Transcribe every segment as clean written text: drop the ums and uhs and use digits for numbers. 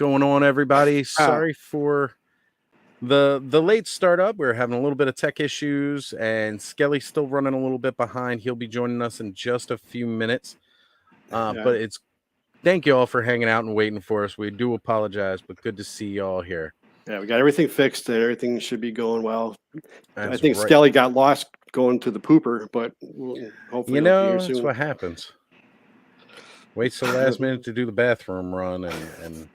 going on, everybody? Sorry for the late startup. We're having a little bit of tech issues, and Skelly's still running a little bit behind. He'll be joining us in just a few minutes. But thank you all for hanging out and waiting for us. We do apologize, but good to see you all here. Yeah, we got everything fixed and everything should be going well. That's I think right. Skelly got lost going to the pooper, but hopefully that's soon. what happens. Waits till the last minute to do the bathroom run and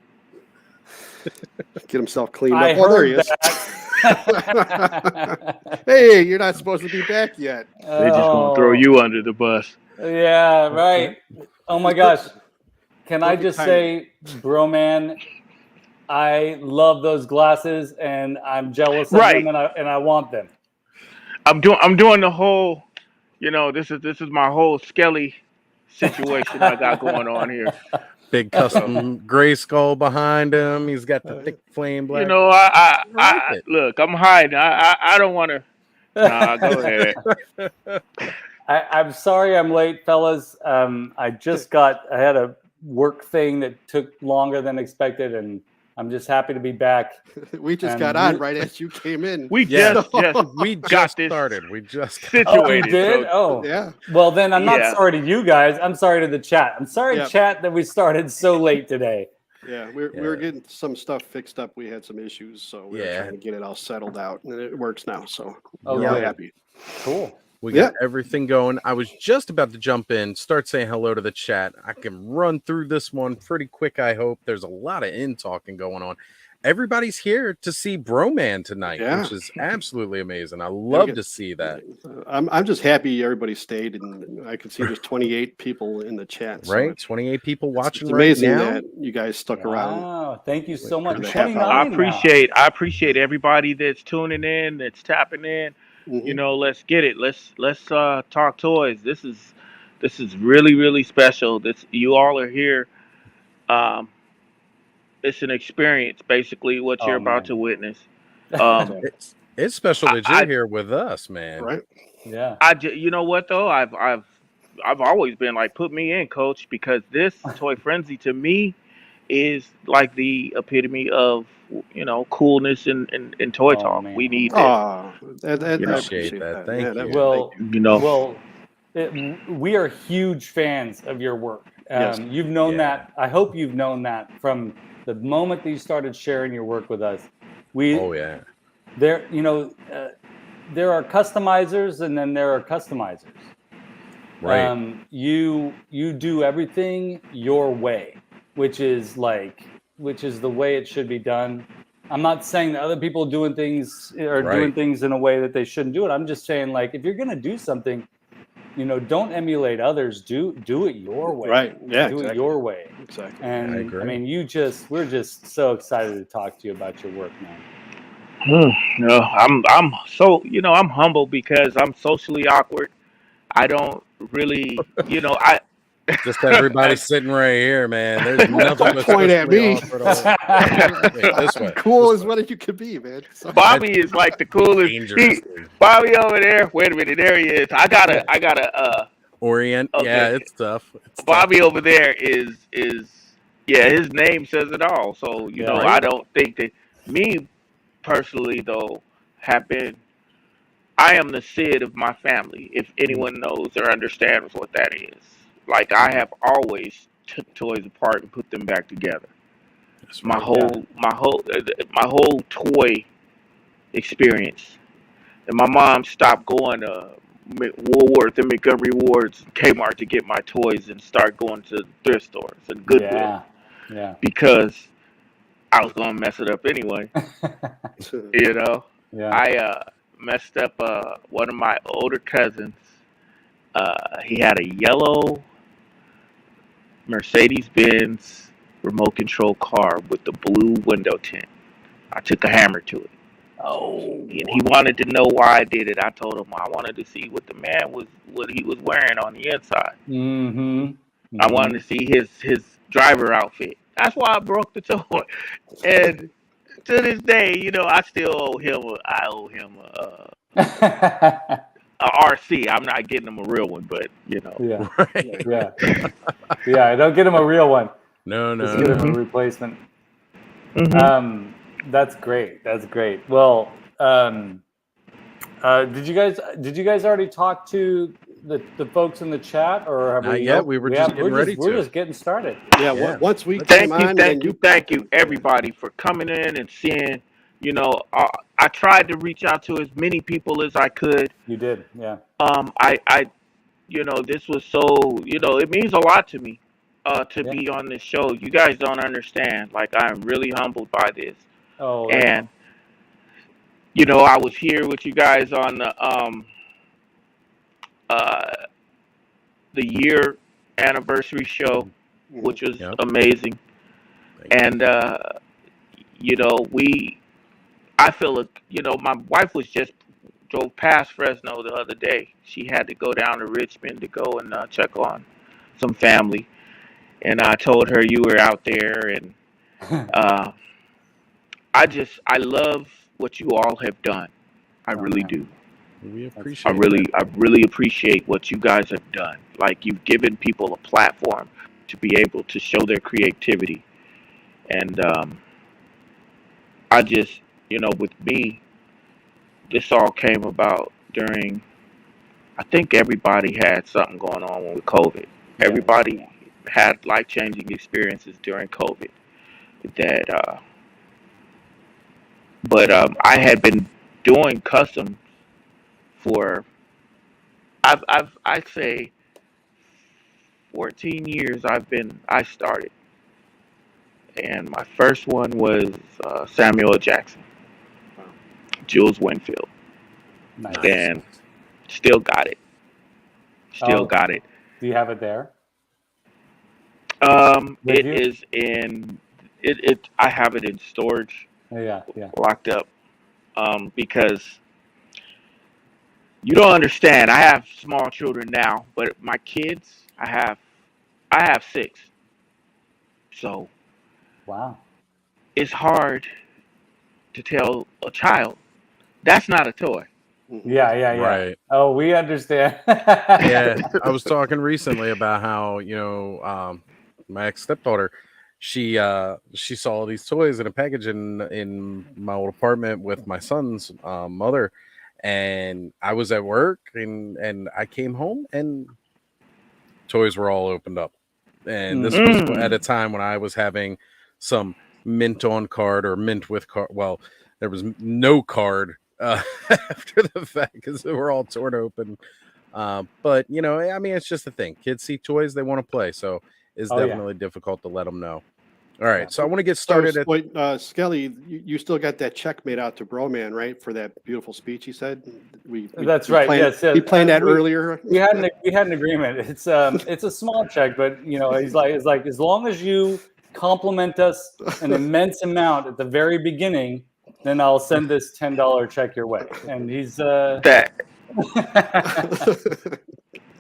get himself cleaned up. I There he heard is. that. Hey, you're not supposed to be back yet. They're just gonna throw you under the bus. Yeah, right. Oh my gosh. Can I just timing. say, bro, man, I love those glasses, and I'm jealous of them, and I want them. I'm doing the whole, this is my whole Skelly situation I got going on here. big custom Grayskull behind him. He's got the thick flame black. I look, I'm hiding. I don't want to. Nah, go ahead. I'm sorry I'm late, fellas. I had a work thing that took longer than expected, and I'm just happy to be back. We just got on right as you came in. We just started. We just situated. Oh, we did? So, oh, yeah. Well, then I'm not sorry to you guys. I'm sorry to the chat. I'm sorry, chat, that we started so late today. Yeah, we were getting some stuff fixed up. We had some issues, so we were trying to get it all settled out, and it works now. So we're all happy. Cool. We got everything going. I was just about to jump in, start saying hello to the chat. I can run through this one pretty quick, I hope. There's a lot of talking going on. Everybody's here to see Broman tonight, which is absolutely amazing. I love to see that. I'm just happy everybody stayed, and I can see there's 28 people in the chat. So right, 28 people watching. It's amazing right now. that you guys stuck around. Wow, thank you so much. I appreciate everybody that's tuning in, that's tapping in. Mm-hmm. Let's get it. Let's talk toys. This is really, really special. You all are here. It's an experience, basically, what you're about to witness. It's special that you're here with us, man. Right? Yeah. You know what though? I've always been like, put me in, coach, because this Toy Frenzy to me is like the epitome of coolness in toy talk. Man. We need this. Appreciate that. Thank you. We are huge fans of your work. You've known that. I hope you've known that from the moment that you started sharing your work with us. There are customizers, and then there are customizers. Right. You do everything your way, which is the way it should be done. I'm not saying that other people doing things doing things in a way that they shouldn't do it. I'm just saying, like, if you're gonna do something, don't emulate others. Do it your way. Right. Yeah. Do it your way. Exactly. And I agree. I mean, we're just so excited to talk to you about your work, man. No, I'm so I'm humble because I'm socially awkward. I don't really I just everybody sitting right here, man. There's nothing but point at me. This way. Cool as what you could be, man. So, Bobby is like the coolest. Bobby over there. Wait a minute, there he is. I gotta orient. Okay. Yeah, it's tough. Bobby over there is his name says it all. So I don't think that me personally though I am the Sid of my family, if anyone knows or understands what that is. Like, I have always took toys apart and put them back together. That's my whole toy experience. And my mom stopped going to Woolworth and Montgomery Ward's and Kmart to get my toys and start going to thrift stores and Goodwill. Yeah. Because I was gonna mess it up anyway. Yeah. I messed up one of my older cousins. He had a yellow Mercedes-Benz remote control car with the blue window tint. I took a hammer to it. And he wanted to know why I did it. I told him I wanted to see what he was wearing on the inside. Mm-hmm. I wanted to see his driver outfit. That's why I broke the toy. And to this day, I still owe him. I owe him a RC. I'm not getting him a real one, but Yeah. Right. Yeah. Don't get him a real one. No. Just get him a replacement. Mm-hmm. That's great. That's great. Well, did you guys already talk to the folks in the chat, or have Not we? yet. We were just getting ready we're to. just getting started. Yeah. Yeah. Once we came on, then you. Thank you, everybody, for coming in and seeing. You know, I tried to reach out to as many people as I could. You did, yeah. I, you know, this was so, you know, it means a lot to me, to be on this show. You guys don't understand. Like, I'm really humbled by this. Oh, And, you know, I was here with you guys on uh, the year anniversary show, which was amazing. And, you know, I feel, you know, my wife was just drove past Fresno the other day. She had to go down to Richmond to go and check on some family. And I told her you were out there. And I love what you all have done. I really do. We appreciate I really appreciate what you guys have done. Like, you've given people a platform to be able to show their creativity. And I just, you know, with me, this all came about during, I think everybody had something going on with COVID. Everybody had life-changing experiences during COVID. That, but I had been doing customs for, I'd say 14 years. I started, and my first one was Samuel Jackson, Jules Winfield, and still got it. Still got it. Do you have it there? It is in it. I have it in storage. Yeah. Locked up. Because you don't understand. I have small children now, but my kids, I have 6. So, wow, it's hard to tell a child that's not a toy. Yeah. Right. Oh, we understand. Yeah, I was talking recently about how, you know, my ex stepdaughter, she saw these toys in a package in my old apartment with my son's mother, and I was at work, and I came home and toys were all opened up, and this was at a time when I was having some mint on card or mint with card. Well, there was no card after the fact because they were all torn open. But you know, I mean, it's just a thing. Kids see toys, they want to play, so it's definitely difficult to let them know. All right, so I want to get started. Skele, you still got that check made out to Broman, right, for that beautiful speech he said? That's right. Yes, we planned that earlier. We had an agreement. It's a small check, but you know, he's like as long as you compliment us an immense amount at the very beginning, then I'll send this $10 check your way. And he's that.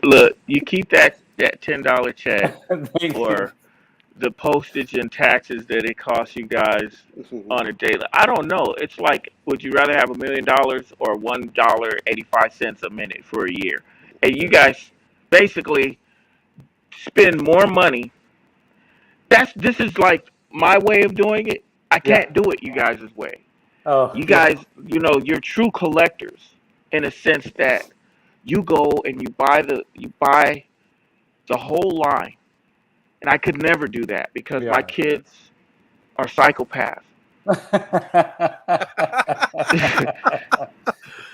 Look, you keep that $10 check for the postage and taxes that it costs you guys on a daily. I don't know. It's like, would you rather have $1 million or $1.85 a minute for a year? And you guys basically spend more money. This is like my way of doing it. I can't do it you guys' way. Oh, you guys, you know, you're true collectors in a sense that you go and you buy the whole line. And I could never do that because my kids are psychopaths.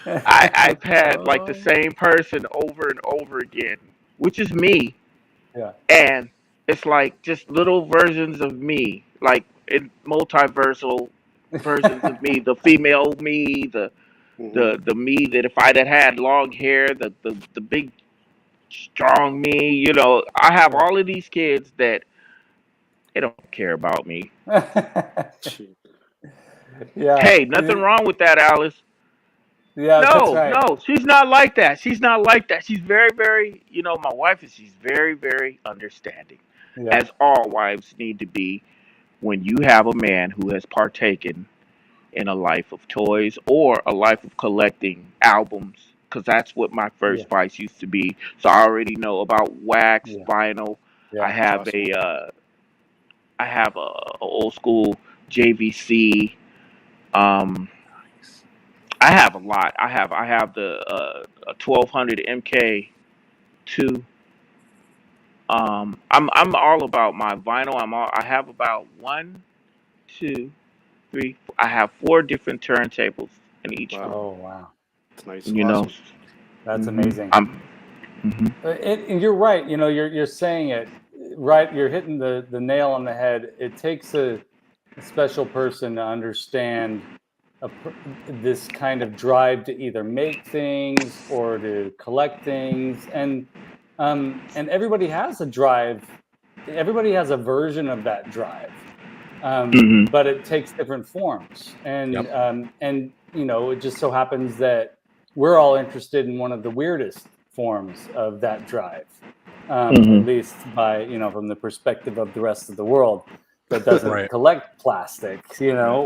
I've had like the same person over and over again, which is me. Yeah. And it's like just little versions of me, like in multiversal versions of me, the female me, the me that if I'd had long hair, the big strong me, you know, I have all of these kids that they don't care about me. Hey, nothing wrong with that, Alice. Yeah, no, she's not like that. She's not like that. She's very, very, you know, my wife she's very, very understanding, as all wives need to be when you have a man who has partaken in a life of toys or a life of collecting albums, because that's what my first vice used to be. So I already know about wax, vinyl. I have a old school JVC. I have a lot. I have the 1200 MK2. I'm all about my vinyl. I have about 1, 2, 3. I have 4 different turntables in each room. Oh wow, It's nice. You know, that's amazing. And you're right. You know, you're saying it right. You're hitting the nail on the head. It takes a special person to understand this kind of drive to either make things or to collect things, and everybody has a drive. Everybody has a version of that drive, but it takes different forms. And you know, it just so happens that we're all interested in one of the weirdest forms of that drive, at least by, you know, from the perspective of the rest of the world that doesn't collect plastics, you know,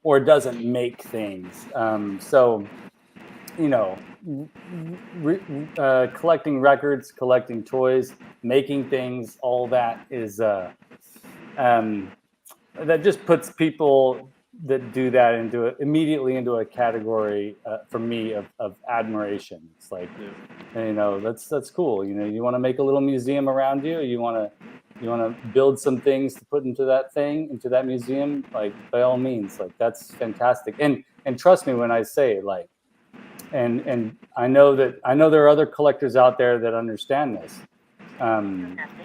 or doesn't make things. So, you know, collecting records, collecting toys, making things, all that is that just puts people that do that immediately into a category for me of admiration. It's like, you know, that's cool. You know, you want to make a little museum around you. You want to build some things to put into that museum. Like, by all means, like, that's fantastic. And trust me when I say, like, and I know there are other collectors out there that understand this.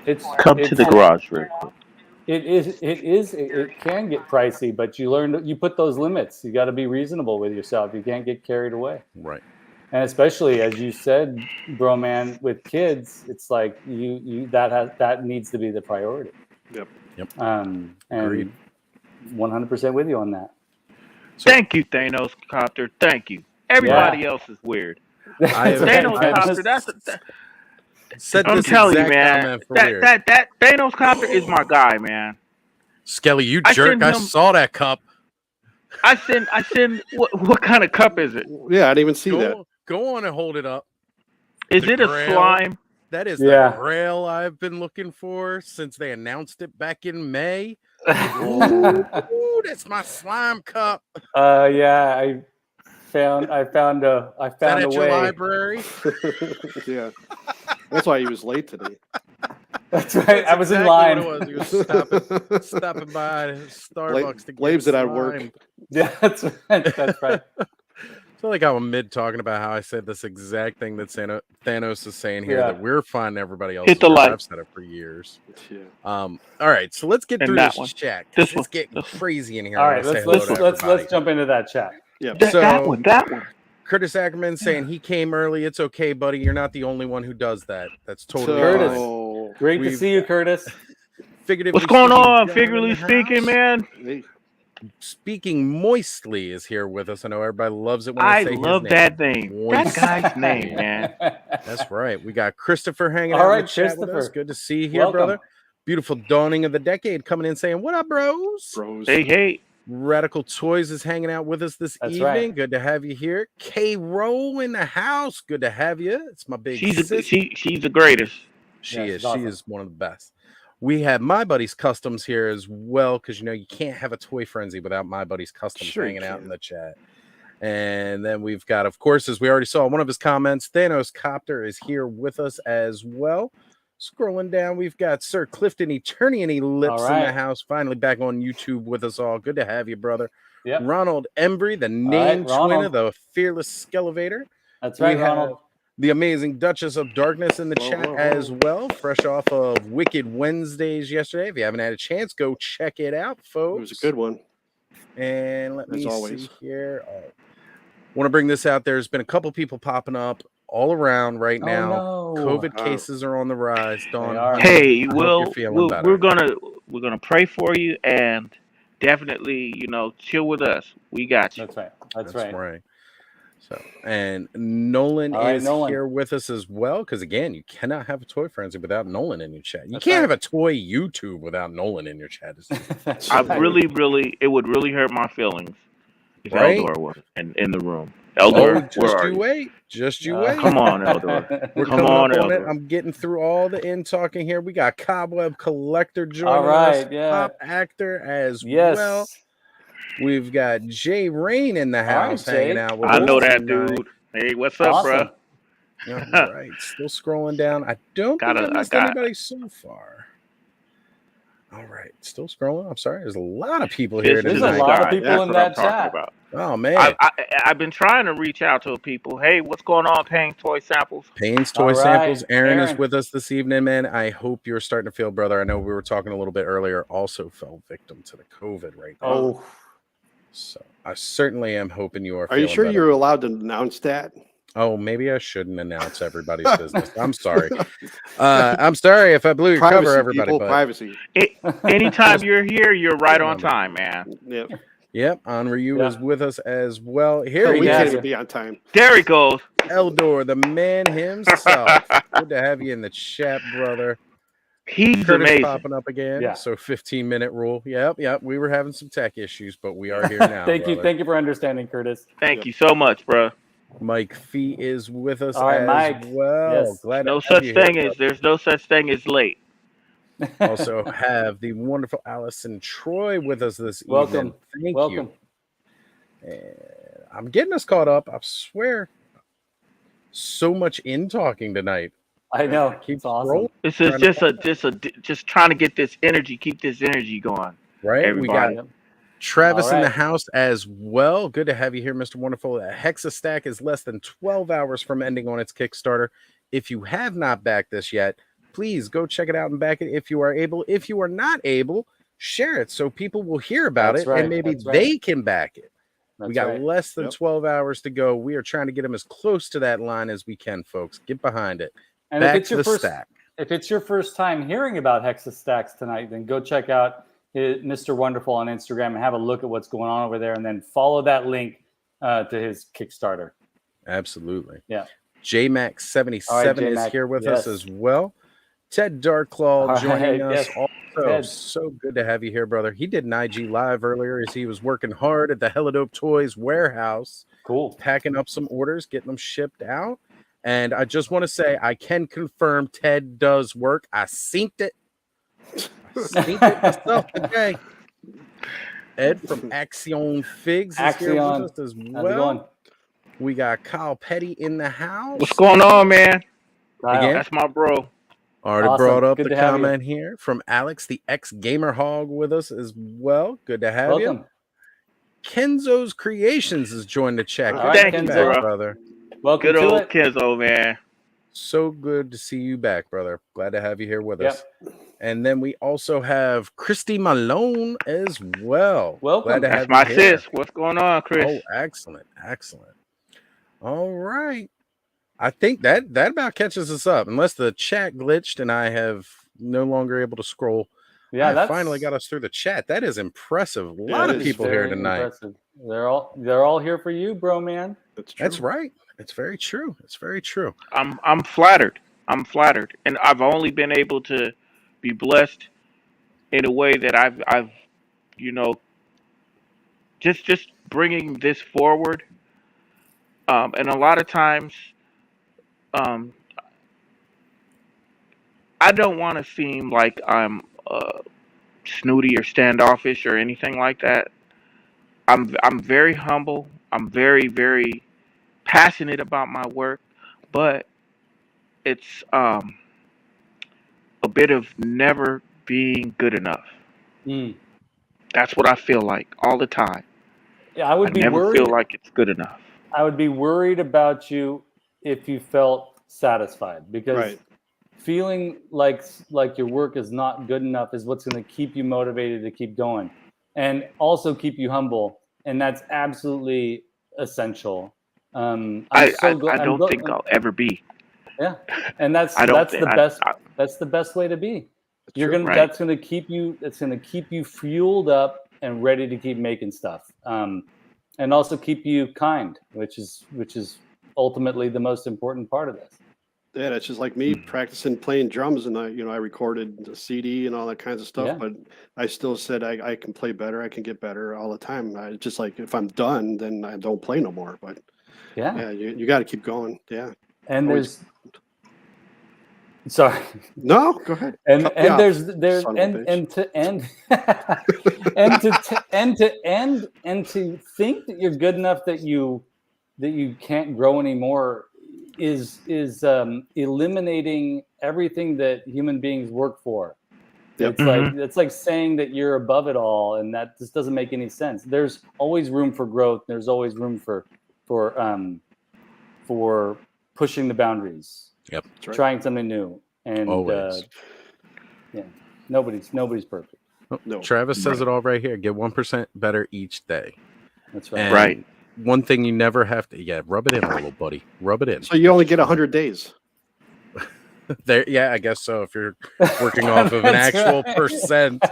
It's to the garage real quick. It can get pricey, but you put those limits. You got to be reasonable with yourself. You can't get carried away. Right. And especially, as you said, bro, man, with kids, it's like that needs to be the priority. Yep. And Agreed. 100% with you on that. Thank you, Thanos Copter. Thank you. Everybody else is weird. Thanos Copter, I'm telling you, man. That Thanos Copter is my guy, man. Skelly, you jerk! I saw that cup. I send. What kind of cup is it? Yeah, I didn't even see that. Go on and hold it up. Is it a slime? That is the grail I've been looking for since they announced it back in May. Ooh, that's my slime cup. Yeah, I found a way. Your library. Yeah, that's why he was late today. That's right. I was in line. What it was. He was stopping by Starbucks to get Blames it at work. Yeah, that's right. That's right. I feel like I'm mid talking about how I said this exact thing that Thanos is saying here, that we're finding everybody else. I've said it for years. Yeah. All right, so let's get through this chat. It's getting crazy in here. All right, let's jump into that chat. Yeah. That one. Curtis Ackerman saying he came early. It's okay, buddy. You're not the only one who does that. That's totally Curtis. fine. Great to see you, Curtis. What's going on? Figuratively speaking, man. Speaking Moistly is here with us. I know everybody loves it when I say his name. I love that name. That guy's name, man. That's right. We got Christopher hanging out in the chat with us. Good to see you here, brother. Beautiful dawning of the decade coming in saying, what up, bros? Hey. Radical Toys is hanging out with us this evening. Right. Good to have you here. K-Roll in the house. Good to have you. It's my big sister. She's the greatest. She is. Awesome. She is one of the best. We have My Buddy's Customs here as well, because, you know, you can't have a Toy Frenzy without My Buddy's Customs hanging out in the chat. And then we've got, of course, as we already saw one of his comments, Thanos Copter is here with us as well. Scrolling down, we've got Sir Clifton Eternian Lips in the house, finally back on YouTube with us all. Good to have you, brother. Yep. Ronald Embry, the name twin of the fearless Skele Vader. That's right, Ronald. The amazing Duchess of Darkness in the chat as well, fresh off of Wicked Wednesdays yesterday. If you haven't had a chance, go check it out, folks. It was a good one. And let me see here. Want to bring this out. There's been a couple people popping up all around right now. COVID cases are on the rise. Dawn, hey, we're gonna pray for you and definitely, you know, chill with us. We got you. That's right. That's right. So, and Nolan is here with us as well, because again, you cannot have a Toy Frenzy without Nolan in your chat. You can't have a Toy YouTube without Nolan in your chat. It would really hurt my feelings if Eldor was in the room. Eldor, just you wait. Come on, Eldor. Come on, Eldor. I'm getting through all the in talking here. We got Cobweb Collector joining us, top actor as well. We've got Jay Rain in the house hanging Jay. out with I us know that tonight. dude. Hey, what's up, Awesome. All right, still scrolling down. I don't think I missed anybody so far. All right, still scrolling. I'm sorry. There's a lot of people here tonight. There's a lot of people in that chat. About. Oh man, I've been trying to reach out to people. Hey, what's going on, Payne's Toy Samples? Payne's Toy Samples. Aaron is with us this evening, man. I hope you're starting to feel, brother. I know we were talking a little bit earlier. Also fell victim to the COVID right now. Oh, so I certainly am hoping you are. Are you sure better. you're allowed to announce that? Oh, maybe I shouldn't announce everybody's business. I'm sorry. I'm sorry if I blew your cover, everybody. People, privacy. Anytime you're here, you're right on time, man. Yep. Yep. Ryu is with us as well. Here we can't even be on time. There he goes. Eldor, the man himself. Good to have you in the chat, brother. He's Curtis amazing. Popping up again. Yeah. So 15-minute rule. Yep. We were having some tech issues, but we are here now. Thank you for understanding, Curtis. Thank you so much, bro. Mike Fee is with us right, as Mike. well. Yes. Glad there's no such thing as late. Also have the wonderful Allison Troy with us this evening. Thank you. And I'm getting us caught up. I swear, so much in talking tonight. I know. Keep awesome. This is just trying to get this energy, keep this energy going. Right. Everybody. We got Travis in the house as well. Good to have you here, Mr. Wonderful. Hexa Stack is less than 12 hours from ending on its Kickstarter. If you have not backed this yet, please go check it out and back it if you are able. If you are not able, share it so people will hear about it and maybe they can back it. We got less than 12 hours to go. We are trying to get them as close to that line as we can, folks. Get behind it. And if it's your first time hearing about Hexa Stacks tonight, then go check out Mr. Wonderful on Instagram and have a look at what's going on over there, and then follow that link to his Kickstarter. Absolutely. Yeah. JMax77 is here with us as well. Ted Darklaw joining us also. Ted. So good to have you here, brother. He did an IG live earlier as he was working hard at the Helidope Toys warehouse. Cool. Packing up some orders, getting them shipped out. And I just want to say I can confirm Ted does work. I synced it. Myself today. Ed from Axion Figs is here with us as well. We got Kyle Petty in the house. What's going on, man? Again, that's my bro. Already brought up the comment here from Alex, the ex-gamer hog, with us as well. Good to have you. Kenzo's Creations is joining the chat. Thank you, brother. Welcome good to old it. Kenzo, man. So good to see you back, brother. Glad to have you here with us. And then we also have Christy Malone as well. Welcome. Glad to That's have my you here. sis. What's going on, Chris? Oh, excellent. All right. I think that about catches us up, unless the chat glitched and I have no longer able to scroll. Yeah, that finally got us through the chat. That is impressive. A lot of people here tonight. Impressive. They're all here for you, bro, man. That's right. It's very true. I'm flattered. And I've only been able to be blessed in a way that I've just bringing this forward. And a lot of times, I don't want to seem like I'm snooty or standoffish or anything like that. I'm very humble. I'm very, very passionate about my work, but it's a bit of never being good enough. That's what I feel like all the time. Yeah, I never feel like it's good enough. I would be worried about you if you felt satisfied, because feeling like your work is not good enough is what's going to keep you motivated to keep going, and also keep you humble, and that's absolutely essential. I don't think I'll ever be. Yeah, and that's the best way to be. That's gonna keep you fueled up and ready to keep making stuff, and also keep you kind, which is ultimately the most important part of this. Yeah, that's just like me practicing playing drums, and I recorded the CD and all that kinds of stuff. But I still said I can play better. I can get better all the time. I just like, if I'm done, then I don't play no more. But you got to keep going. Yeah, and Sorry. No, go ahead. And Cut me off, there's son of a bitch. and to end and to think that you're good enough that you can't grow anymore is eliminating everything that human beings work for. Yep. It's like saying that you're above it all, and that just doesn't make any sense. There's always room for growth. There's always room for pushing the boundaries. Yep. Right. Trying something new. And Always. yeah, nobody's perfect. No. Travis says it all right here. Get 1% better each day. That's right. And Right. one thing you never have to, rub it in a little, buddy. Rub it in. So you only get 100 days. There, yeah, I guess so. If you're working off of an That's actual right. percent,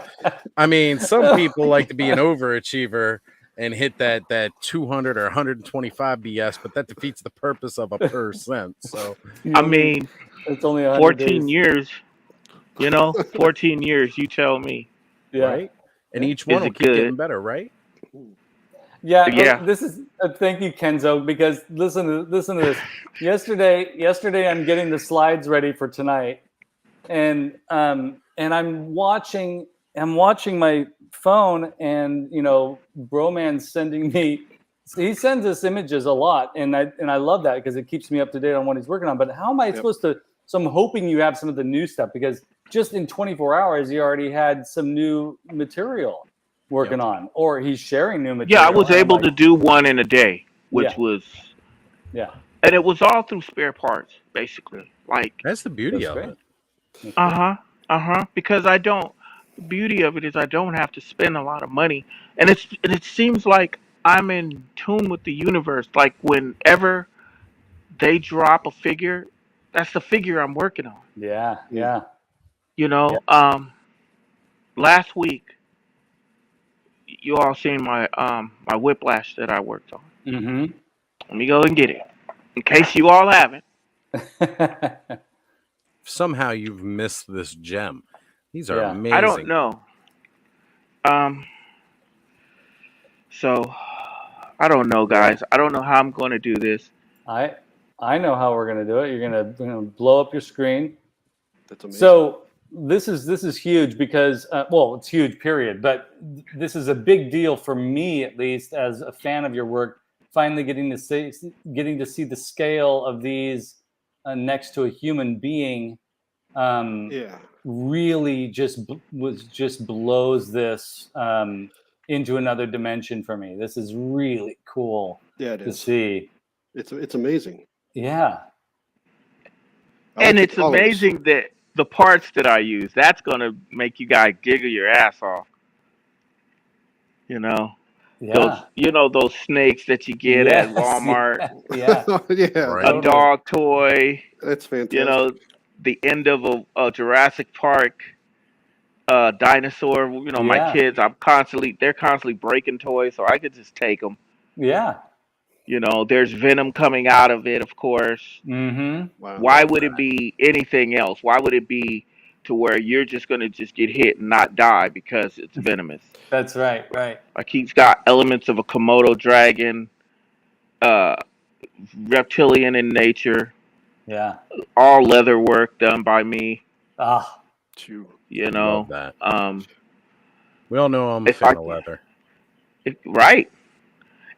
I mean, some people like to be an overachiever and hit that 200 or 125 BS, but that defeats the purpose of a percent. So, I mean, it's only 14 years. 14 years. You tell me. Yeah. right? And each one Is will it keep good? getting better, right? Yeah, Yeah. This is thank you, Kenzo, because listen to this. Yesterday, I'm getting the slides ready for tonight, and I'm watching my phone, and Broman's sending me. He sends us images a lot, and I love that because it keeps me up to date on what he's working on. But how am I supposed to? So I'm hoping you have some of the new stuff, because just in 24 hours, you already had some new material working on, or he's sharing new material. Yeah, I was able to do one in a day, which was and it was all through spare parts, basically. Like, That's the beauty That's of great. it. because the beauty of it is I don't have to spend a lot of money, and it seems like I'm in tune with the universe. Like, whenever they drop a figure, that's the figure I'm working on. Yeah. Last week, you all seen my my whiplash that I worked on. Mm-hmm. Let me go and get it, in case you all haven't. Somehow you've missed this gem. These are amazing. I don't know. So I don't know, guys. I don't know how I'm going to do this. I know how we're gonna do it. You're gonna blow up your screen. That's amazing. So this is huge because it's huge, period. But this is a big deal for me, at least, as a fan of your work. Finally, getting to see the scale of these next to a human being. Really just blows this into another dimension for me. This is really cool to see. It's amazing. Yeah. And it's amazing that the parts that I use, that's going to make you guys giggle your ass off. Those snakes that you get at Walmart. Yeah. A dog toy. That's fantastic. The end of a Jurassic Park dinosaur. My kids, they're constantly breaking toys, so I could just take them. Yeah. There's venom coming out of it, of course. Mm-hmm. Wow. Why would it be anything else? Why would it be to where you're just going to just get hit and not die because it's venomous? That's right. Like, he's got elements of a Komodo dragon, reptilian in nature. Yeah. All leather work done by me. Love that. We all know I'm a fan of leather. Right.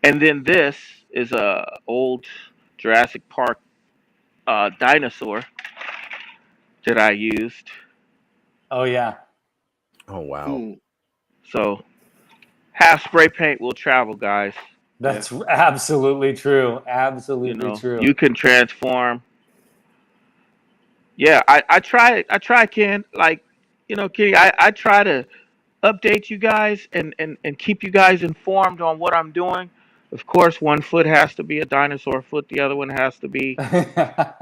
And then this is a old Jurassic Park dinosaur that I used. Oh yeah. Oh wow. So half spray paint will travel, guys. That's absolutely true. Absolutely true. You can transform. Yeah, I try, Ken. Like, Kenny, I try to update you guys and keep you guys informed on what I'm doing. Of course, one foot has to be a dinosaur foot. The other one has to be, a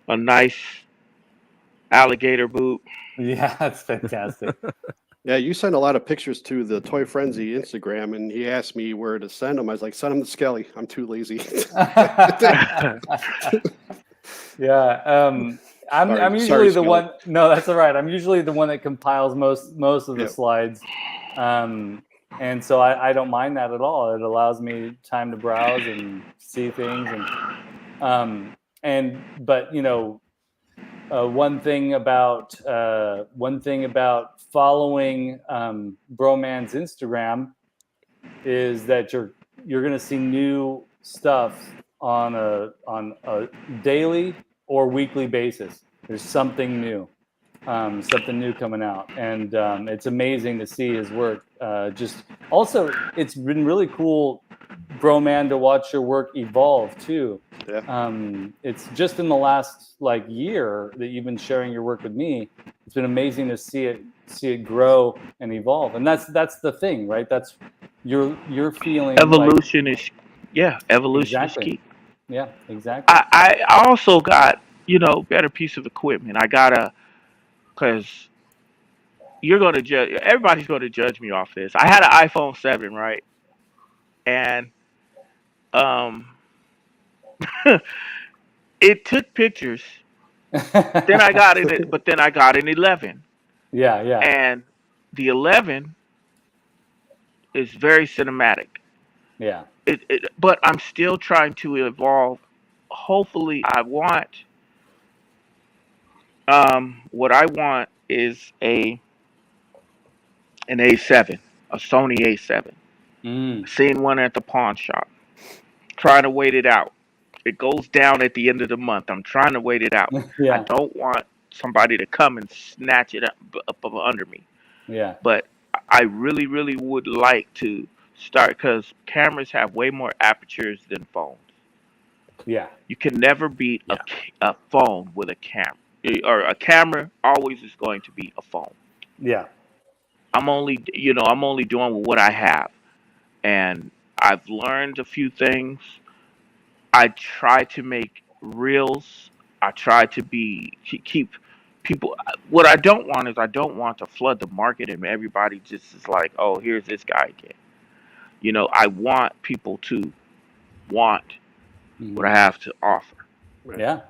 nice alligator boot. Yeah, that's fantastic. Yeah, you send a lot of pictures to the Toy Frenzy Instagram, and he asked me where to send them. I was like, send them to Skele. I'm too lazy. Yeah. I'm usually the one. No, that's all right. I'm usually the one that compiles most of the slides. And so I don't mind that at all. It allows me time to browse and see things. And but you know, one thing about following Broman's Instagram is that you're going to see new stuff on a daily or weekly basis. There's something new coming out, and it's amazing to see his work. Just also, it's been really cool, Broman, to watch your work evolve too. Yeah. It's just in the last like year that you've been sharing your work with me. It's been amazing to see it grow and evolve, and that's the thing, right? That's you're feeling Evolution like, evolution is exactly. key. Yeah, exactly. I also got, better piece of equipment. I got because you're going to judge, everybody's going to judge me off this. I had an iPhone 7, right? And um, it took pictures. Then I got it, but then I got an 11. Yeah, yeah. And the 11 is very cinematic. Yeah. But I'm still trying to evolve. Hopefully, what I want is an A7, a Sony A7. Seen one at the pawn shop. Trying to wait it out. It goes down at the end of the month. I'm trying to wait it out. Yeah. I don't want somebody to come and snatch it up under me. Yeah. But I really, really would like to start, because cameras have way more apertures than phones. Yeah. You can never beat a phone with a camera. Or a camera always is going to be a phone. Yeah. I'm only doing what I have. And I've learned a few things. I try to make reels. I try to keep people. What I don't want is, I don't want to flood the market and everybody just is like, oh, here's this guy again. I want people to want what I have to offer. Yeah.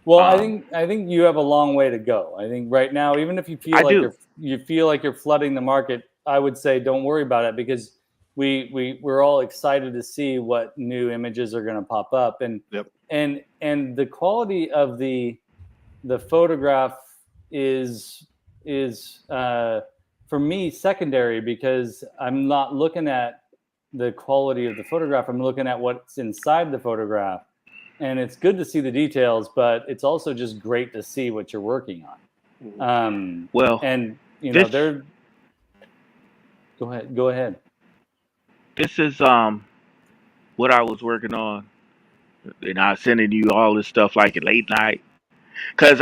Well, I think you have a long way to go. I think right now, even if you feel like you're flooding the market, I would say don't worry about it, because we're all excited to see what new images are going to pop up, and the quality of the photograph is for me secondary, because I'm not looking at the quality of the photograph. I'm looking at what's inside the photograph. And it's good to see the details, but it's also just great to see what you're working on. And they're. Go ahead. This is what I was working on, and I was sending you all this stuff like at late night, because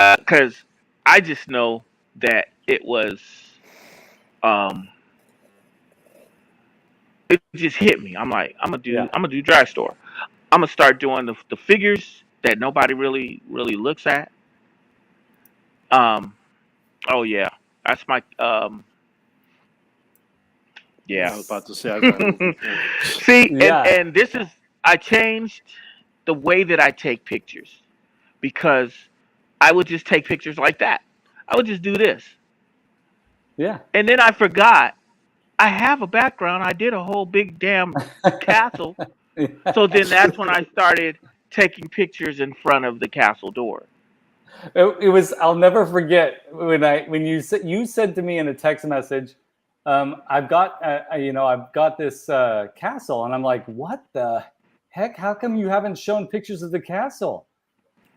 I just know that it was it just hit me. I'm like, I'm gonna do dry store. I'm gonna start doing the figures that nobody really looks at. Oh yeah, that's my yeah. I was about to say. See, and this is, I changed the way that I take pictures, because I would just take pictures like that. I would just do this. Yeah. And then I forgot I have a background. I did a whole big damn castle. So then that's when I started taking pictures in front of the castle door. It was, I'll never forget when you said to me in a text message, I've got this castle, and I'm like, what the heck? How come you haven't shown pictures of the castle?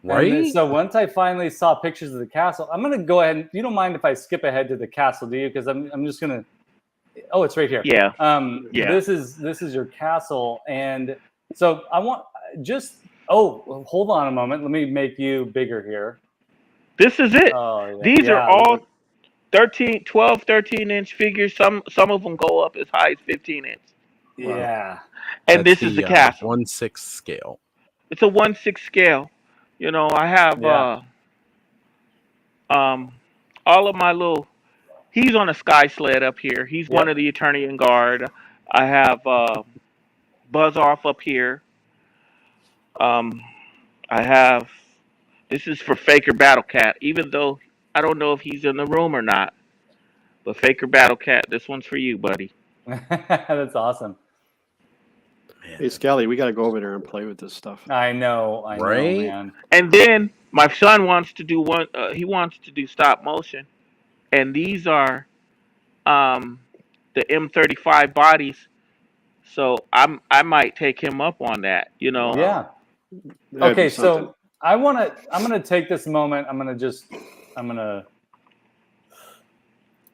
Right. And so once I finally saw pictures of the castle, I'm gonna go ahead. You don't mind if I skip ahead to the castle, do you? Because I'm just gonna. Oh, it's right here. Yeah. This is your castle, and so I want just. Oh, hold on a moment. Let me make you bigger here. This is it. Oh, yeah. These are all 13-inch figures. Some of them go up as high as 15 inch. Yeah. And this is the castle. 1/6 scale. It's a 1/6 scale. I have all of my little. He's on a sky sled up here. He's one of the Attorney and Guard. I have Buzz Off up here. I have. This is for Faker Battlecat, even though I don't know if he's in the room or not. But Faker Battlecat, this one's for you, buddy. That's awesome. Hey, Skelly, we got to go over there and play with this stuff. I know, man. And then my son wants to do one. He wants to do stop motion, and these are the M35 bodies. So I might take him up on that. You know. Yeah. Okay, so I'm gonna take this moment. I'm gonna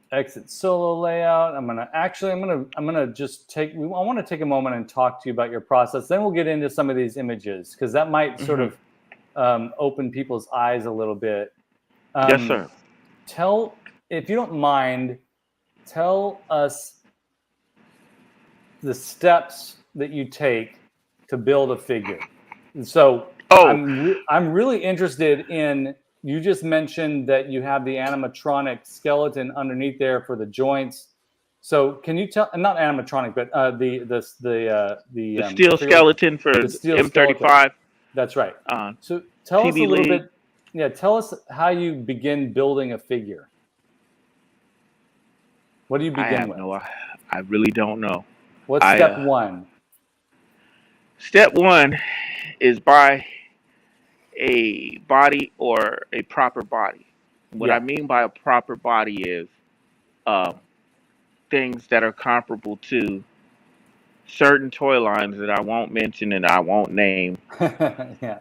exit solo layout. I want to take a moment and talk to you about your process. Then we'll get into some of these images because that might sort of open people's eyes a little bit. Yes, sir. If you don't mind, tell us the steps that you take to build a figure. So I'm really interested in. You just mentioned that you have the animatronic skeleton underneath there for the joints. So can you tell? Not animatronic, but the steel skeleton for the M35. Skeleton. That's right. So tell us a little bit. Yeah, tell us how you begin building a figure. What do you begin with? I really don't know. What's step one? Step one is buy a body or a proper body. What I mean by a proper body is things that are comparable to certain toy lines that I won't mention and I won't name. Yeah.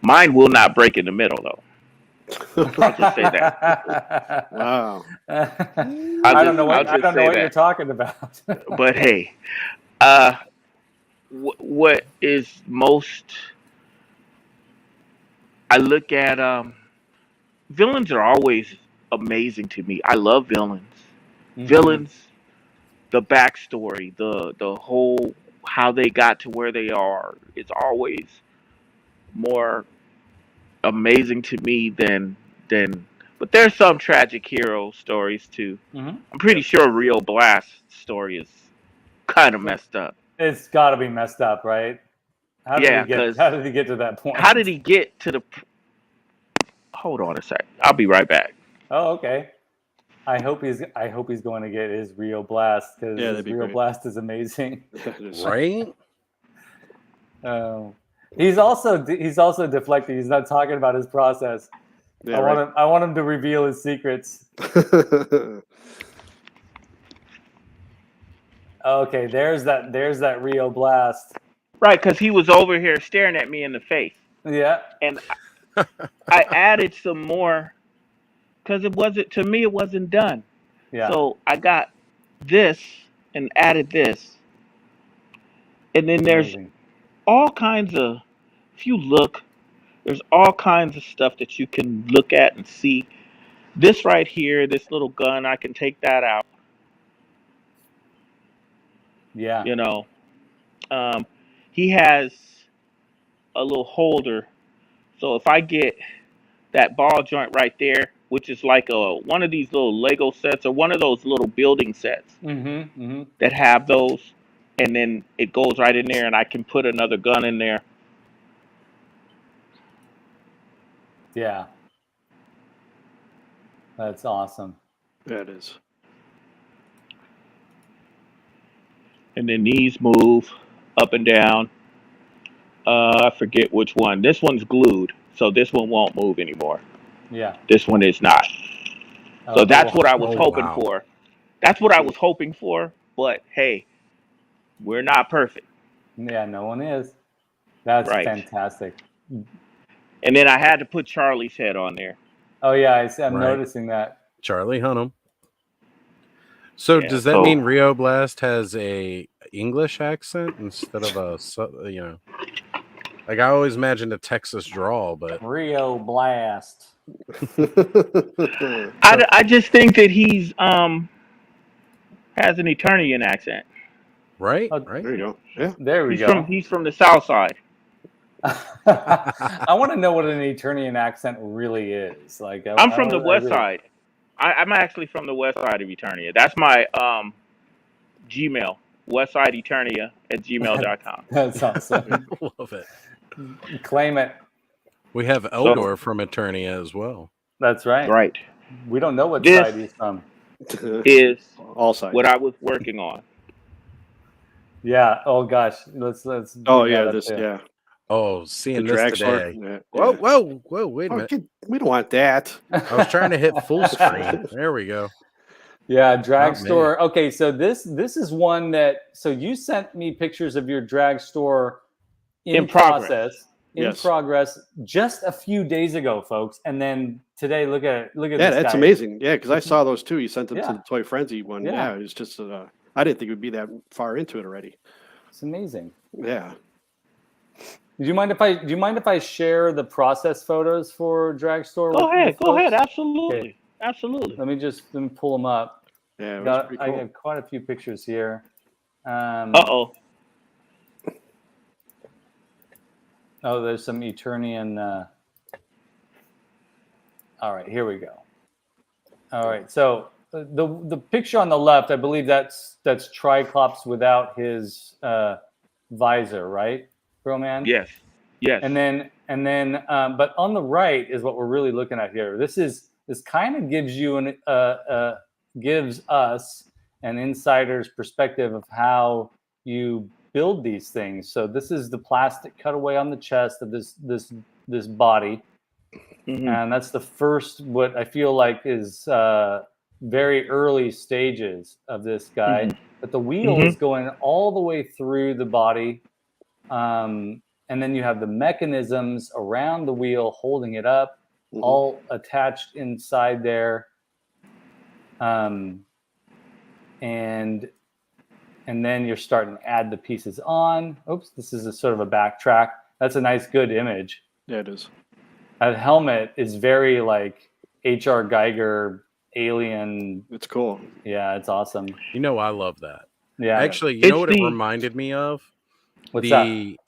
Mine will not break in the middle though. I'll just say that. Wow. I don't know what you're talking about. But hey, what is most? I look at villains are always amazing to me. I love villains. Mm-hmm. Villains, the backstory, the whole how they got to where they are is always more amazing to me than. But there's some tragic hero stories too. Mm-hmm. I'm pretty sure Rio Blast's story is kind of messed up. It's got to be messed up, right? How did he get to that point? How did he get to the? Hold on a sec. I'll be right back. Oh, okay. I hope he's going to get his Rio Blast because Rio Blast is amazing. Right? He's also deflecting. He's not talking about his process. Yeah, I want him to reveal his secrets. Okay, there's that Rio Blast. Right, because he was over here staring at me in the face. Yeah. And I added some more because it wasn't done. Yeah. So I got this and added this. And then there's all kinds of, if you look, there's all kinds of stuff that you can look at and see. This right here, this little gun, I can take that out. Yeah. You know, he has a little holder. So if I get that ball joint right there, which is like one of these little Lego sets or one of those little building sets that have those, and then it goes right in there and I can put another gun in there. Yeah. That's awesome. That is. And then these move up and down. I forget which one. This one's glued, so this one won't move anymore. Yeah. This one is not. So that's what I was hoping for. That's what I was hoping for. But hey, we're not perfect. Yeah, no one is. That's fantastic. And then I had to put Charlie's head on there. Oh yeah, I'm noticing that. Charlie Hunnam. So does that mean Rio Blast has a English accent instead of a, like I always imagined a Texas drawl, but Rio Blast. I just think that he's has an Eternian accent. Right. Right. There you go. Yeah. There we go. He's from the South Side. I want to know what an Eternian accent really is. Like I'm from the West Side. I'm actually from the West Side of Eternia. That's my Gmail, westsideeternia@gmail.com. That's awesome. Love it. Claim it. We have Eldor from Eternia as well. That's right. Right. We don't know what side he's from. is all sides. what I was working on. Yeah. Oh gosh. Let's. Oh yeah, this yeah. Oh, seeing The this drag today. sword. Yeah, Whoa, yeah. whoa! Wait a minute. We don't want that. I was trying to hit full screen. There we go. Yeah, drag Not me. store. Okay, so this is one that. So you sent me pictures of your drag store in progress. process, in Yes. progress, just a few days ago, folks. And then today, look at Yeah, this that's guy. amazing. Yeah, because I saw those too. You sent them Yeah. to the Toy Frenzy one. Yeah. Yeah, it was just. I didn't think it would be that far into it already. It's amazing. Yeah. Do you mind if I share the process photos for drag store? Go ahead. folks? Absolutely. Okay. Absolutely. Let me pull them up. Yeah, it was pretty cool. I have quite a few pictures here. Uh-oh. Oh, there's some Eternian. All right, here we go. All right, so the picture on the left, I believe that's Triclops without his visor, right, Broman? Yes. Yes. And then, but on the right is what we're really looking at here. This kind of gives you gives us an insider's perspective of how you build these things. So this is the plastic cutaway on the chest of this body, and that's the first what I feel like is very early stages of this guy. But the wheel is going all the way through the body. And then you have the mechanisms around the wheel holding it up, all attached inside there. And then you're starting to add the pieces on. Oops, this is a sort of a backtrack. That's a nice, good image. Yeah, it is. That helmet is very like H.R. Geiger alien. It's cool. Yeah, it's awesome. You know, I love that. Yeah. Actually, you know what it reminded me of? What's the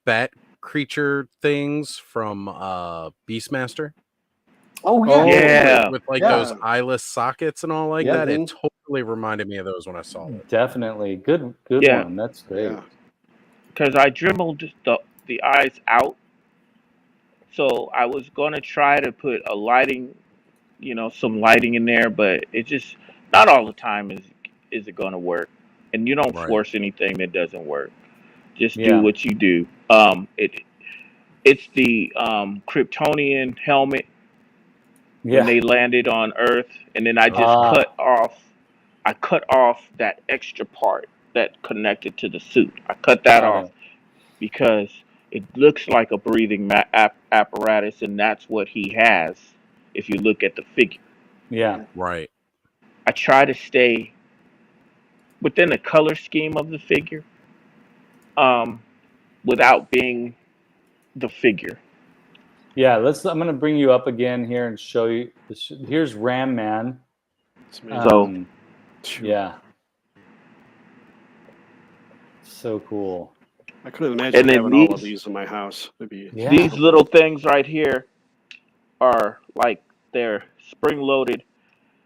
bat creature things from Beastmaster. Oh yeah, yeah. With like those eyeless sockets and all like that. It totally reminded me of those when I saw it. Definitely, good one. That's great. Because I dremeled the eyes out, so I was gonna try to put a lighting, some lighting in there, but it just not all the time is it gonna work, and you don't force anything that doesn't work. Just do what you do. It's the Kryptonian helmet when they landed on Earth, and then I just cut off that extra part that connected to the suit. I cut that off because it looks like a breathing apparatus, and that's what he has if you look at the figure. Yeah. Right. I try to stay within the color scheme of the figure. Without being the figure. Yeah, I'm going to bring you up again here and show you. Here's Ram Man. Yeah. So cool. I couldn't imagine having all of these in my house. These little things right here are like they're spring-loaded.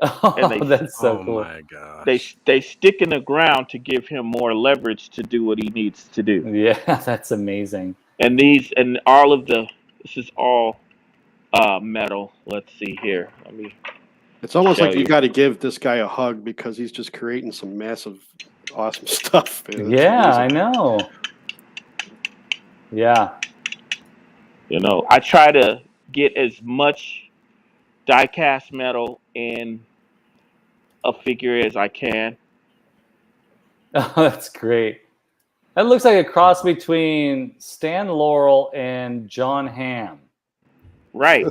And that's so cool. Oh my gosh. They stick in the ground to give him more leverage to do what he needs to do. Yeah, that's amazing. And this is all metal. Let's see here. It's almost like you got to give this guy a hug because he's just creating some massive, awesome stuff. Yeah, I know. Yeah. I try to get as much die-cast metal in a figure as I can. Oh, that's great. That looks like a cross between Stan Laurel and John Hamm. Right.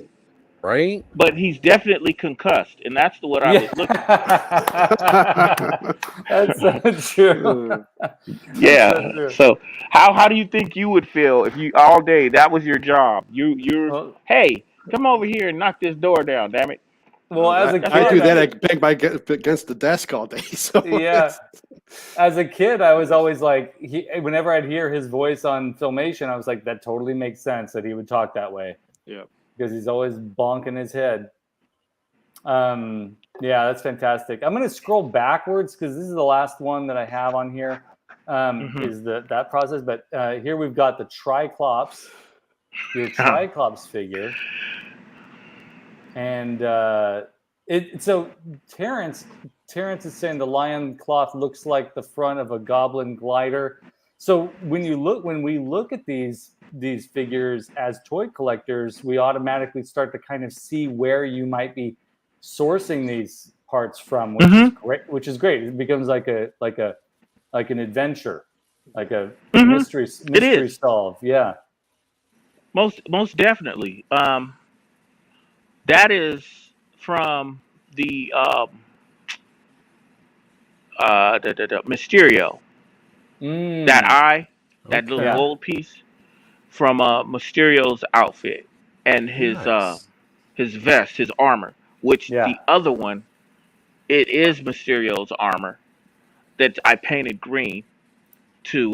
Right? But he's definitely concussed, and that's what I was looking for. That's so true. Yeah. So how do you think you would feel if you all day that was your job? Hey, come over here and knock this door down, damn it. Well, as a kid, I do that. I bang against the desk all day. So yeah. As a kid, I was always like, whenever I'd hear his voice on Filmation, I was like, that totally makes sense that he would talk that way. Yeah. Because he's always bonking his head. Yeah, that's fantastic. I'm going to scroll backwards because this is the last one that I have on here. Is that process. But here we've got the Triclops, your Triclops figure. And So Terrence is saying the lion cloth looks like the front of a goblin glider. So when we look at these figures as toy collectors, we automatically start to kind of see where you might be sourcing these parts from, which is great. Which is great. It becomes like an adventure, like a mystery solve. Yeah. Most definitely. That is from the Mysterio. That eye, that little gold piece from Mysterio's outfit and his vest, his armor. Which the other one, it is Mysterio's armor that I painted green to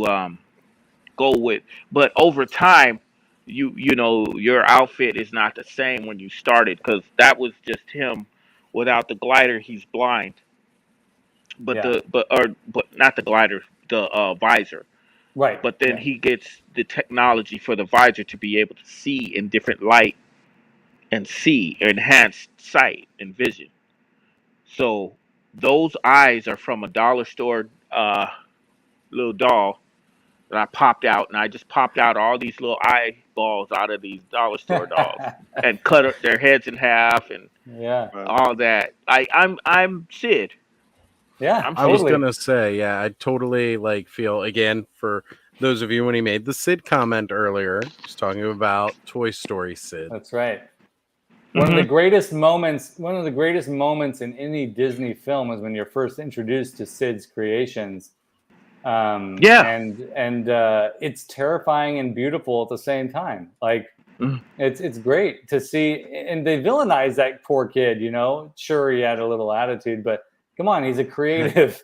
go with. But over time, you know your outfit is not the same when you started, because that was just him without the glider. He's blind, but not the glider, the visor. Right. But then he gets the technology for the visor to be able to see in different light and see enhanced sight and vision. So those eyes are from a dollar store little doll that I popped out, and I just popped out all these little eyeballs out of these dollar store dolls and cut their heads in half and all that. I'm Sid. Yeah, I was gonna say, I totally feel, again, for those of you when he made the Sid comment earlier, just talking about Toy Story Sid. That's right. One of the greatest moments in any Disney film is when you're first introduced to Sid's creations. And it's terrifying and beautiful at the same time. It's great to see, and they villainize that poor kid. You know, sure, he had a little attitude, but come on, he's a creative.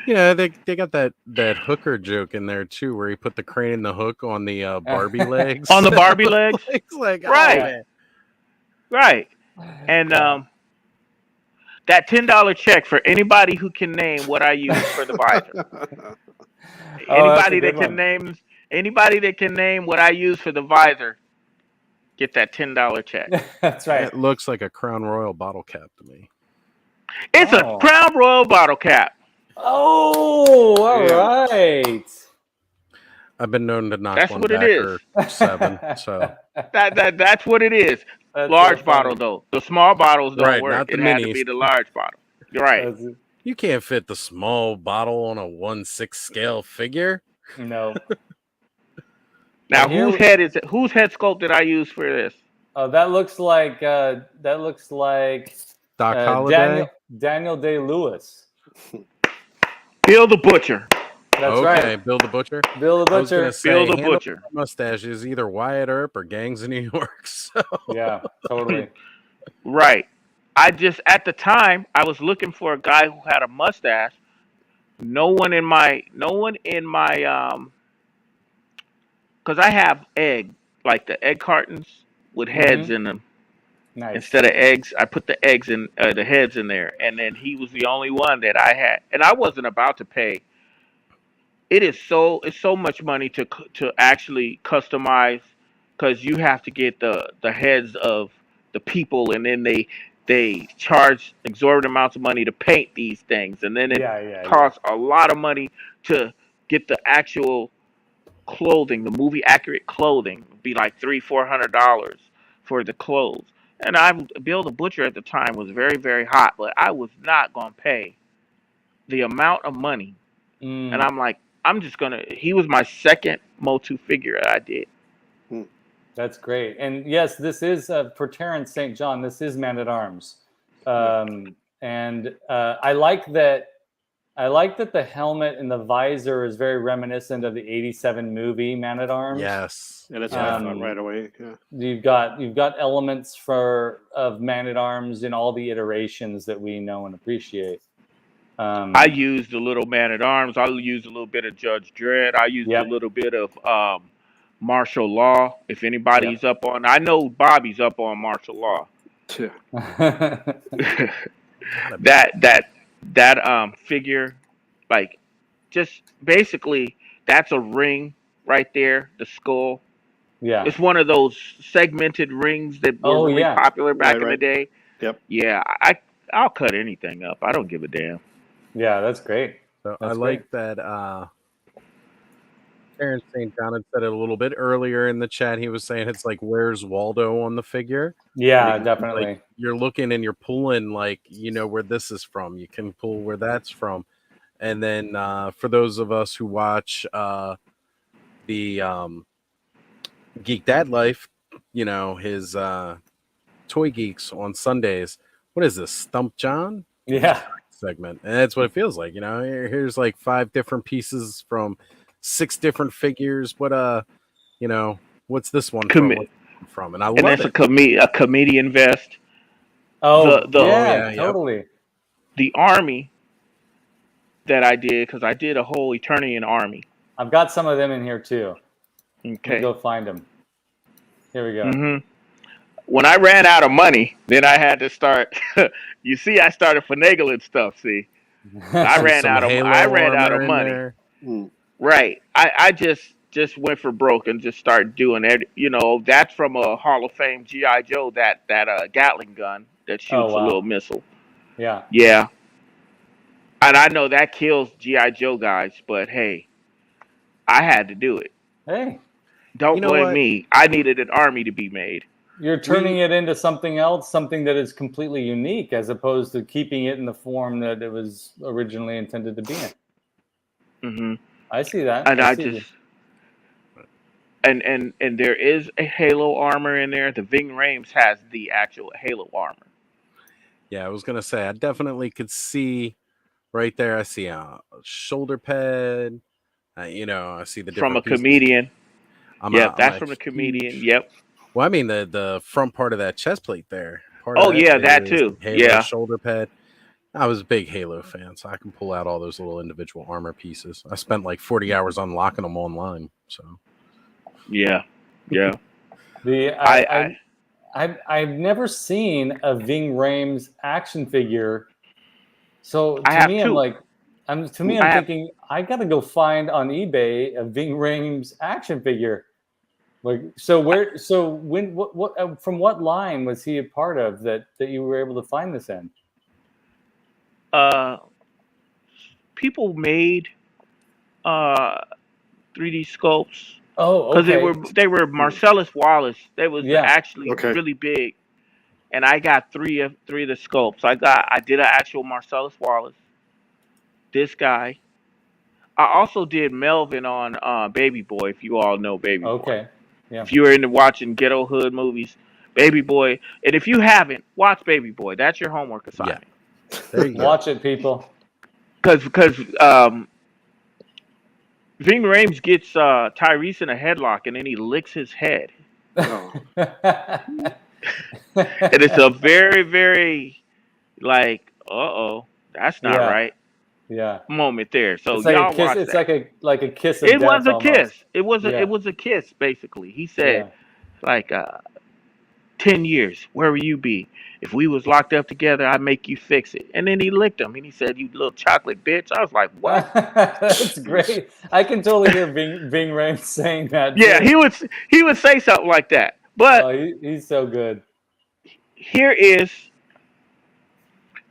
Yeah, they got that hooker joke in there too, where he put the crane and the hook on the Barbie legs. On the Barbie legs, right. And that $10 check for anybody who can name what I use for the visor. Anybody that can name what I use for the visor, get that $10 check. That's right. It looks like a Crown Royal bottle cap to me. It's a Crown Royal bottle cap. Oh, all right. I've been known to knock that's one what back it is. or 7. So that's what it is. That's large bottle though. The small bottles don't work. Not the it minis. had to be the large bottle. You're right. You can't fit the small bottle on a 1/6 scale figure. No. Now whose head sculpt did I use for this? Oh, that looks like Doc Holliday. Daniel Day-Lewis. Bill the Butcher. That's right. Bill the Butcher. Bill the Butcher. Bill the Butcher. Mustache is either Wyatt Earp or Gangs of New York. So. Yeah, totally. Right. At the time, I was looking for a guy who had a mustache. No one in my, because I have the egg cartons with heads in them. Nice. Instead of eggs, I put the eggs in the heads in there, and then he was the only one that I had, and I wasn't about to pay. It's so much money to actually customize, because you have to get the heads of the people, and then they charge exorbitant amounts of money to paint these things, and then it costs a lot of money to get the actual clothing, the movie accurate clothing. It'd be like $300-400 for the clothes. And Bill the Butcher at the time was very, very hot, but I was not gonna pay the amount of money. And I'm like, he was my second Motu figure I did. That's great. And yes, this is for Terrence St. John, this is Man at Arms. And I like that the helmet and the visor is very reminiscent of the '87 movie Man at Arms. Yes. And it's right away. Yeah. You've got elements of Man at Arms in all the iterations that we know and appreciate. I used a little Man at Arms. I used a little bit of Judge Dredd. I used a little bit of martial law. If anybody's up on, I know Bobby's up on martial law. that figure, just basically, that's a ring right there, the skull. Yeah. It's one of those segmented rings that were Oh, really yeah. popular back in the Right. day. Yep. Yeah, I'll cut anything up. I don't give a damn. Yeah, that's great. So I That's like that Terrence St. John had said it a little bit earlier in the chat. He was saying it's like, where's Waldo on the figure? Yeah, And definitely. like, you're looking and you're pulling, like, you know where this is from. You can pull where that's from. And then for those of us who watch the Geek Dad Life, you know, his Toy Geeks on Sundays. What is this, Stump John? Yeah. Segment. And that's what it feels like, you know. Here's like 5 different pieces from 6 different figures. What you know, what's this one from? What's this one from? And I love that's it. a comedian vest. Oh, The yeah, yep. totally. The army that I did, because I did a whole Eternian army. I've got some of them in here too. Okay. Go find them. Here we go. Mm-hmm. When I ran out of money, then I had to start. You see, I started finagling stuff. See, I ran out of money. Right. I just went for broke and just started doing it. You know, that's from a Hall of Fame GI Joe, that Gatling gun that shoots a little missile. Yeah. Yeah. And I know that kills GI Joe guys, but hey, I had to do it. Hey. Don't blame me. I needed an army to be made. You're turning it into something else, something that is completely unique, as opposed to keeping it in the form that it was originally intended to be in. Mm-hmm. I see that. And and there is a Halo armor in there. The Ving Rhames has the actual Halo armor. Yeah, I was gonna say I definitely could see right there. I see a shoulder pad. You know, I see the different from a pieces. Comedian. That's from a Comedian. Yep. Well, I mean the front part of that chest plate there. That too. Halo shoulder pad. I was a big Halo fan, so I can pull out all those little individual armor pieces. I spent like 40 hours unlocking them online. So yeah. I've never seen a Ving Rhames action figure. So to me, I'm thinking I gotta go find on eBay a Ving Rhames action figure. Like, from what line was he a part of that you were able to find this in? People made 3D sculpts. Oh, okay. Because they were Marcellus Wallace. They was actually really big, and I got three of the sculpts. I did an actual Marcellus Wallace. This guy. I also did Melvin on Baby Boy. If you all know Baby Boy. Okay. Yeah. If you're into watching ghetto hood movies, Baby Boy, and if you haven't, watch Baby Boy. That's your homework assignment. Yeah. There you go. Watch it, people. Because Ving Rhames gets Tyrese in a headlock and then he licks his head. Oh. And it's a very, very like, that's not right. Yeah. Moment there. So it's like y'all a kiss, watch it's that. like a kiss of It death was a almost. kiss. It was a kiss, basically. He said, 10 years, where will you be? If we was locked up together, I'd make you fix it. And then he licked him and he said, you little chocolate bitch. I was like, what? That's great. I can totally hear Ving Rhames saying that. Yeah, too. he would say something like that. But he's so good. Here is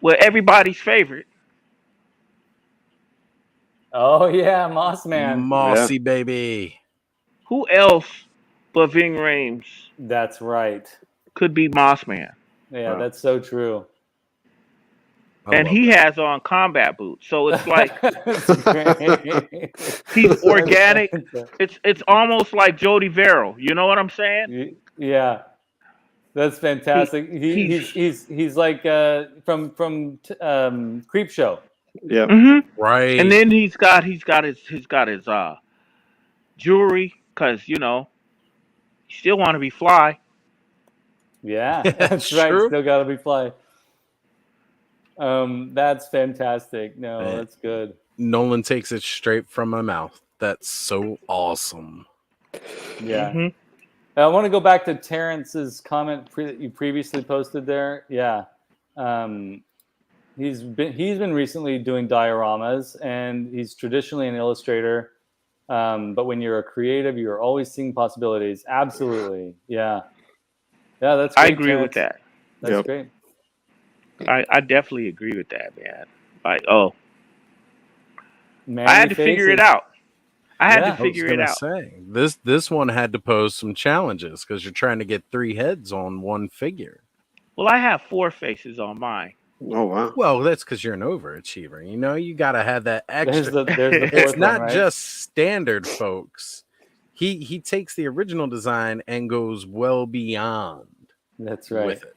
everybody's favorite. Oh yeah, Moss Man. Mossy baby. Who else but Ving Rhames? That's right. Could be Moss Man. Yeah, that's so true. And he has on combat boots, so it's like he's organic. It's almost like Jody Verrill. You know what I'm saying? Yeah, that's fantastic. He's like from Creepshow. Yeah. Mm-hmm. Right. And then he's got his jewelry, because you still want to be fly. Yeah, that's right. True. Still got to be fly. That's fantastic. No, that's good. Nolan takes it straight from my mouth. That's so awesome. Yeah. Mm-hmm. I want to go back to Terrence's comment that you previously posted there. Yeah. He's been recently doing dioramas, and he's traditionally an illustrator. But when you're a creative, you're always seeing possibilities. Absolutely. Yeah. Yeah, that's great, I agree with Terrence. that. That's great. I definitely agree with that, man. Like, I had Manny to figure it faces. out. I had to Yeah. I was figure it gonna out. say this one had to pose some challenges because you're trying to get 3 heads on one figure. Well, I have 4 faces on mine. Oh wow. Well, that's because you're an overachiever. You know, you gotta have that extra. There's the It's fourth not one, right? just standard, folks. He takes the original design and goes well beyond That's right. with it.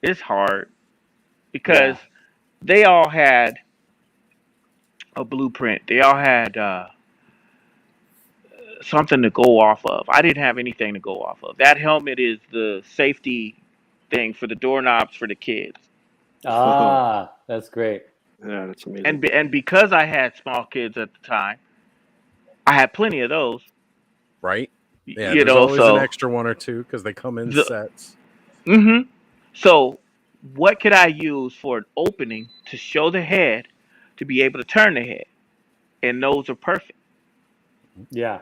It's hard because they all had a blueprint. They all had something to go off of. I didn't have anything to go off of. That helmet is the safety thing for the doorknobs for the kids. Ah, that's great. Yeah, that's amazing. And because I had small kids at the time, I had plenty of those. Right? Yeah, You there's know, always so an extra one or two because they come in the, sets. mm-hmm. So what could I use for an opening to show the head to be able to turn the head? And those are perfect. Yeah.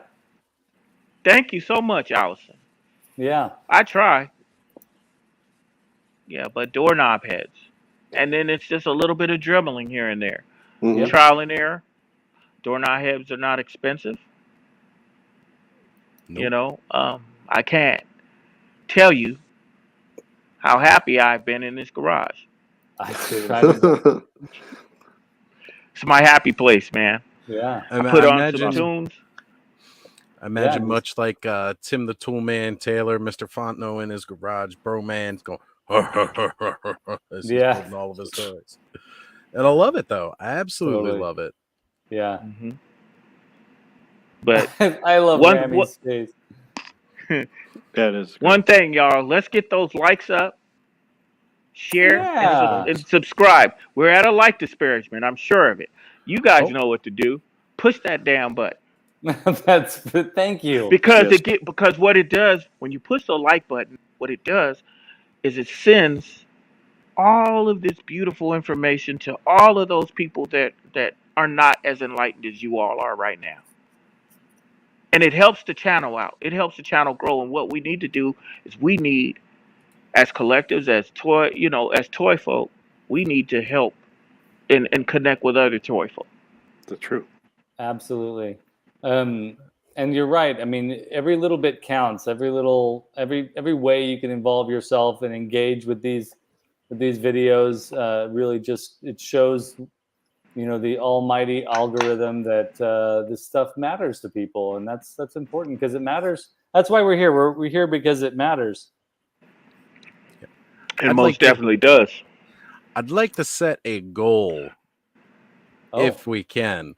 Thank you so much, Allison. Yeah. I try. Yeah, but doorknob heads. And then it's just a little bit of dribbling here and there. Mhm. Trial and error. Doorknob heads are not expensive. Nope. You know, I can't tell you how happy I've been in this garage. It's my happy place, man. Yeah. I put on some tunes. I imagine much like Tim the Toolman Taylor, Mr. Fontenot in his garage, Broman's going as he's building all of his toys. And I love it, though. I absolutely love it. Yeah. Mm-hmm. But I love Grammy's face. That is one thing, y'all. Let's get those likes up, share, and subscribe. We're at a like disparagement. I'm sure of it. You guys know what to do. Push that damn button. Thank you. Because what it does when you push the like button, what it does is it sends all of this beautiful information to all of those people that are not as enlightened as you all are right now. And it helps the channel out. It helps the channel grow. And what we need to do is we need, as collectives, as toy folk, we need to help and connect with other toy folk. That's true. Absolutely. And you're right. I mean, every little bit counts. Every way you can involve yourself and engage with these videos really it shows, the almighty algorithm that this stuff matters to people, and that's important because it matters. That's why we're here. We're here because it matters. It most definitely does. I'd like to set a goal if we can.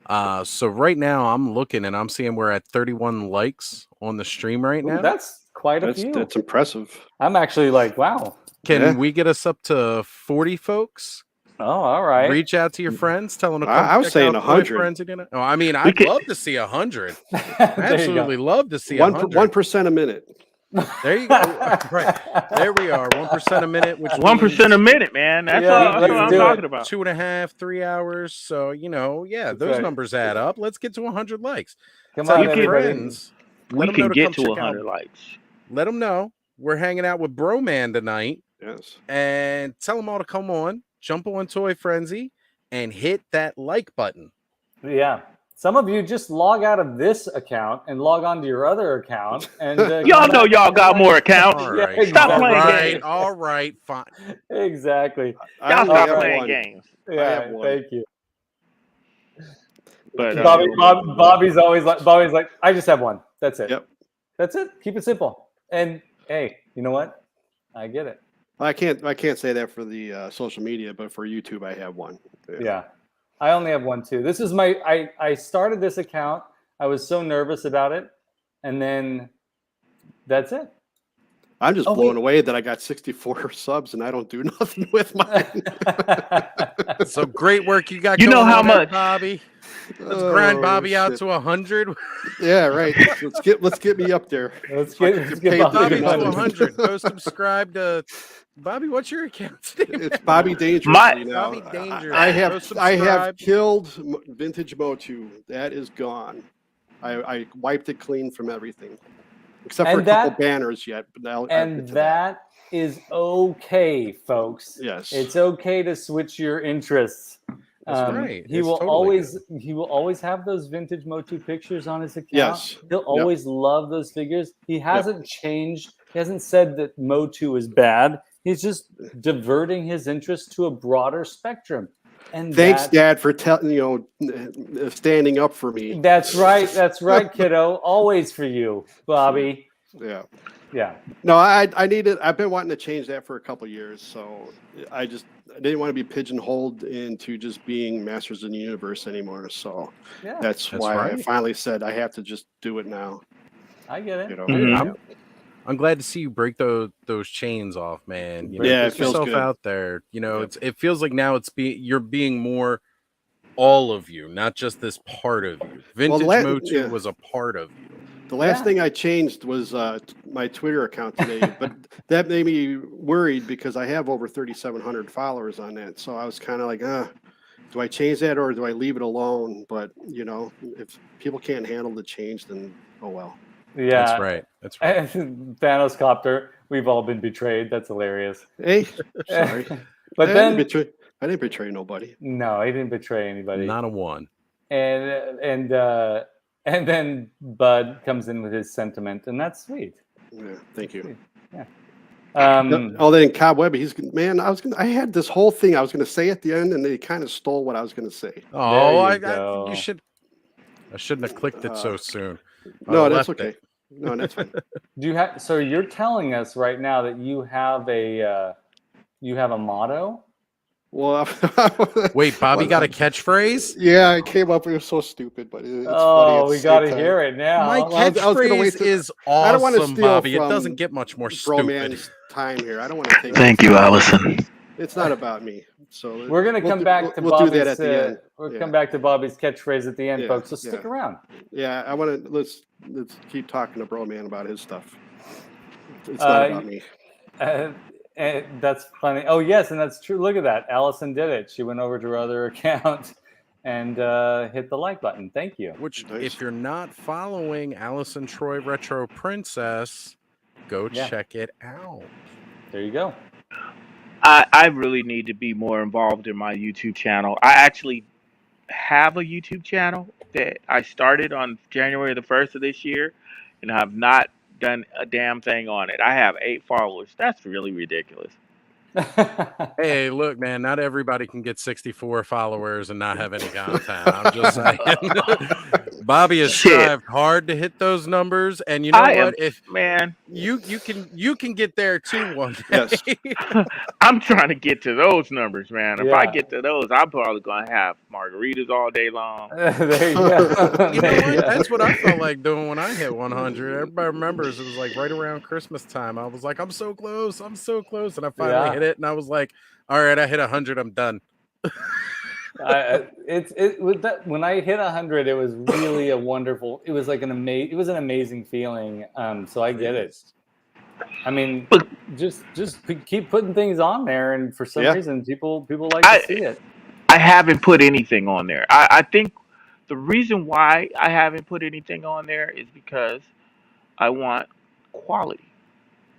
So right now I'm looking and I'm seeing we're at 31 likes on the stream right now. That's quite a few. That's impressive. I'm actually like, wow. Can we get us up to 40 folks? Oh, all right. Reach out to your friends, tell them to come. I was saying 100. Oh, I mean, I'd love to see 100. Absolutely love to see 100. 1% a minute. There you go. Right. There we are. 1% a minute, which 1% a minute, man. That's what I'm talking about. 2.5, 3 hours. So, those numbers add up. Let's get to 100 likes. Come on, your friends. We can get to 100 likes. Let them know we're hanging out with Broman tonight. Yes. And tell them all to come on, jump on Toy Frenzy, and hit that like button. Yeah. Some of you just log out of this account and log on to your other account. And y'all know y'all got more accounts. Right. Stop playing games. All right, fine. Exactly. Y'all stop playing games. Yeah, thank you. But Bobby's always like, I just have one. That's it. Yep. That's it. Keep it simple. And hey, you know what? I get it. I can't say that for the social media, but for YouTube, I have one. Yeah. I only have one too. This is I started this account. I was so nervous about it. And then that's it. I'm just blown away that I got 64 subs and I don't do nothing with mine. So great work you got. You know how much, Bobby? Let's grind Bobby out to 100. Yeah, right. Let's get me up there. Let's get Bobby to 100. Go subscribe to Bobby. What's your account's name? It's Bobby Dangerous. Bobby Dangerous. I have killed Vintage Motu. That is gone. I wiped it clean from everything, except for a couple banners yet. But that is okay, folks. Yes, it's okay to switch your interests. That's right. He will always have those vintage Motu pictures on his account. Yes, he'll always love those figures. He hasn't changed. He hasn't said that Motu is bad. He's just diverting his interest to a broader spectrum. And thanks, Dad, for standing up for me. That's right. That's right, kiddo. Always for you, Bobby. Yeah. No, I needed. I've been wanting to change that for a couple years, so I didn't want to be pigeonholed into just being Masters of the Universe anymore. So that's why I finally said I have to just do it now. I get it. I'm glad to see you break those chains off, man. You know, it put feels yourself good out there. You know, it feels like now you're being more all of you, not just this part of you. Vintage Motu was a part of you. The last thing I changed was my Twitter account today, but that made me worried because I have over 3,700 followers on that. So I was kind of like, do I change that or do I leave it alone? But if people can't handle the change, then oh well. Yeah, that's right. That's right. Thanos Copter. We've all been betrayed. That's hilarious. Hey, sorry, but I didn't betray nobody. No, he didn't betray anybody. Not a one. And then Bud comes in with his sentiment, and that's sweet. Yeah, thank you. Sweet. Yeah. Then Cobweb, I had this whole thing I was gonna say at the end, and they kind of stole what I was gonna say. Oh, you should. I shouldn't have clicked it so soon. No, that's okay. No, that's fine. So you're telling us right now that you have a motto? Well, wait, Bobby got a catchphrase? Yeah, I came up. It was so stupid, but it's funny. We got to hear it now. My catchphrase is awesome, I don't want to steal Bobby. It doesn't get much more stupid. Time here. I don't want to take. Thank you, Allison. It's not about me. So we're gonna come back to Bobby's. Do that at the end. We'll come back to Bobby's catchphrase at the end, folks. So stick around. Yeah, I want to let's keep talking to Bro Man about his stuff. It's not about me. And that's funny. Oh yes, and that's true. Look at that. Allison did it. She went over to her other account and hit the like button. Thank you. Which, if you're not following Allison Troy Retro Princess, go check it out. There you go. I really need to be more involved in my YouTube channel. I actually have a YouTube channel that I started on January the 1st of this year, and I have not done a damn thing on it. I have 8 followers. That's really ridiculous. Hey, look, man, not everybody can get 64 followers and not have any content. I'm just saying. Bobby has strived hard to hit those numbers, and you know what? You can get there too one day. Yes. I'm trying to get to those numbers, man. If I get to those, I'm probably gonna have margaritas all day long. There you go. You know what? That's what I felt like doing when I hit 100. Everybody remembers it was like right around Christmas time. I was like, I'm so close, and I finally hit it, and I was like, all right, I hit 100, I'm done. When I hit 100, it was really a wonderful. It was like an amazing feeling. So I get it. I mean, just keep putting things on there, and for some reason, people like to see it. I haven't put anything on there. I think the reason why I haven't put anything on there is because I want quality.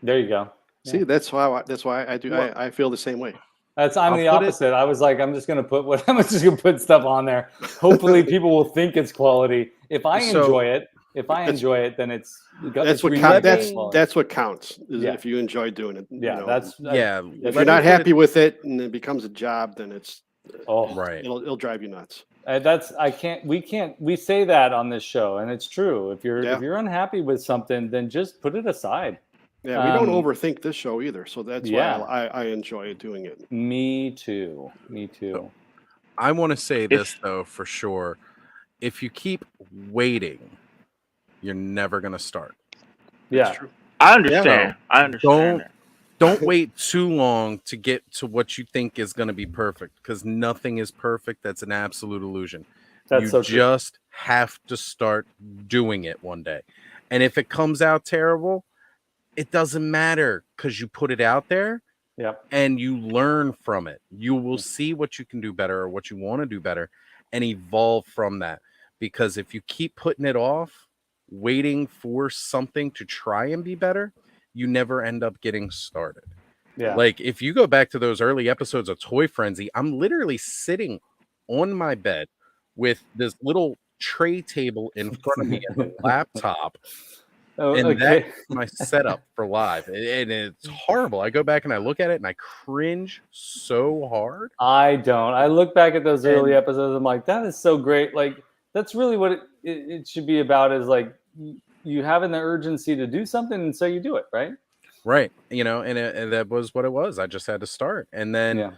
There you go. See, that's why I do. I feel the same way. I'm the opposite. I was like, I'm just gonna put stuff on there. Hopefully, people will think it's quality. If I enjoy it, then that's what counts. Is if you enjoy doing it. If you're not happy with it and it becomes a job, then it's right. It'll drive you nuts. We say that on this show, and it's true. If you're unhappy with something, then just put it aside. Yeah, we don't overthink this show either, so that's why I enjoy doing it. Me too. So, I want to say this though for sure: if you keep waiting, you're never gonna start. Yeah, true. I understand. I understand. Don't wait too long to get to what you think is going to be perfect, because nothing is perfect. That's an absolute illusion. You just have to start doing it one day, and if it comes out terrible, it doesn't matter, because you put it out there and you learn from it. You will see what you can do better or what you want to do better and evolve from that. because if you keep putting it off, waiting for something to try and be better, you never end up getting started. Yeah. Like if you go back to those early episodes of Toy Frenzy, I'm literally sitting on my bed with this little tray table in front of me and the laptop. And that's my setup for live. And it's horrible. I go back and I look at it and I cringe so hard. I don't. I look back at those early episodes. I'm like, that is so great. Like, that's really what it should be about, is like you having the urgency to do something, and so you do it, right? Right. You know, and that was what it was. I just had to start. And then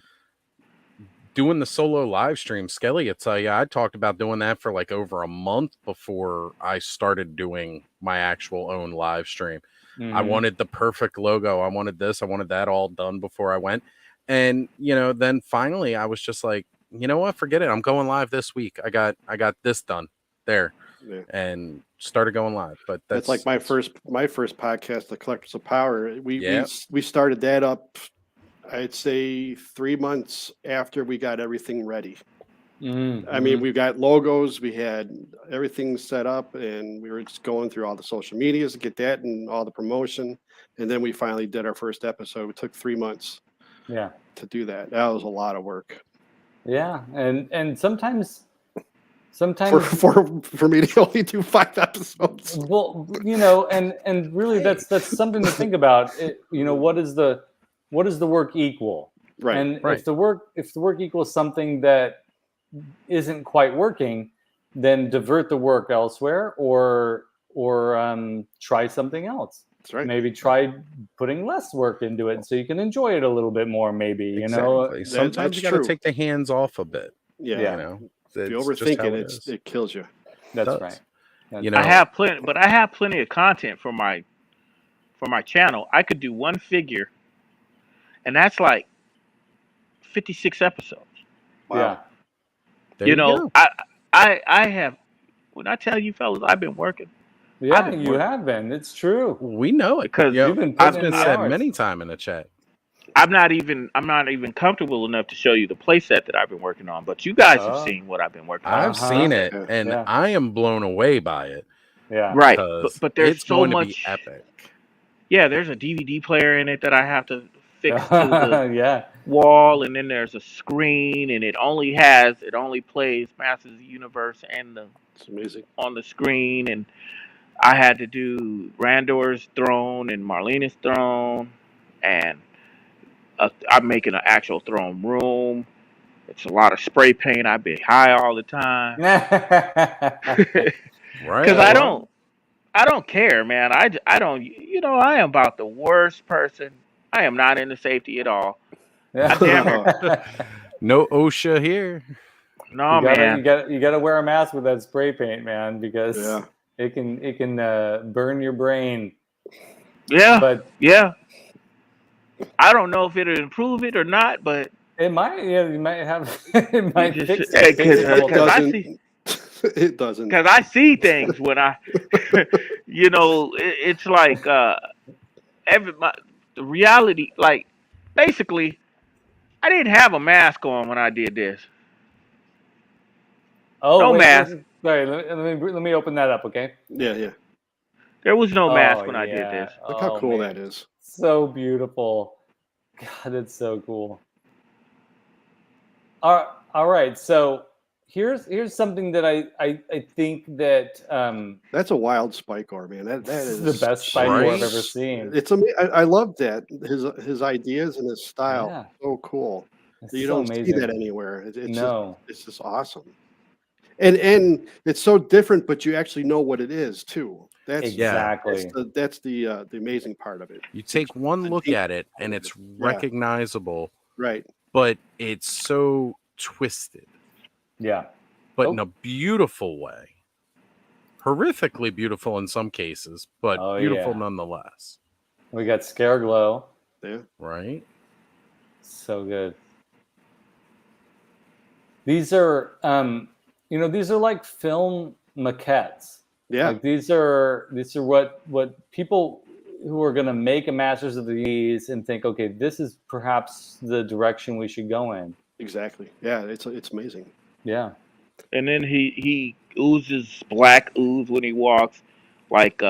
doing the solo live stream, Skelly, I tell you, I talked about doing that for like over a month before I started doing my actual own live stream. I wanted the perfect logo. I wanted this. I wanted that all done before I went. And, you know, then finally I was just like, you know what? Forget it. I'm going live this week. I got this done there. Yeah. And started going live. But that's like my first podcast, The Collectors of Power. We started that up, I'd say 3 months after we got everything ready. I mean, we got logos, we had everything set up, and we were just going through all the social medias to get that and all the promotion. And then we finally did our first episode. It took 3 months to do that. That was a lot of work. Yeah. And sometimes for me to only do 5 episodes. Well, you know, and really that's something to think about. You know, what does the work equal? Right. And if the work equals something that isn't quite working, then divert the work elsewhere, or try something else. That's right. Maybe try putting less work into it so you can enjoy it a little bit more. Maybe you know. Sometimes you got to take the hands off a bit. Yeah. You know. If you overthink it kills you. That's right. You know, I have plenty of content for my channel. I could do one figure, and that's like 56 episodes. Wow. Yeah. You know, I have. When I tell you fellas, I've been working. Yeah, you have been. It's true. We know it because you've been. I've been said many times in the chat. I'm not even comfortable enough to show you the playset that I've been working on, but you guys have seen what I've been working on. I've seen it, and I am blown away by it. Yeah, right. But there's so going much. To be epic. Yeah, there's a DVD player in it that I have to fix to the yeah. wall, and then there's a screen, and it only plays Masters of the Universe and it's amazing on the screen, and I had to do Randor's throne and Marlena's throne, and I'm making an actual throne room. It's a lot of spray paint. I've been high all the time. Right. Because I don't care, man. I don't, you know, I am about the worst person. I am not into safety at all. Yeah. No OSHA here. No, man. You gotta wear a mask with that spray paint, man, because it can burn your brain. Yeah. But I don't know if it'll improve it or not, but it might. Yeah, you might have. It might fix it. It doesn't. Because I see things when I, you know, it's like the reality. Like basically, I didn't have a mask on when I did this. Oh, no mask. Sorry, let me open that up, okay? Yeah. There was no mask when I did this. Look how cool that is. So beautiful. God, it's so cool. All right, so here's something that I think that that's a wild spike ore, man. That is the best spike ore I've ever seen. It's I love that his ideas and his style. Yeah. So cool. You so don't amazing. see that anywhere. It's just awesome. And it's so different, but you actually know what it is too. That's exactly that's the amazing part of it. You take one look at it and it's recognizable, right? But it's so twisted, but in a beautiful way, horrifically beautiful in some cases, but beautiful nonetheless. We got Scare Glow, right? So good. These are these are like film maquettes. Yeah. Like these are what people who are going to make a Masters of these and think, okay, this is perhaps the direction we should go in. Exactly. Yeah, it's amazing. Yeah. And then he oozes black ooze when he walks, like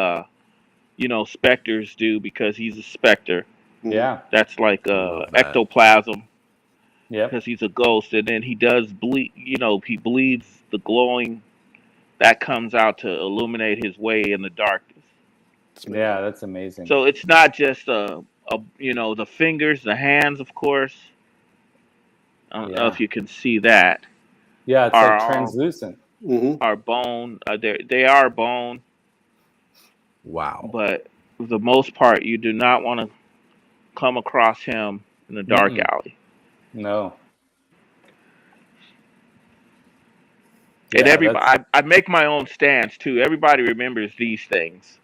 specters do because he's a specter. Yeah. That's like Love that. ectoplasm Yep. because he's a ghost, and then he does bleed. He bleeds the glowing that comes out to illuminate his way in the darkness. Yeah, that's amazing. So it's not just the fingers, the hands, of course. I don't know if you can see that. Yeah, it's Are like translucent. Are bone. They are bone. Wow. But for the most part, you do not want to come across him in a dark alley. No. And everybody, I make my own stands too. Everybody remembers these things.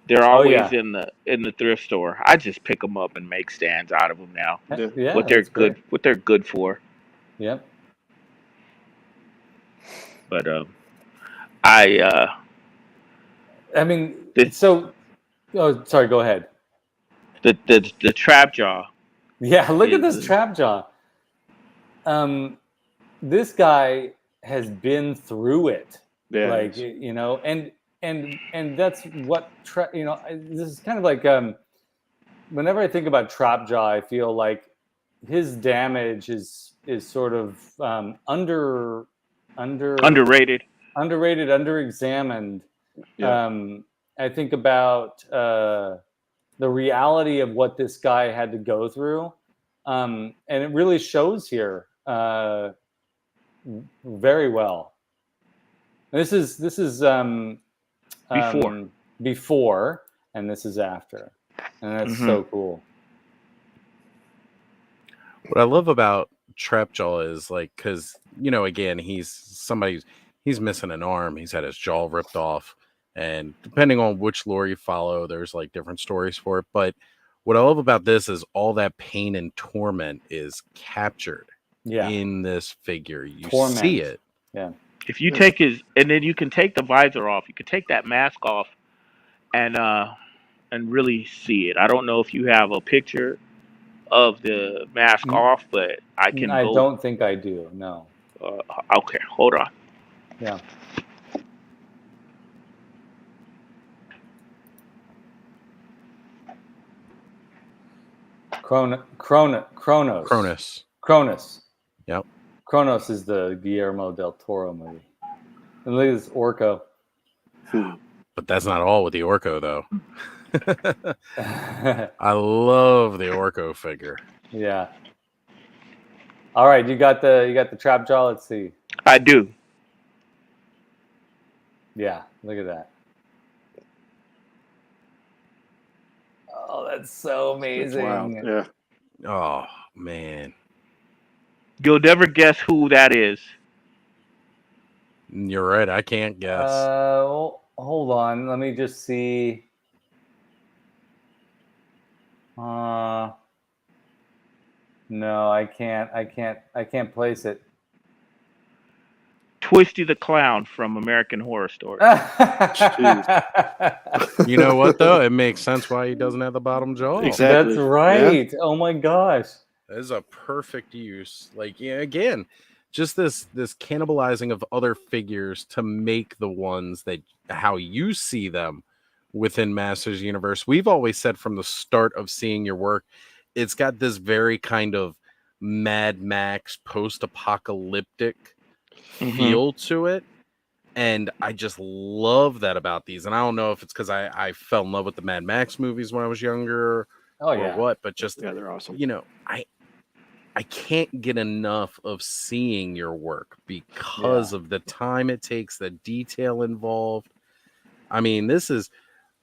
They're always in the thrift store. I just pick them up and make stands out of them now. Yeah, what they're good for. Yep. But I mean, oh, sorry. Go ahead. The trap jaw. Yeah, look at this trap jaw. This guy has been through it. Yeah. Like, and that's what this is kind of like whenever I think about trap jaw, I feel like his damage is sort of underrated, underexamined. Yeah. I think about the reality of what this guy had to go through, and it really shows here very well. This is before, and this is after, and that's so cool. What I love about Trapjaw is because again, he's missing an arm. He's had his jaw ripped off, and depending on which lore you follow, there's different stories for it. But what I love about this is all that pain and torment is captured in this figure. You see it. Yeah. If you take and then you can take the visor off. You can take that mask off, and really see it. I don't know if you have a picture of the mask off, but I don't think I do. No. Okay, hold on. Yeah. Kronos. Yep. Kronos is the Guillermo del Toro movie. And look at this Orko. But that's not all with the Orko, though. I love the Orko figure. Yeah. All right, you got the trap jaw. Let's see. I do. Yeah, look at that. Oh, that's so amazing. Wow. Yeah. Oh man. You'll never guess who that is. You're right. I can't guess. Hold on. Let me just see. No, I can't place it. Twisty the Clown from American Horror Story. You know what though? It makes sense why he doesn't have the bottom jaw. Exactly. That's right. Yeah. Oh my gosh. That is a perfect use. Again, just this cannibalizing of other figures to make the ones that how you see them within Masters Universe. We've always said from the start of seeing your work, it's got this very kind of Mad Max post-apocalyptic feel to it. And I just love that about these. And I don't know if it's because I fell in love with the Mad Max movies when I was younger or what, but just, they're awesome. I can't get enough of seeing your work because of the time it takes, the detail involved. I mean, this is,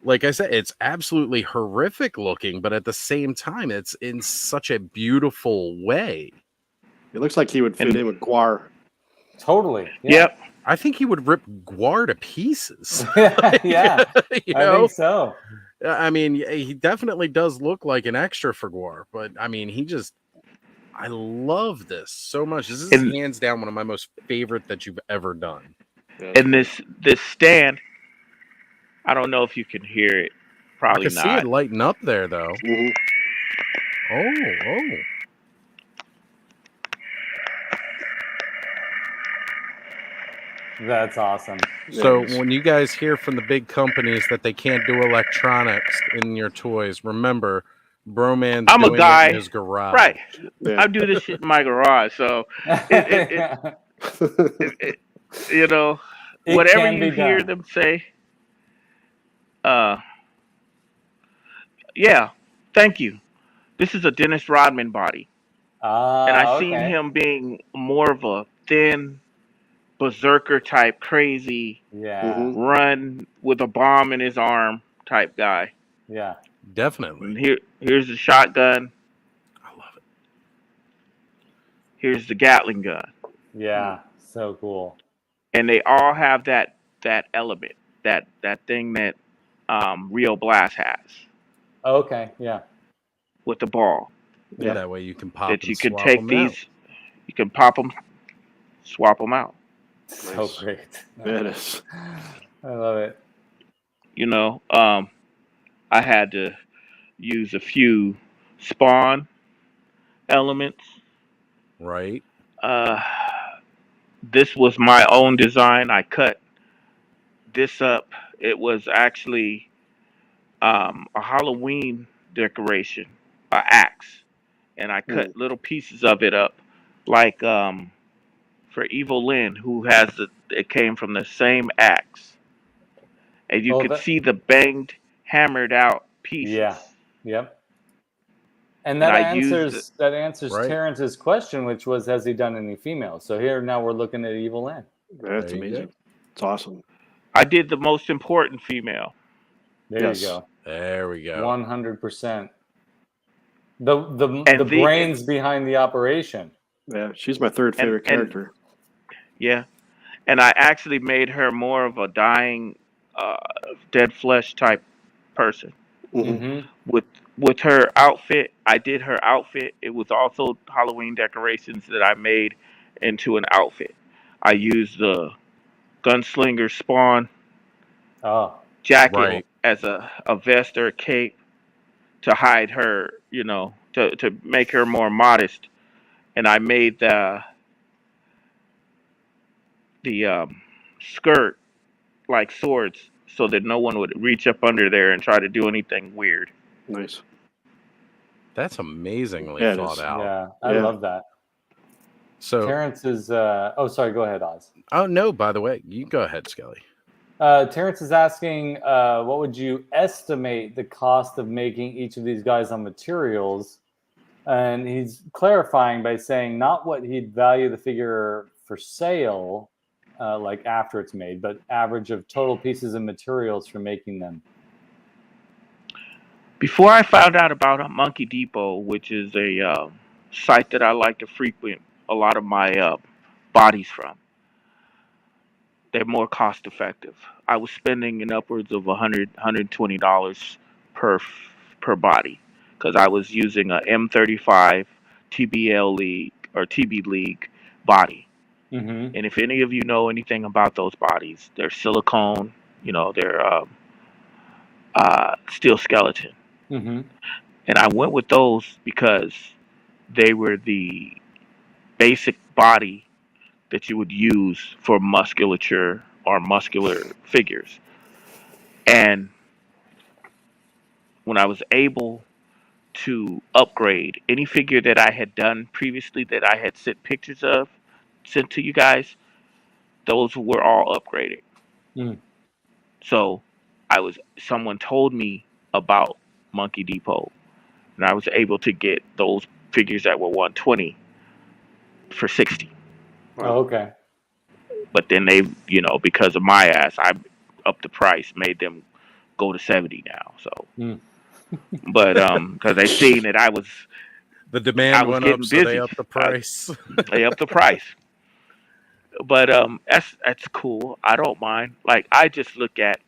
like I said, it's absolutely horrific looking, but at the same time, it's in such a beautiful way. It looks like he would fit in with Guar. Totally. Yeah. Yep. I think he would rip Guar to pieces. Yeah. I think so. I mean, he definitely does look like an extra for Guar, but I mean, I love this so much. This is hands down one of my most favorite that you've ever done. And this stand, I don't know if you can hear it. Probably not. I can see it lighting up there, though. Mm-hmm. Oh. That's awesome. So when you guys hear from the big companies that they can't do electronics in your toys, remember, Broman's I'm a doing it guy, in his garage. right? Yeah. I do this shit in my garage, so it you know, It whatever can you be hear done. them say, yeah, thank you. This is a Dennis Rodman body, and I seen Okay. him being more of a thin berserker type, crazy, Yeah. run with a bomb in his arm type guy. Yeah. Definitely. And here's the shotgun. I love it. Here's the Gatling gun, Yeah. So cool. and they all have that element, that thing that Rio Blast has Okay. Yeah. with the ball. Yep. That way you can pop That and you could swap take them these, you can pop them, swap them out. So Nice. great. That is. I love it. You know, I had to use a few spawn elements. right? Uh, this was my own design. I cut this up. It was actually a Halloween decoration, an axe, and I cut little pieces of it up, like for Evil Lynn, who has it came from the same axe, and you Well, could see the banged, hammered out pieces. yeah. Yep. And And that I used answers Right. Terrence's question, which was, has he done any females? So here now we're looking at Evil Lynn. That's There you amazing. go. It's awesome. I did the most important female. There Yes. you go. There we go. 100%. The And brains behind the operation. Yeah, she's my third favorite character. Yeah, and I actually made her more of a dying, dead flesh type person. Mm-hmm. With her outfit, I did her outfit. It was also Halloween decorations that I made into an outfit. I used the gunslinger spawn Oh, jacket Right. as a vest or a cape to hide her, you know, to make her more modest. And I made the skirt like swords so that no one would reach up under there and try to do anything weird. Nice. That's amazingly Yeah, it thought is. out. yeah. I Yeah. love that. So, Terrence is... oh, sorry. Go ahead, Oz. oh no, by the way, you go ahead, Skelly. Terrence is asking, what would you estimate the cost of making each of these guys on materials? And he's clarifying by saying not what he'd value the figure for sale, like after it's made, but average of total pieces of materials for making them. Before I found out about Monkey Depot, which is a site that I like to frequent a lot of my bodies from, they're more cost effective. I was spending in upwards of $120 per body because I was using a M35 TBL League or TB League body. Mm-hmm. And if any of you know anything about those bodies, they're silicone, you know, they're steel skeleton. Mm-hmm. And I went with those because they were the basic body that you would use for musculature or muscular figures. And when I was able to upgrade any figure that I had done previously that I had sent pictures of, sent to you guys, those were all upgraded. Mm. So someone told me about Monkey Depot, and I was able to get those figures that were 120 for 60. Oh, okay. But then they, you know, because of my ass, I upped the price, made them go to 70 now. So, but because they seen that I was demand went up, getting so they busy. upped the price. They upped the price. But that's cool. I don't mind. Like I just look at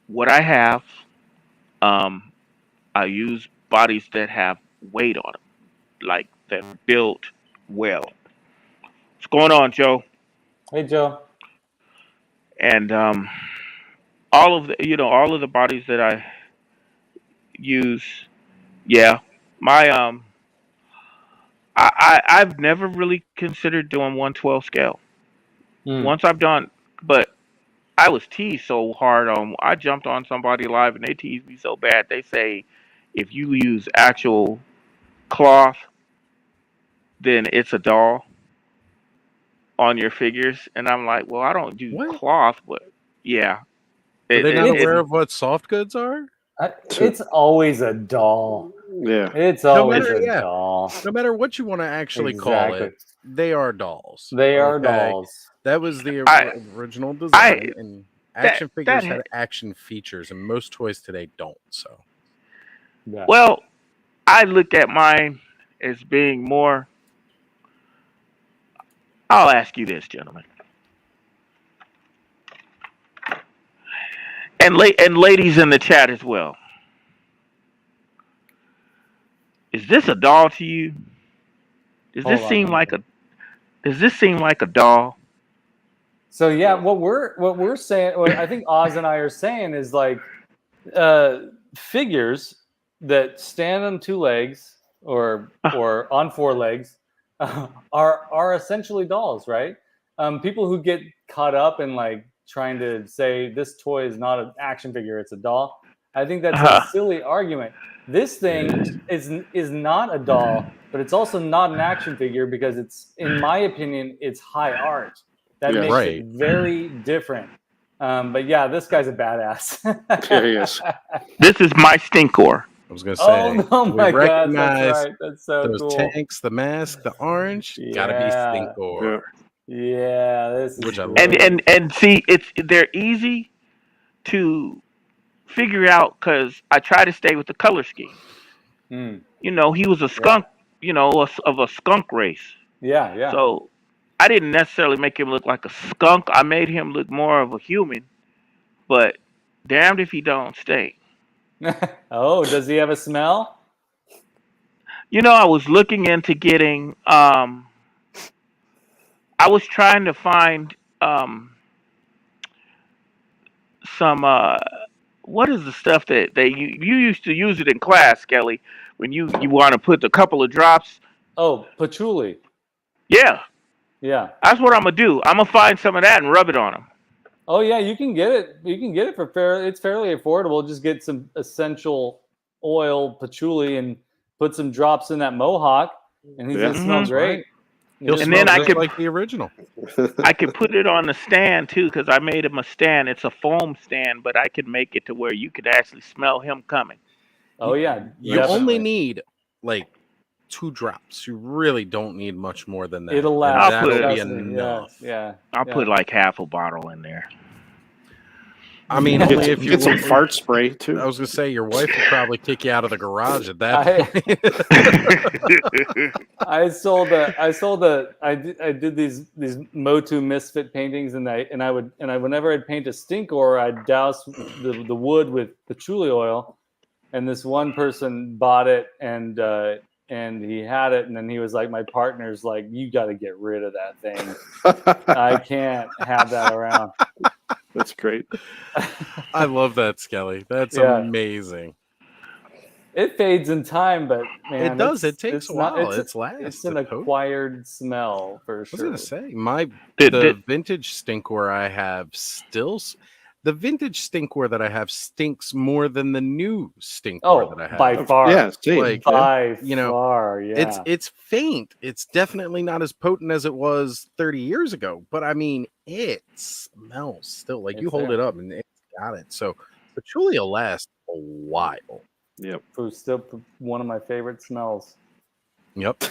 what I have. I use bodies that have weight on them, like that are built well. What's going on, Joe? Hey, Joe. And all of the bodies that I use, yeah. My I've never really considered doing 112 scale. Once I've done, but I was teased so hard on. I jumped on somebody live and they teased me so bad. They say if you use actual cloth, then it's a doll on your figures, and I'm like, well, I don't do What? cloth, but yeah. Are they not aware of what soft goods are? It's always a doll. Yeah. It's always a doll. No matter what you want to actually call it, they are dolls. They are dolls. That was the original design, and action figures had action features, and most toys today don't. So, yeah. Well, I look at mine as being more. I'll ask you this, gentlemen, and ladies in the chat as well. Is this a doll to you? Does this seem like a doll? So yeah, what we're saying, what I think Oz and I are saying is like figures that stand on two legs or on four legs are essentially dolls, right? People who get caught up in like trying to say this toy is not an action figure, it's a doll. I think that's a silly argument. This thing is not a doll, but it's also not an action figure because it's, in my opinion, it's high art. That makes it very different. But yeah, this guy's a badass. There he is. This is my Stinkor. I was gonna say, oh my god, that's right. That's so those cool. tanks, the mask, the orange, gotta be Stinkor. Yeah, this is which I love. And see, they're easy to figure out because I try to stay with the color scheme. You know, he was a skunk. You know, of a skunk race. Yeah. So I didn't necessarily make him look like a skunk. I made him look more of a human. But damned if he don't stink. Oh, does he have a smell? You know, I was looking into getting. I was trying to find some. What is the stuff that you used to use it in class, Kelly, when you want to put a couple of drops? Oh, patchouli. Yeah. That's what I'm gonna do. I'm gonna find some of that and rub it on them. Oh yeah, you can get it. You can get it for it's fairly affordable. Just get some essential oil patchouli and put some drops in that mohawk, and he's gonna smell great. He'll smell just like the original. I could put it on the stand too, because I made him a stand. It's a foam stand, but I could make it to where you could actually smell him coming. Oh yeah, you only need like 2 drops. You really don't need much more than that. It'll last. That'll be enough. Yeah. I'll put like half a bottle in there. I mean, only if you get some fart spray too. I was gonna say your wife would probably kick you out of the garage at that point. I did these Motu Misfit paintings, and whenever I'd paint a Stinkor, I'd douse the wood with patchouli oil, and this one person bought it and he had it, and then he was like, my partner's like, you got to get rid of that thing. I can't have that around. That's great. I love that, Skelly. That's amazing. It fades in time, but man, it does. It takes a while. It's an acquired smell for sure. I was gonna say the vintage Stinkor I have the vintage Stinkor that I have stinks more than the new Stinkor that I have. By far. Yeah, by far. Yeah. It's faint. It's definitely not as potent as it was 30 years ago. But I mean, it smells still like you hold it up and it's got it. So patchouli will last a while. Yep. It was still one of my favorite smells. Yep.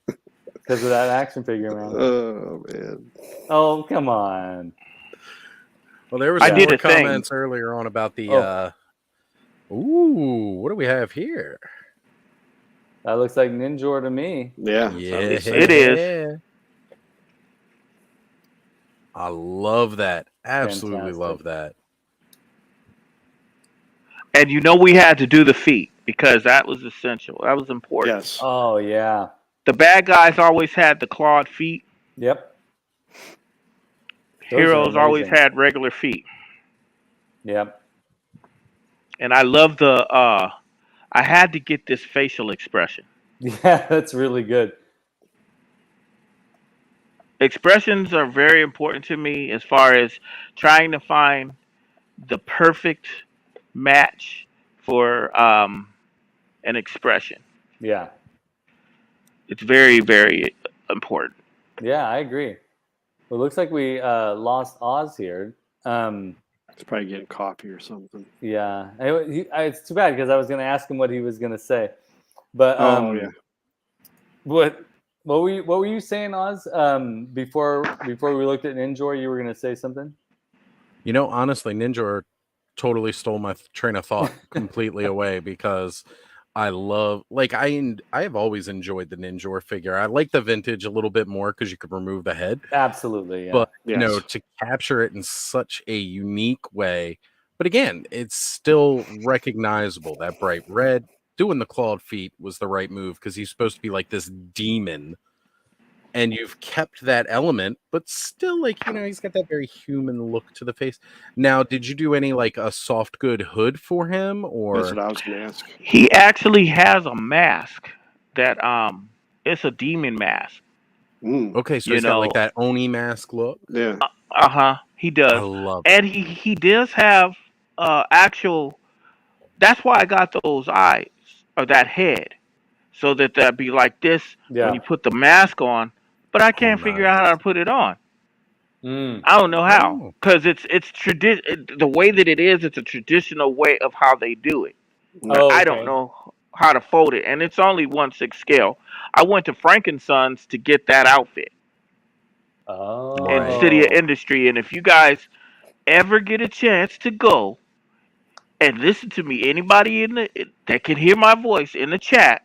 Because of that action figure, man. Oh man. Oh, come on. Well, there was more comments earlier on about the ooh, what do we have here? That looks like Ninjor to me. Yeah. It is. I love that. Absolutely love that. And you know we had to do the feet because that was essential. That was important. Yes. Oh yeah. The bad guys always had the clawed feet. Yep. Heroes always had regular feet. Yep. And I love the I had to get this facial expression. Yeah, that's really good. expressions are very important to me as far as trying to find the perfect match for an expression. Yeah. It's very, very important. Yeah, I agree. Well, it looks like we lost Oz here. It's probably getting coffee or something. Yeah, it's too bad because I was going to ask him what he was going to say, but Yeah. what were you saying, Oz? Before we looked at Ninjor, you were going to say something. You know, honestly, Ninjor totally stole my train of thought completely away because I love, like, I have always enjoyed the Ninjor figure. I like the vintage a little bit more because you could remove the head. Absolutely, yeah. But you know, to capture it in such a unique way. But again, it's still recognizable. That bright red, doing the clawed feet was the right move because he's supposed to be like this demon. And you've kept that element, but still, like, you know, he's got that very human look to the face. Now, did you do any like a soft good hood for him, or? That's what I was going to ask. He actually has a mask that it's a demon mask. Okay, so he's got like that Oni mask look. Yeah. He does. I love it. And he does have actual. That's why I got those eyes or that head, so that'd be like this when you put the mask on. But I can't figure out how to put it on. I don't know how, because it's tradition. The way that it is, it's a traditional way of how they do it. I don't know how to fold it, and it's only 1/6 scale. I went to Frankensons to get that outfit in City of Industry, and if you guys ever get a chance to go and listen to me, anybody that can hear my voice in the chat,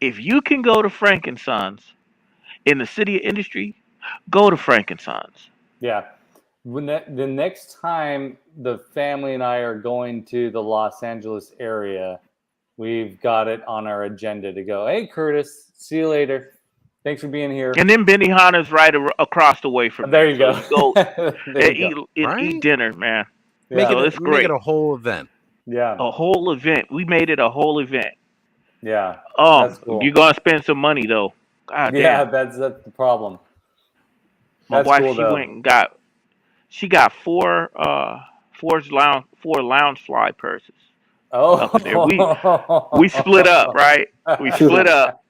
if you can go to Frankensons in the City of Industry, go to Frankensons. Yeah. The next time the family and I are going to the Los Angeles area, we've got it on our agenda to go. Hey, Curtis, see you later. Thanks for being here. And then Benihana's right across the way from there. You go. So you go eat dinner, man. Yeah. Make it a whole event. Yeah. A whole event. We made it a whole event. Yeah. Oh, that's cool. You're gonna spend some money though. God yeah, damn. that's the problem. My wife, she went and got. She got four Loungefly purses. Up there. We split up, right? We split up,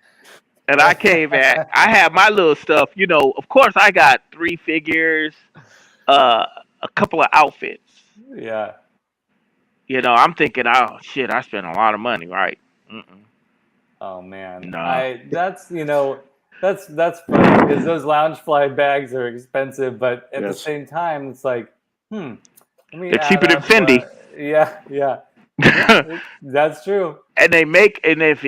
and I came at. I had my little stuff. You know, of course, I got 3 figures, a couple of outfits. Yeah. You know, I'm thinking, oh shit, I spent a lot of money, right? Oh man, no. That's funny because those Loungefly bags are expensive, but at the same time, it's like, they're cheaper than Fendi. Yeah, that's true. And they make, and if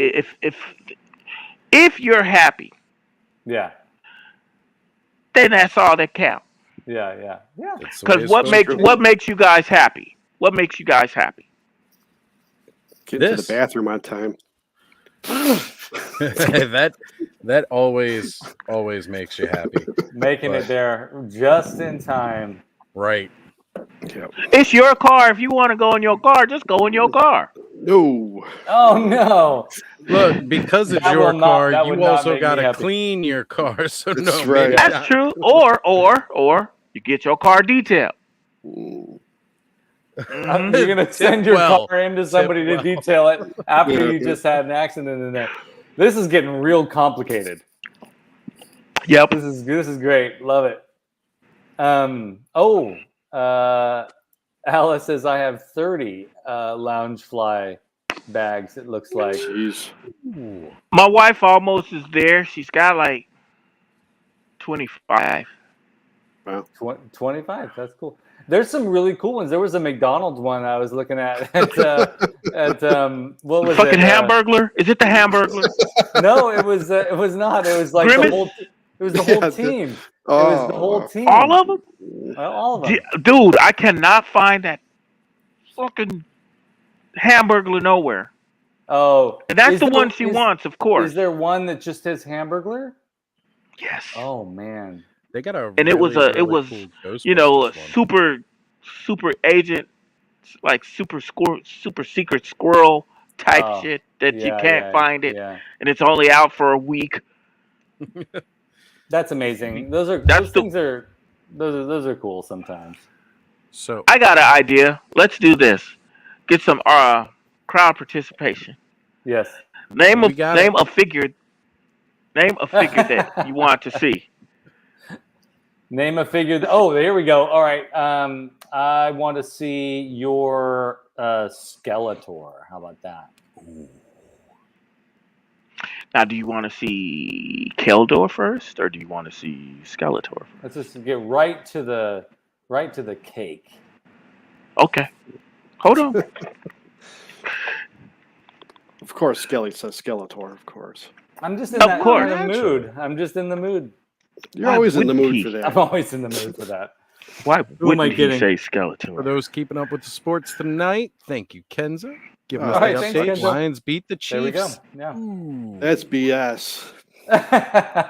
you're happy, yeah, then that's all that counts. Yeah. Because what makes you guys happy? What makes you guys happy? Get to the bathroom on time. that always makes you happy. Making it there just in time. Right. Yep. It's your car. If you want to go in your car, just go in your car. No. Oh no. Look, because it's your car, you also gotta clean your car. So that's right. That's true. Or you get your car detailed. You're gonna send your car into somebody to detail it after you just had an accident in there. This is getting real complicated. Yep. This is great. Love it. Alice says I have 30 Loungefly bags. It looks like. Jeez. My wife almost is there. She's got like 25. Wow. 25. That's cool. There's some really cool ones. There was a McDonald's one I was looking at what was fucking it? Hamburglar? Is it the Hamburglar? No, it was not. It was like Grimace? the whole. It was the whole team. It was the whole team. All of them? All of them. Dude, I cannot find that fucking Hamburglar nowhere. Oh, and that's the one she wants, of course. Is there one that just says Hamburglar? Yes. Oh man. They got a and really, it was cool you know, super agent, like super secret squirrel type shit that you can't find it, and it's only out for a week. That's amazing. Those things are cool sometimes. So I got an idea. Let's do this. Get some crowd participation. Yes. Name we got it. a figure. Name a figure that you want to see. Name a figure. There we go. All right. I want to see your Skeletor. How about that? Ooh. Now, do you want to see Keldor first, or do you want to see Skeletor first? Let's just get right to the cake. Okay. Hold on. Of course, Skelly says Skeletor. Of course. I'm just in Of that course. kind of mood. I'm just in the mood. You're Why always in the wouldn't mood he? for that. I'm always in the mood for that. Why Who am I wouldn't he kidding? say Skeletor? For those keeping up with the sports tonight, thank you, Kenza. Giving us All the right, thanks, update. Kenza. Lions beat the There we go. Chiefs. Yeah. Ooh. That's BS.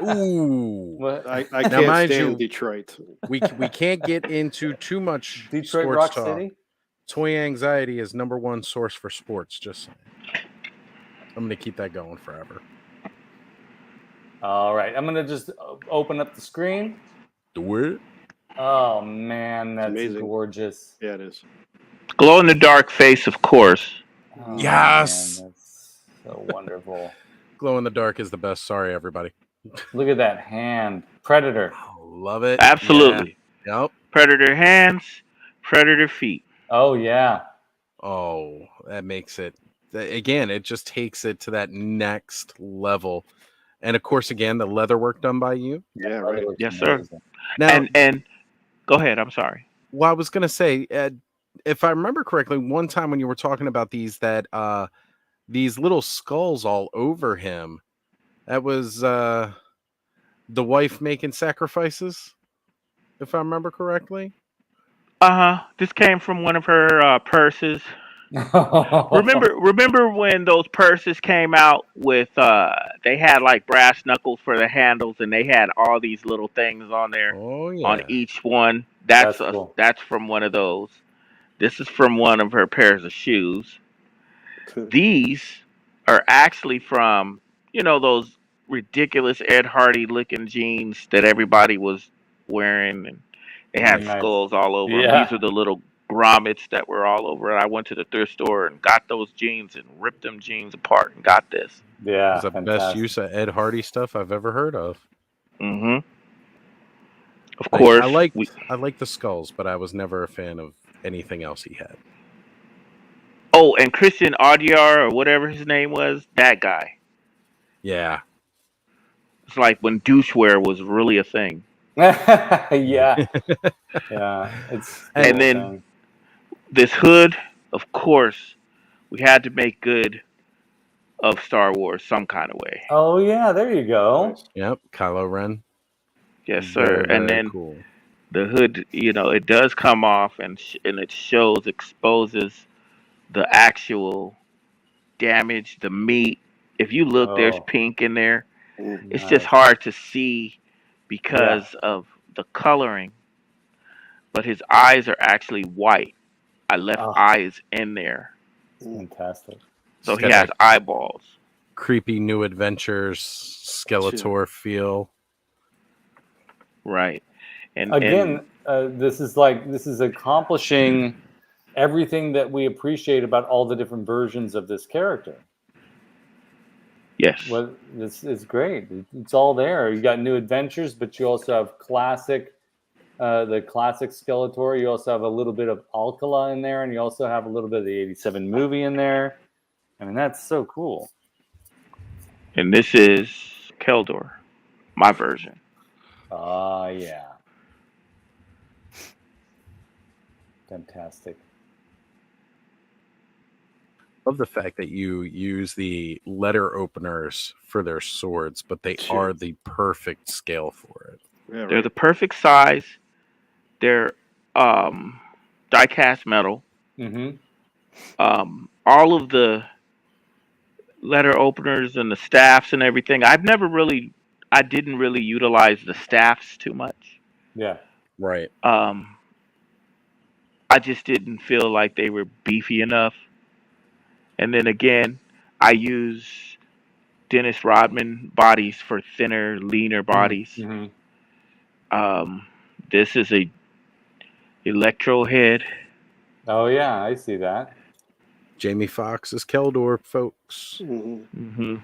Ooh. What? I Now, can't mind stand you, Detroit. we can't get into too much Detroit sports Rock talk. City. Toy Anxiety is #1 source for sports. Just saying. I'm gonna keep that going forever. All right. I'm gonna just open up the screen. Do it. Oh man, that's amazing. gorgeous. Yeah, it is. Glow in the dark face, of course. Oh, Yes. man, that's so wonderful. Glow in the dark is the best. Sorry, everybody. Look at that hand. Predator. Oh, love it. Absolutely. Yeah. Yep. Predator hands, predator feet. Oh yeah. Oh, that makes it. Again, it just takes it to that next level. And of course, again, the leather work done by you. Yeah, right. Yes, sir. Now, And go ahead. I'm sorry. well, I was gonna say, if I remember correctly, one time when you were talking about these little skulls all over him, that was the wife making sacrifices, if I remember correctly. This came from one of her purses. Remember when those purses came out with they had like brass knuckles for the handles, and they had all these little things on there Oh on yeah. each one. That's cool. That's from one of those. This is from one of her pairs of shoes. These are actually from, those ridiculous Ed Hardy looking jeans that everybody was wearing, and they had Very nice. skulls all over them. Yeah. These are the little grommets that were all over it. I went to the thrift store and got those jeans and ripped them jeans apart and got this. Yeah. It's the best use of Ed Hardy stuff I've ever heard of. Mm-hmm. Of course. I like the skulls, but I was never a fan of anything else he had. Oh, and Christian Audiar, or whatever his name was, that guy. Yeah. It's like when doucheware was really a thing. Yeah. Yeah. It's And then this hood, of course, we had to make good of Star Wars some kind of way. Oh yeah, there you go. Nice. Yep. Kylo Ren. Yes, sir. Very, very and then cool. the hood, it does come off, and it exposes the actual damage, the meat. If you look, there's pink in there. It's just hard to see because of the coloring. But his eyes are actually white. I left eyes in there. Fantastic. So he has eyeballs. Creepy New Adventures Skeletor feel. Right. And again, this is accomplishing everything that we appreciate about all the different versions of this character. Yes. Well, this is great. It's all there. You got New Adventures, but you also have the classic Skeletor. You also have a little bit of Alcala in there, and you also have a little bit of the '87 movie in there. I mean, that's so cool. And this is Keldor, my version. Yeah. Fantastic. Love the fact that you use the letter openers for their swords, but they are the perfect scale for it. Yeah, right. They're the perfect size. They're die-cast metal. Mm-hmm. All of the letter openers and the staffs and everything. I didn't really utilize the staffs too much. Yeah. Right. I just didn't feel like they were beefy enough. And then again, I use Dennis Rodman bodies for thinner, leaner bodies. Mm-hmm. This is a electro head. Oh yeah, I see that. Jamie Foxx is Keldor, folks. Mm-hmm.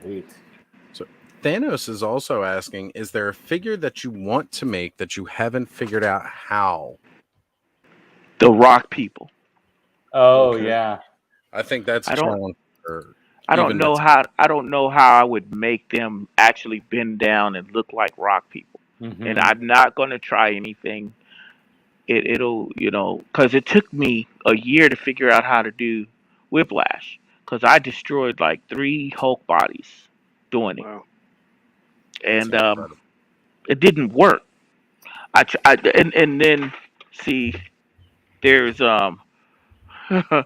Great. So Thanos is also asking, is there a figure that you want to make that you haven't figured out how? The Rock people. Oh Okay. yeah. I think that's I don't. challenge for I don't even know how. I don't know how I would make them actually bend down and look like Rock people. Mm-hmm. And I'm not going to try anything. It'll, because it took me a year to figure out how to do Whiplash, because I destroyed like 3 Hulk bodies doing it, Wow. That's and incredible. it didn't work. And then see, there's I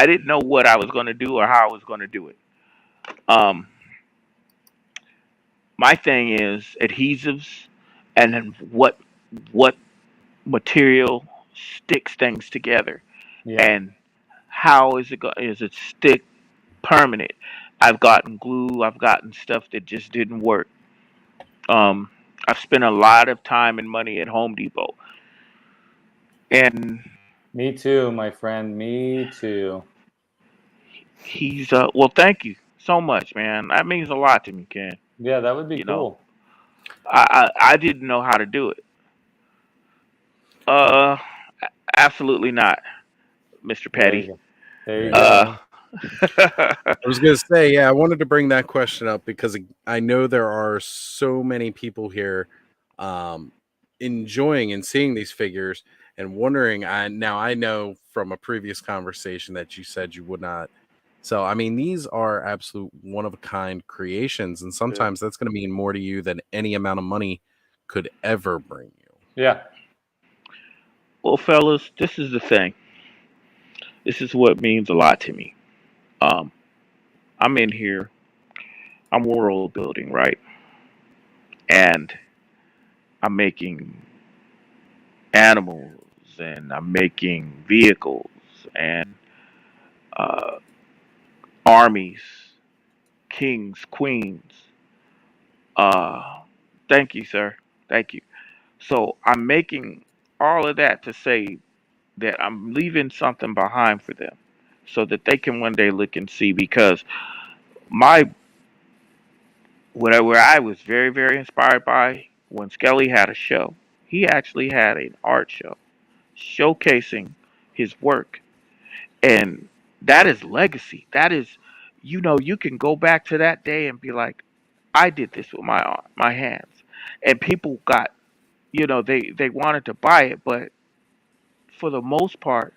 didn't know what I was going to do or how I was going to do it. My thing is adhesives, and then what material sticks things together, Yeah. and how is it stick permanent. I've gotten glue, I've gotten stuff that just didn't work. I've spent a lot of time and money at Home Depot, and Me too, my friend. Me too. he's well, thank you so much, man. That means a lot to me, Ken. Yeah, that would be You know, cool. I didn't know how to do it. Uh, Absolutely not, Mr. There you Petty. go. There you Yeah. go. Uh, I was going to say, yeah, I wanted to bring that question up because I know there are so many people here enjoying and seeing these figures and wondering. I know from a previous conversation that you said you would not. So, I mean, these are absolute one of a kind creations. And sometimes that's going to mean more to you than any amount of money could ever bring you. Yeah. well, fellas, this is the thing. This is what means a lot to me. Um, I'm in here. I'm world building, right? And I'm making animals, and I'm making vehicles, and uh, armies, kings, queens. Uh, Thank you, sir. Thank you. So I'm making all of that to say that I'm leaving something behind for them, so that they can one day look and see. Because my where I was very, very inspired by when Skelly had a show. He actually had an art show showcasing his work, and that is legacy. That is, you can go back to that day and be like, I did this with my hands, and people got, they wanted to buy it, but for the most part,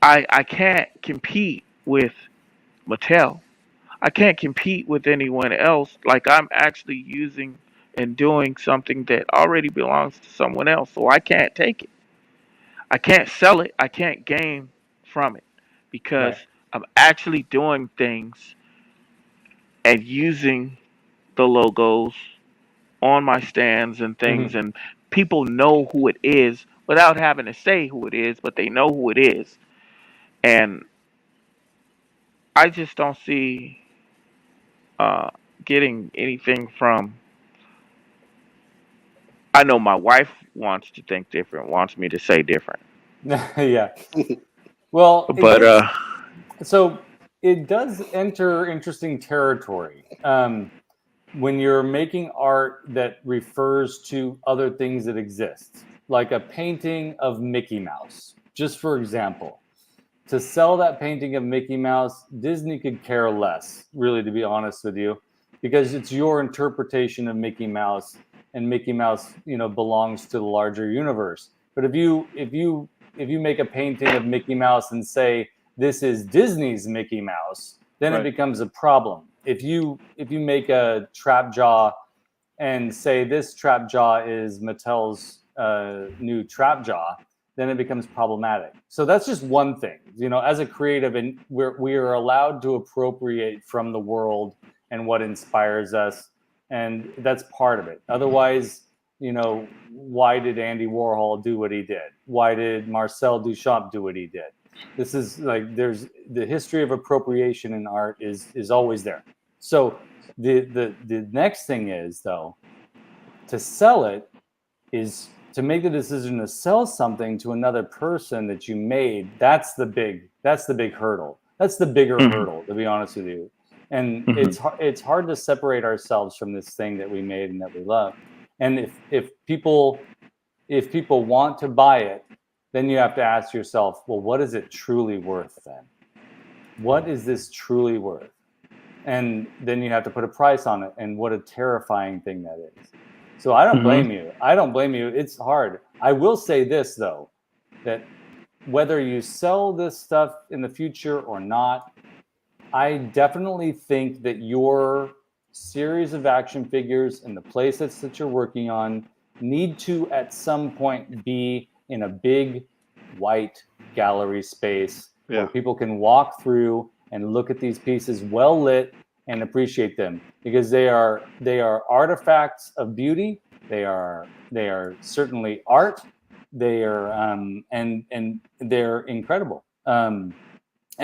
I can't compete with Mattel. I can't compete with anyone else. Like, I'm actually using and doing something that already belongs to someone else, so I can't take it. I can't sell it. I can't gain from it, because Right. I'm actually doing things and using the logos on my stands and things, Mm-hmm. and people know who it is without having to say who it is, but they know who it is. And I just don't see uh, getting anything from. I know my wife wants to think different, wants me to say different, Yeah. Well, it but gets so it does enter interesting territory when you're making art that refers to other things that exist, like a painting of Mickey Mouse. Just for example, to sell that painting of Mickey Mouse, Disney could care less, really, to be honest with you, because it's your interpretation of Mickey Mouse, and Mickey Mouse, belongs to the larger universe. But if you make a painting of Mickey Mouse and say this is Disney's Mickey Mouse, then it Right. becomes a problem. If you make a trap jaw and say this trap jaw is Mattel's new trap jaw, then it becomes problematic. So that's just one thing. As a creative, and we are allowed to appropriate from the world and what inspires us, and that's part of it. Otherwise, why did Andy Warhol do what he did? Why did Marcel Duchamp do what he did? This is like there's the history of appropriation in art is always there. So the next thing is though to sell it is to make the decision to sell something to another person that you made. That's the big hurdle. That's the bigger hurdle, to be honest with you. And it's hard to separate ourselves from this thing that we made and that we love. And if people want to buy it, then you have to ask yourself, well, what is it truly worth then? What is this truly worth? And then you have to put a price on it. And what a terrifying thing that is. So I don't blame you. I don't blame you. It's hard. I will say this, though, that whether you sell this stuff in the future or not, I definitely think that your series of action figures and the playsets that you're working on need to, at some point, be in a big white gallery space where people can walk through and look at these pieces well lit and appreciate them, because they are artifacts of beauty. They are certainly art. They are and they're incredible. And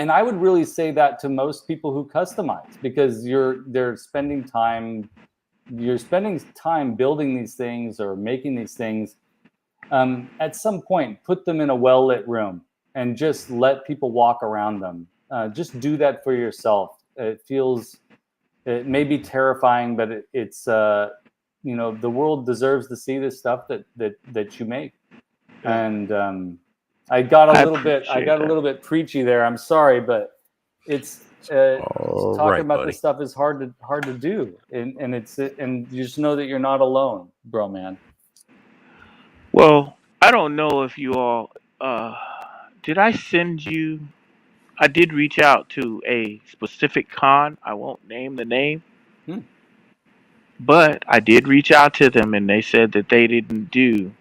I would really say that to most people who customize, because you're spending time building these things or making these things. At some point, put them in a well-lit room and just let people walk around them. Just do that for yourself. It may be terrifying, but it's the world deserves to see this stuff that you make. And I got a little bit preachy there. I'm sorry, but it's talking about this stuff is hard to do, and you just know that you're not alone, bro, man. Well, I don't know if you all did I send you. I did reach out to a specific con. I won't name the name. But I did reach out to them, and they said that they didn't do.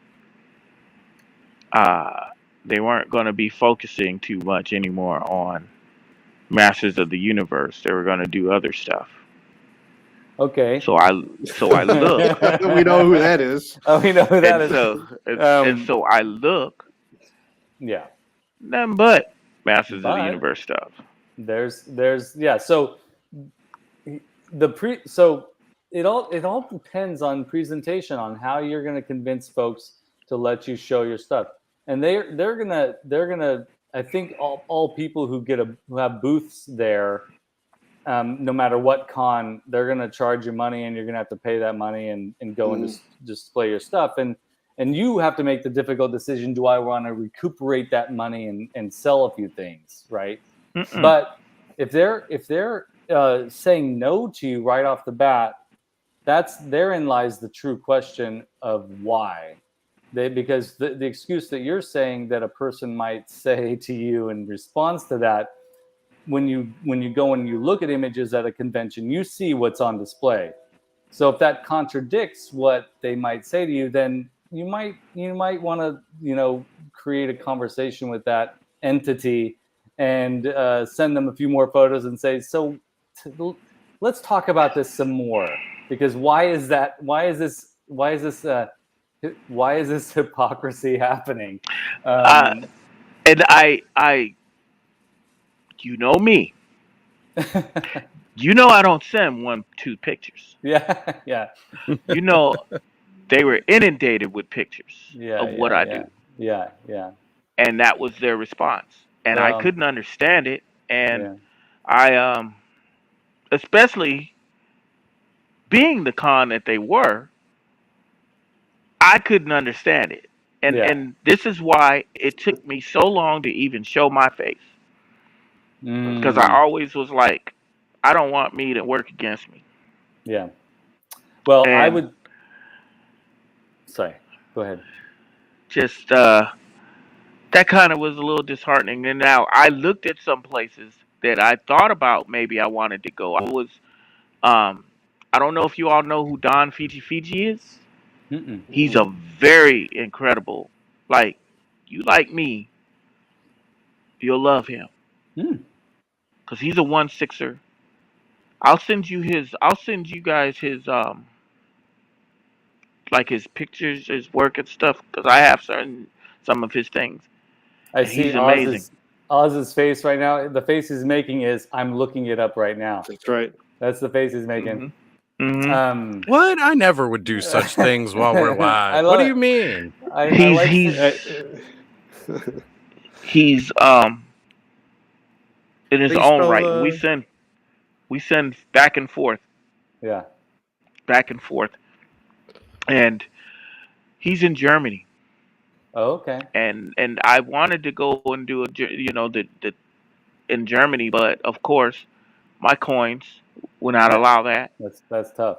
They weren't going to be focusing too much anymore on Masters of the Universe. They were going to do other stuff. Okay. So I look. We know who that is. Oh, we know who that is. And so I look. Yeah. Nothing but Masters of the Universe stuff. There's So it all depends on presentation, on how you're going to convince folks to let you show your stuff. And they're gonna I think all people who have booths there, no matter what con, they're gonna charge you money, and you're gonna have to pay that money and go and display your stuff. And you have to make the difficult decision: do I want to recuperate that money and sell a few things, right? But if they're saying no to you right off the bat, therein lies the true question of why. Because the excuse that you're saying that a person might say to you in response to that, when you go and you look at images at a convention, you see what's on display. So if that contradicts what they might say to you, then you might want to create a conversation with that entity and send them a few more photos and say, so let's talk about this some more, because why is this hypocrisy happening? And I you know me. I don't send 1-2 pictures. Yeah. They were inundated with pictures of what I do. Yeah. And that was their response. And I couldn't understand it. And I especially being the con that they were, I couldn't understand it. And this is why it took me so long to even show my face. Because I always was like, I don't want me to work against me. Yeah. Well, I would... Sorry, go ahead. Just, that kind of was a little disheartening. And now I looked at some places that I thought about maybe I wanted to go. I don't know if you all know who Don Fiji is. He's a very incredible, you like me, you'll love him. Because he's a 1/6er. I'll send you guys his, his pictures, his work and stuff, because I have some of his things. I see he's amazing. Oz's face right now, the face he's making is, I'm looking it up right now. That's right. That's the face he's making. What? I never would do such things while we're live. What do you mean? He's in his own right. We send back and forth. Yeah. Back and forth. And he's in Germany. Oh, okay. And I wanted to go and do in Germany, but of course my coins would not allow that. That's tough.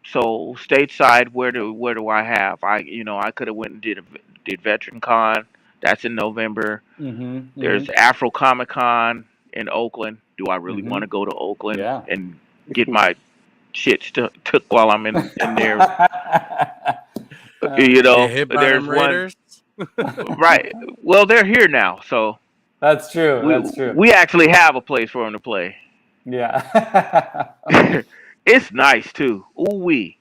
So stateside, where do I have? I could have went and did Veteran Con. That's in November. There's Afro Comic Con in Oakland. Do I really want to go to Oakland and get my shit took while I'm in there? There's one. Right. Well, they're here now, so that's true. We actually have a place for them to play. Yeah. It's nice too. Ooh-wee.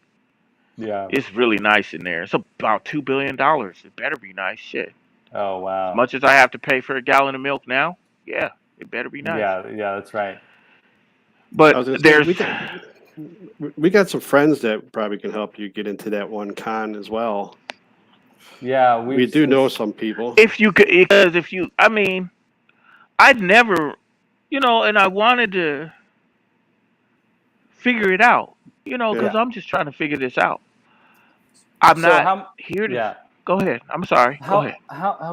Yeah. It's really nice in there. It's about $2 billion. It better be nice shit. Oh, wow. As much as I have to pay for a gallon of milk now, yeah, it better be nice. Yeah, that's right. But we got some friends that probably can help you get into that one con as well. Yeah, we do know some people. I'd never, and I wanted to figure it out, because I'm just trying to figure this out. I'm not here to. Yeah. Go ahead. I'm sorry. Go ahead.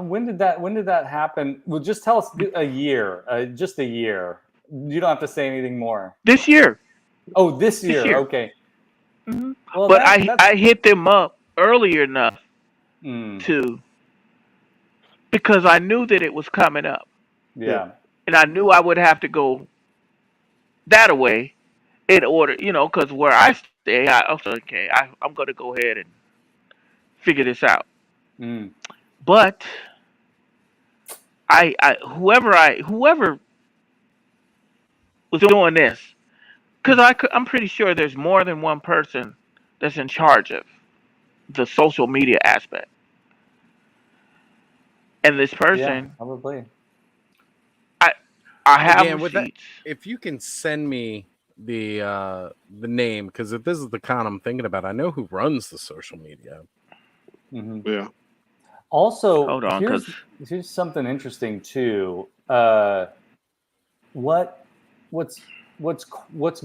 When did that happen? Well, just tell us a year. Just a year. You don't have to say anything more. This year. Oh, this year. Okay. Mm-hmm. Well, but I hit them up earlier enough because I knew that it was coming up. Yeah. And I knew I would have to go that way in order, because where I stay, I was okay. I'm going to go ahead and figure this out. But whoever was doing this, because I'm pretty sure there's more than one person that's in charge of the social media aspect. And this person, probably. I have receipts. If you can send me the name, because if this is the con I'm thinking about, I know who runs the social media. Yeah. Also, hold on, here's something interesting too. What's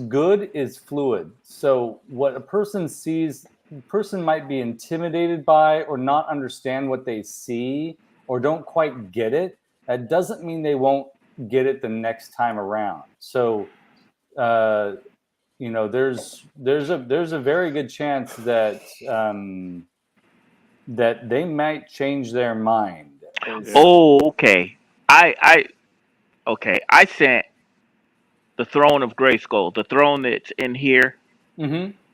good is fluid. So what a person sees, might be intimidated by or not understand what they see or don't quite get it. That doesn't mean they won't get it the next time around. So, there's a very good chance that that they might change their mind. Oh, okay. I sent the Throne of Grayskull, the throne that's in here.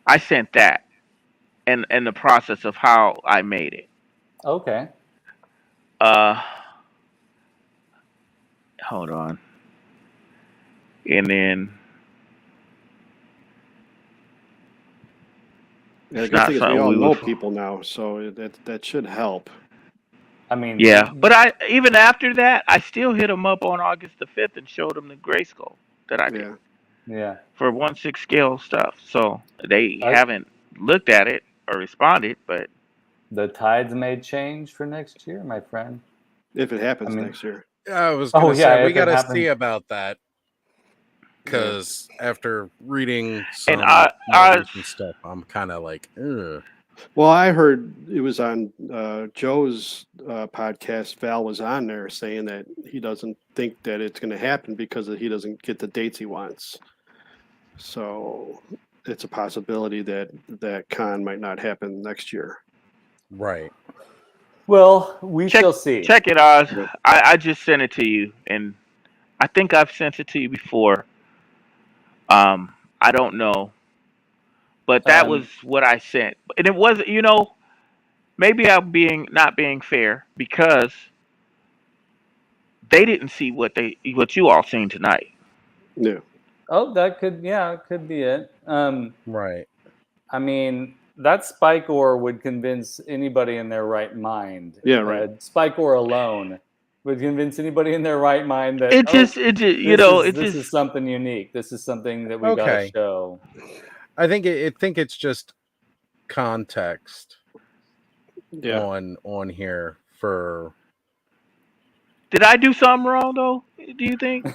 I sent that, and the process of how I made it. Okay. Hold on. And then the good thing is we all know people now, so that should help. I mean, yeah, but even after that, I still hit them up on August the 5th and showed them the Grayskull that I did. Yeah. For 1/6 scale stuff. So they haven't looked at it or responded, but the tides may change for next year, my friend. If it happens next year. I was going to say, we got to see about that. Because after reading some stuff, I'm kind of like, ugh. Well, I heard it was on Joe's podcast. Val was on there saying that he doesn't think that it's going to happen because he doesn't get the dates he wants. So it's a possibility that con might not happen next year. Right. Well, we shall see. Check it, Oz. I just sent it to you, and I think I've sent it to you before. I don't know, but that was what I sent, and it wasn't. Maybe I'm not being fair because they didn't see what you all seen tonight. No. Oh, that could be it. Right. I mean, that spike ore would convince anybody in their right mind. Yeah, right. Spike ore alone would convince anybody in their right mind that This is something unique. This is something that we got to show. I think it's just context on here for. Did I do something wrong though? Do you think?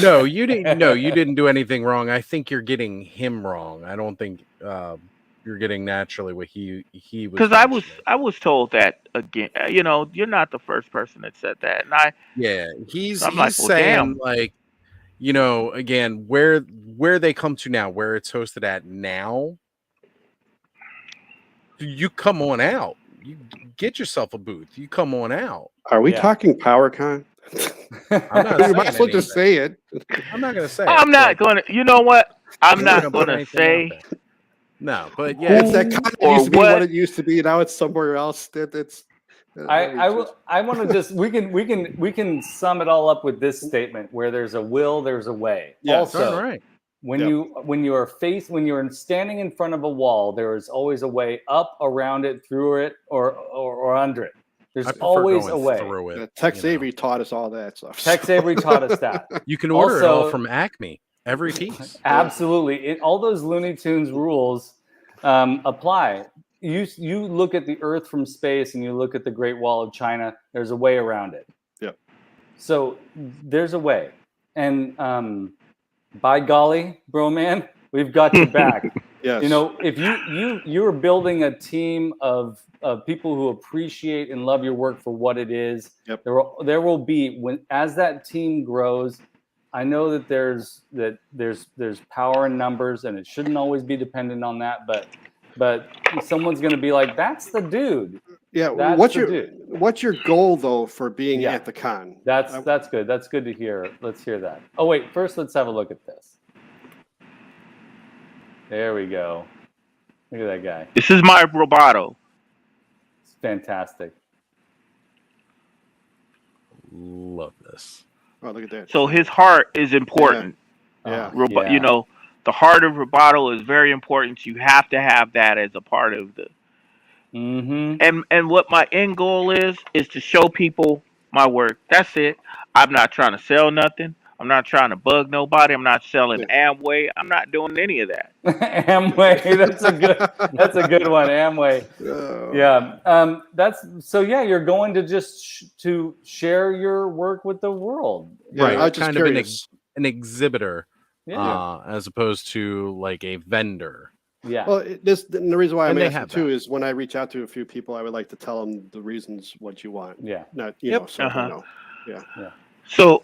No, you didn't. No, you didn't do anything wrong. I think you're getting him wrong. I don't think you're getting naturally what he was. Because I was told that again. You're not the first person that said that, and he's like, saying like, again, where they come to now, where it's hosted at now. You come on out. You get yourself a booth. You come on out. Are we talking PowerCon? You might as well just say it. I'm not going to say. I'm not going to. You know what? I'm not going to say. No, but it's that con used to be what it used to be. Now it's somewhere else. I want to just we can sum it all up with this statement: where there's a will, there's a way. Yeah, also, right. When you're standing in front of a wall, there is always a way up, around it, through it, or under it. There's always a way. Tex Avery taught us all that stuff. Tex Avery taught us that. You can order it all from Acme. Every piece. Absolutely. All those Looney Tunes rules apply. You look at the Earth from space and you look at the Great Wall of China, there's a way around it. Yep. So there's a way. And by golly, bro man, we've got your back. Yes. If you're building a team of people who appreciate and love your work for what it is, yep. there will be, as that team grows, I know that there's power in numbers, and it shouldn't always be dependent on that, but someone's going to be like, that's the dude. Yeah. What's your goal though for being at the con? That's good. That's good to hear. Let's hear that. Oh wait, first let's have a look at this. There we go. Look at that guy. This is my Roboto. It's fantastic. Love this. Oh, look at that. So his heart is important. Yeah. The heart of Roboto is very important. You have to have that as a part of the. Mm-hmm. And what my end goal is to show people my work. That's it. I'm not trying to sell nothing. I'm not trying to bug nobody. I'm not selling Amway. I'm not doing any of that. Amway, that's a good one. Amway. You're going to just to share your work with the world. Right. I'm just kind curious. of an exhibitor, as opposed to like a vendor. Yeah. Well, the reason why I'm asking too is when I reach out to a few people, I would like to tell them the reasons what you want. Yeah. Not So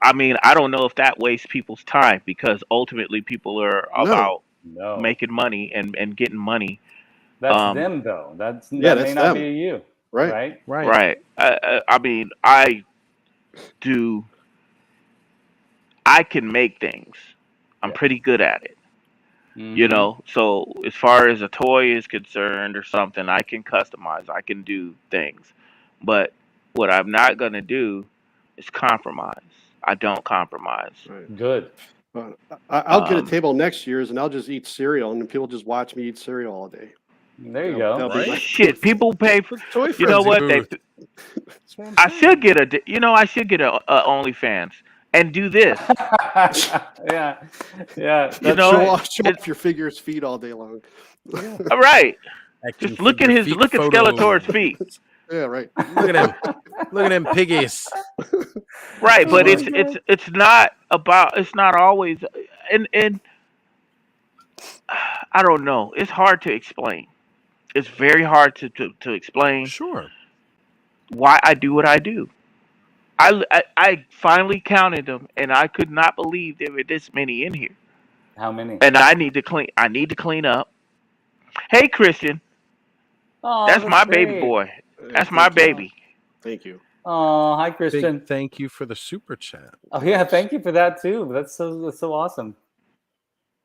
I mean, I don't know if that wastes people's time, because ultimately people are about making money and getting money. That's them though. That may not be you. Right. I mean, I can make things. I'm pretty good at it. Mm-hmm. So as far as a toy is concerned or something, I can customize. I can do things. But what I'm not going to do is compromise. I don't compromise. Right. Good. I'll get a table next year's and I'll just eat cereal, and people just watch me eat cereal all day. There you go. Right? Shit, people pay for toy. You know what? I should get a OnlyFans and do this. Yeah. Show off your figure's feet all day long. All right. Just look at Skeletor's feet. Yeah, right. Look at him piggies. Right, but it's not always, and I don't know. It's hard to explain. It's very hard to explain. Sure. Why I do what I do. I finally counted them, and I could not believe there were this many in here. How many? And I need to clean up. Hey, Christian. Oh, that's my baby boy. That's my baby. Thank you. Oh, hi, Christian. Thank you for the super chat. Oh yeah, thank you for that too. That's so awesome.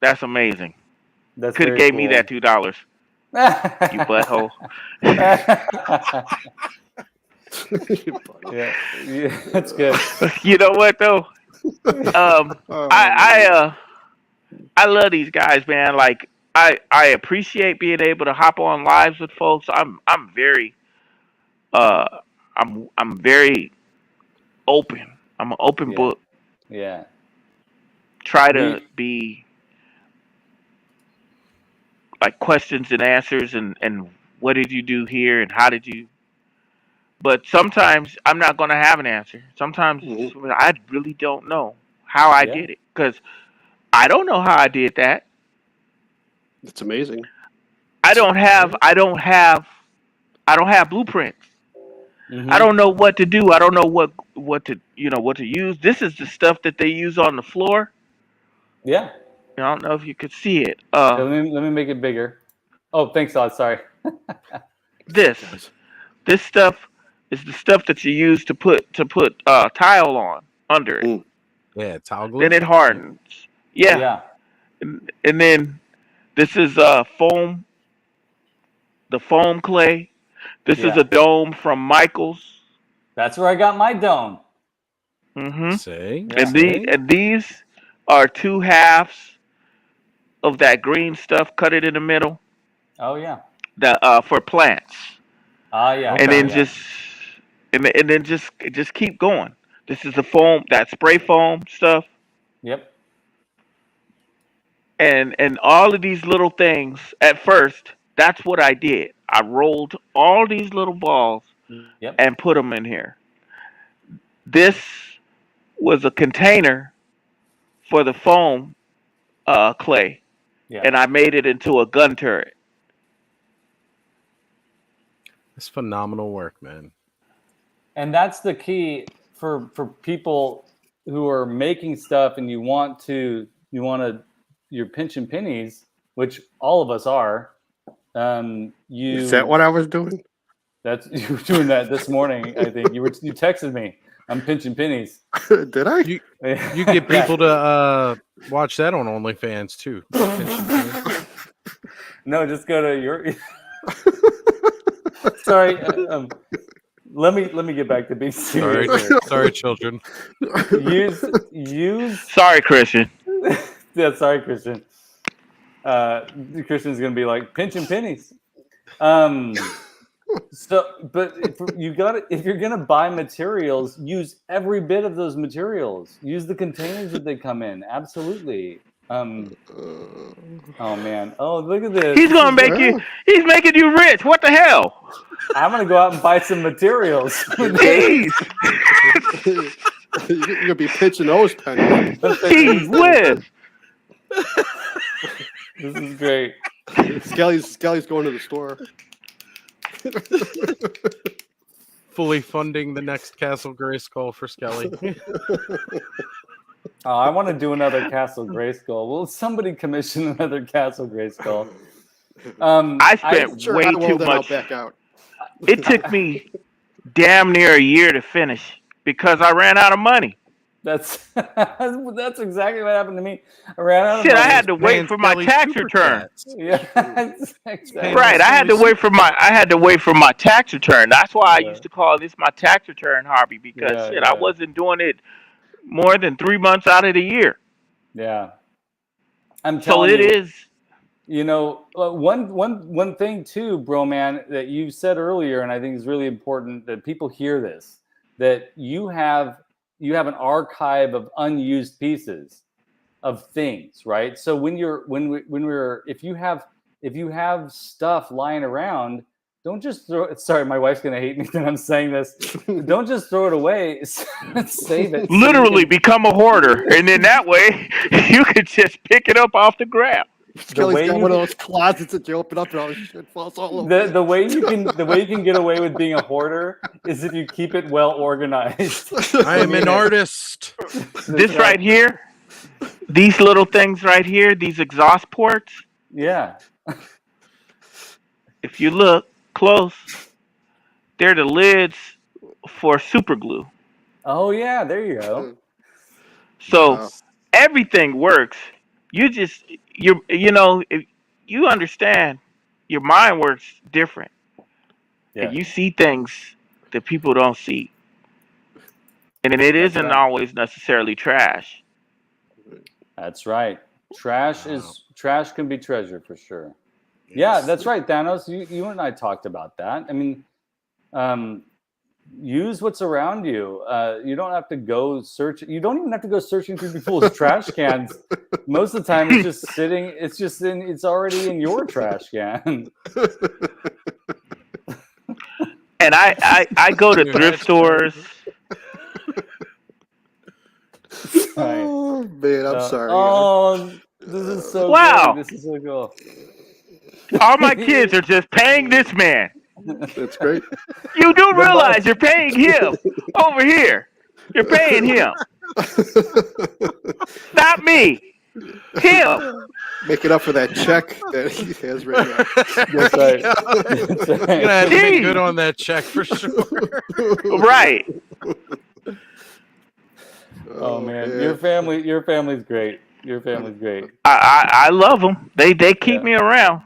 That's amazing. That's could have gave me that $2. You butthole. yeah, that's good. You know what though? I love these guys, man. Like I appreciate being able to hop on lives with folks. I'm very I'm very open. I'm an open book. Yeah. Try to be like questions and answers, and what did you do here, and how did you? But sometimes I'm not going to have an answer. Sometimes I really don't know how I did it, because I don't know how I did that. It's amazing. I don't have blueprints. I don't know what to do. I don't know what to use. This is the stuff that they use on the floor. Yeah. I don't know if you could see it. Let me make it bigger. Oh, thanks, Todd. Sorry. This stuff is the stuff that you use to put tile on under it. Yeah, tile glue. Then it hardens. Yeah. And then this is foam. The foam clay. This is a dome from Michael's. That's where I got my dome. See? And these are 2 halves of that green stuff. Cut it in the middle. Oh yeah. That for plants. Yeah. And then just keep going. This is the foam, that spray foam stuff. Yep. And all of these little things at first, that's what I did. I rolled all these little balls and put them in here. This was a container for the foam clay, and I made it into a gun turret. It's phenomenal work, man. And that's the key for people who are making stuff, and you're pinching pennies, which all of us are. Is that what I was doing? You were doing that this morning. I think you texted me. I'm pinching pennies. Did I? You get people to watch that on OnlyFans too. No, just go to your. Sorry. Let me get back to being serious. Sorry, children. Use. Sorry, Christian. Yeah, sorry, Christian. Christian's gonna be like pinching pennies. But if you're gonna buy materials, use every bit of those materials. Use the containers that they come in. Absolutely. Oh man. Oh, look at this. He's making you rich. What the hell? I'm gonna go out and buy some materials. Jeez. You're gonna be pitching those pennies. Jeez whiz. This is great. Skelly's going to the store. Fully funding the next Castle Grayskull for Skelly. Oh, I want to do another Castle Grayskull. Will somebody commission another Castle Grayskull? I spent way too much. It took me damn near a year to finish because I ran out of money. That's exactly what happened to me. I ran out of money. I had to wait for my tax return. Yeah, exactly. Right. I had to wait for my tax return. That's why I used to call this my tax return hobby, because I wasn't doing it more than 3 months out of the year. Yeah. I'm telling you. So it is. You know, one thing too, bro, man, that you said earlier, and I think is really important that people hear this, that you have an archive of unused pieces of things, right? So if you have stuff lying around, don't just throw it. Sorry, my wife's gonna hate me that I'm saying this. Don't just throw it away. Save it. Literally become a hoarder, and then that way you could just pick it up off the ground. Skelly's got one of those closets that you open up and all this shit falls all over. The way you can get away with being a hoarder is if you keep it well organized. I am an artist. This right here, these little things right here, these exhaust ports. Yeah. If you look close, they're the lids for super glue. Oh yeah, there you go. So everything works. If you understand, your mind works different. Yeah. And you see things that people don't see. And it isn't always necessarily trash. That's right. Trash can be treasure for sure. Yes. Yeah, that's right, Thanos. You and I talked about that. I mean, use what's around you. You don't have to go search. You don't even have to go searching through people's trash cans. Most of the time, it's just sitting. It's already in your trash can. And I go to thrift stores. Oh man, I'm sorry. Oh, this is so Wow. good. This is so cool. All my kids are just paying this man. That's great. You do realize you're paying him over here. You're paying him. Not me. Him. Make it up for that check that he has right now. That's right. You're gonna have to make good on that check for sure. Right. Oh man, your family's great. Your family's great. I love them. They keep me around.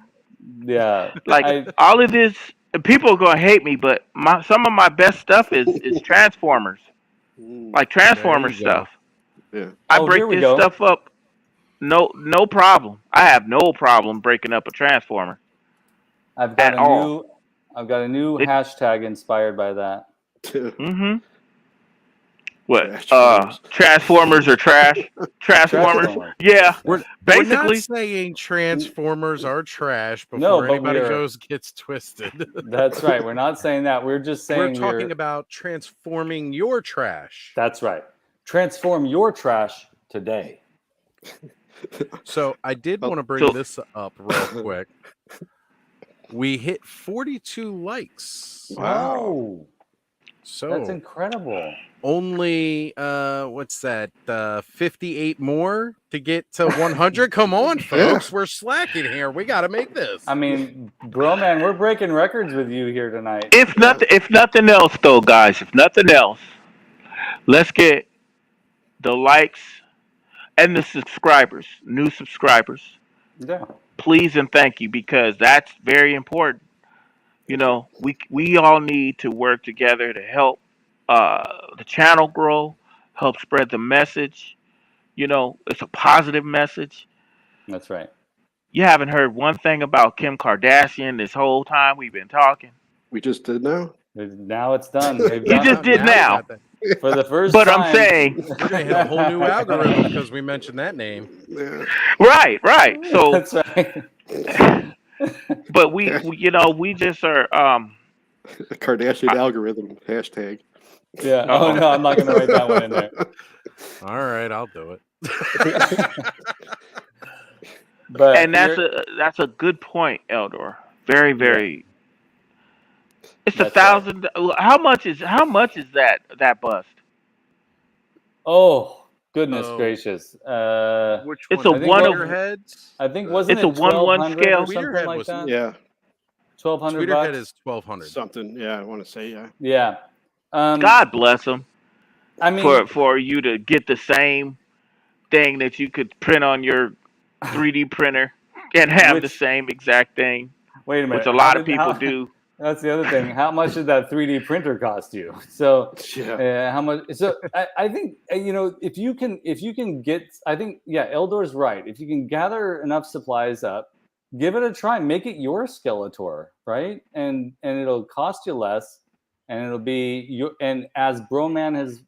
Yeah. Like all of this, people are gonna hate me, but some of my best stuff is Transformers, like Transformers stuff. Yeah. I break this stuff up. No problem. I have no problem breaking up a Transformer. I've got a new hashtag inspired by that. Mm-hmm. What? Transformers are trash? Transformers? Yeah. We're not saying Transformers are trash before anybody gets twisted. That's right. We're not saying that. We're just saying we're talking about transforming your trash. That's right. Transform your trash today. So I did want to bring this up real quick. We hit 42 likes. Wow. So that's incredible. Only what's that? 58 more to get to 100. Come on, folks. We're slacking here. We got to make this. I mean, bro, man, we're breaking records with you here tonight. If nothing else, though, guys, if nothing else, let's get the likes and the subscribers, new subscribers. Yeah. Please and thank you, because that's very important. You know, we all need to work together to help the channel grow, help spread the message. You know, it's a positive message. That's right. You haven't heard one thing about Kim Kardashian this whole time we've been talking. We just did now? Now it's done. You just did now. For the first time. But I'm saying we're going to hit a whole new algorithm because we mentioned that name. Yeah. Right. So that's right. But we just are Kardashian algorithm hashtag. Yeah. Oh no, I'm not going to write that one in there. All right, I'll do it. But that's a good point, Eldor. Very, very. Yeah. It's that's 1,000. Right. How much is that bust? Oh goodness gracious! Which one? It's a one of heads. I think wasn't it's it a 1-1 scale. Something like that? Yeah. 1,200 bucks. Head is 1,200. Something. Yeah, I want to say yeah. Yeah. God bless them. I mean, for you to get the same thing that you could print on your 3D printer and have the same exact thing. Wait a minute. Which a lot of people do. That's the other thing. How much did that 3D printer cost you? So, how much? So, I think if you can get, I think Eldor's right. If you can gather enough supplies up, give it a try. Make it your Skeletor, right? And it'll cost you less, and it'll be your. And as Broman has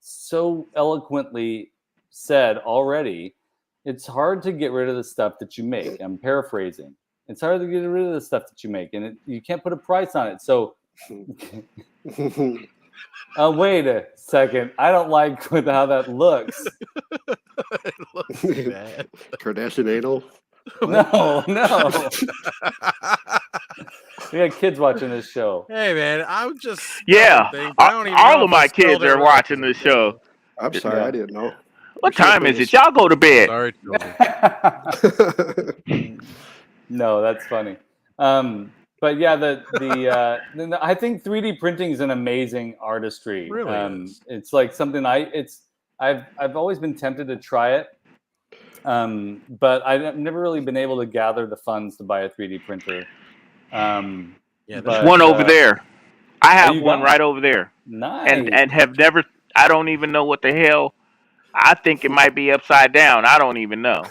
so eloquently said already, it's hard to get rid of the stuff that you make. I'm paraphrasing. It's hard to get rid of the stuff that you make, and you can't put a price on it. So, wait a second. I don't like how that looks. It looks bad. Kardashian anal? No. We got kids watching this show. Hey, man, I'm just... all of my kids are watching this show. I'm sorry, I didn't know. What time is it? Y'all go to bed. Sorry, No, that's funny. But yeah, I think 3D printing is an amazing artistry. It really is. It's like something I've always been tempted to try it, but I've never really been able to gather the funds to buy a 3D printer. There's one over there. I have one right over there. Nice. And have never. I don't even know what the hell. I think it might be upside down. I don't even know.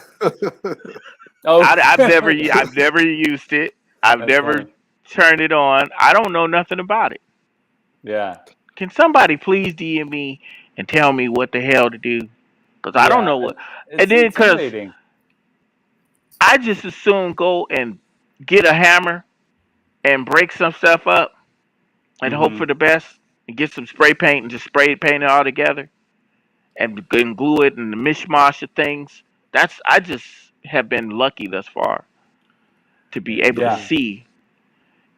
Oh, I've never used it. I've never turned it on. I don't know nothing about it. Yeah. Can somebody please DM me and tell me what the hell to do? Because I don't know what. It's And then because intimidating. I just as soon go and get a hammer and break some stuff up and hope for the best and get some spray paint and just spray paint it all together and glue it and the mishmash of things. I just have been lucky thus far to be able to see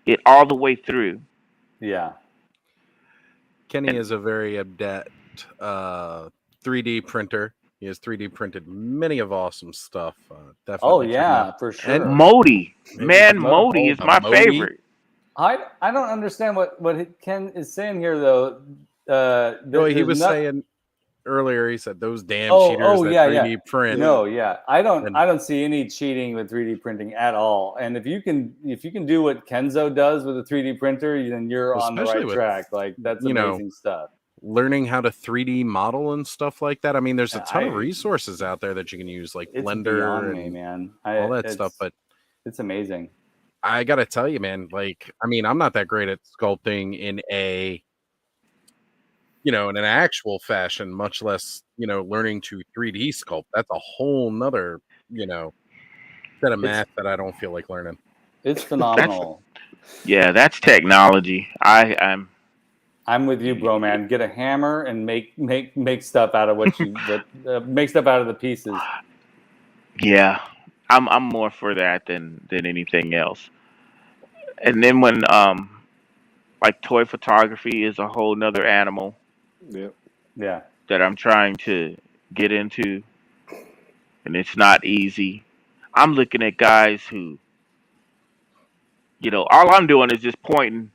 it all the way through. Yeah. Kenny is a very adept 3D printer. He has 3D printed many of awesome stuff. Definitely. For sure. And Modi is my favorite. I don't understand what Ken is saying here though. He was saying earlier. He said those damn cheaters that 3D print. No, I don't see any cheating with 3D printing at all. And if you can do what Kenzo does with a 3D printer, then you're on the right track. Like that's amazing stuff. Learning how to 3D model and stuff like that. I mean, there's a ton of resources out there that you can use, like Blender and all that stuff. But it's amazing. I gotta tell you, man. Like, I mean, I'm not that great at sculpting in in an actual fashion, much less, learning to 3D sculpt. That's a whole nother, set of math that I don't feel like learning. It's phenomenal. That's technology. I'm with you, bro, man. Get a hammer and make stuff out of what you make stuff out of the pieces. Yeah, I'm more for that than anything else. And then when like toy photography is a whole nother animal. Yeah. That I'm trying to get into, and it's not easy. I'm looking at guys who, all I'm doing is just putting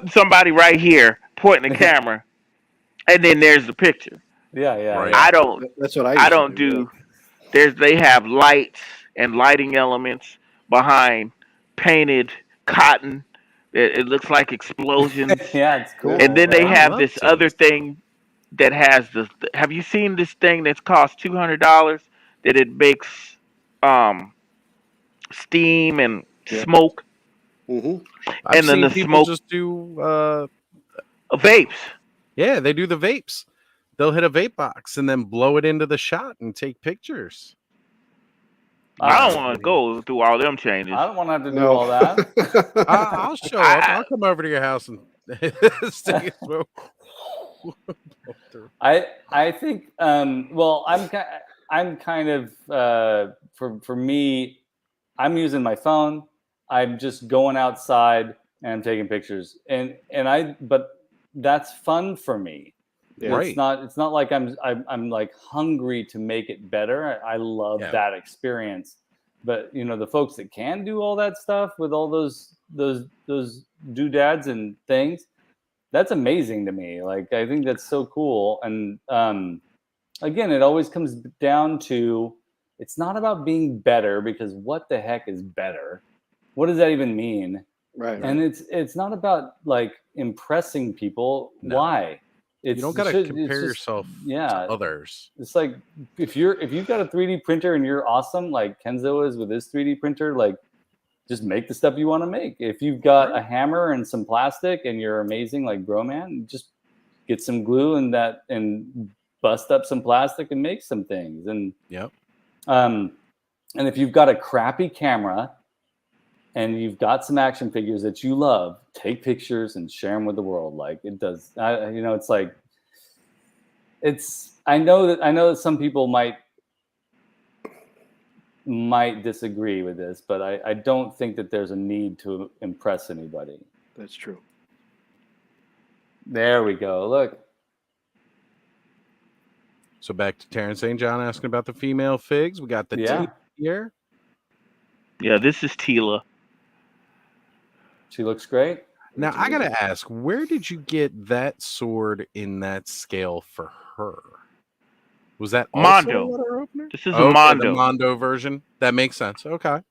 somebody right here, pointing the camera, and then there's the picture. Right. That's what I don't do. They have lights and lighting elements behind painted cotton. It looks like explosions. It's cool. And then they have this other thing that has this. Have you seen this thing that's cost $200 that it makes steam and smoke? Mm-hmm. And then the people smoke just do vapes. Yeah, they do the vapes. They'll hit a vape box and then blow it into the shot and take pictures. I don't want to go through all them changes. I don't want to have to do all that. I'll show up. I'll come over to your house and stick it. I think well, I'm kind of for me, I'm using my phone. I'm just going outside and I'm taking pictures, but that's fun for me. Right. It's not like I'm like hungry to make it better. I love that experience. But the folks that can do all that stuff with all those doodads and things, that's amazing to me. Like, I think that's so cool. And again, it always comes down to, it's not about being better, because what the heck is better? What does that even mean? Right. And it's not about like impressing people. No. Why? You don't got to compare yourself to others. It's like if you've got a 3D printer and you're awesome, like Kenzo is with his 3D printer, like just make the stuff you want to make. If you've got a hammer and some plastic and you're amazing, like Bro Man, just get some glue and bust up some plastic and make some things. And and if you've got a crappy camera and you've got some action figures that you love, take pictures and share them with the world. Like it does, it's like, I know that some people might disagree with this, but I don't think that there's a need to impress anybody. That's true. There we go. Look. So back to Terrence St. John asking about the female figs. We got the T here. Yeah, this is Tila. She looks great. Now, I got to ask, where did you get that sword in that scale for her? Was that Mondo? This is a Mondo. The Mondo version. That makes sense. Okay.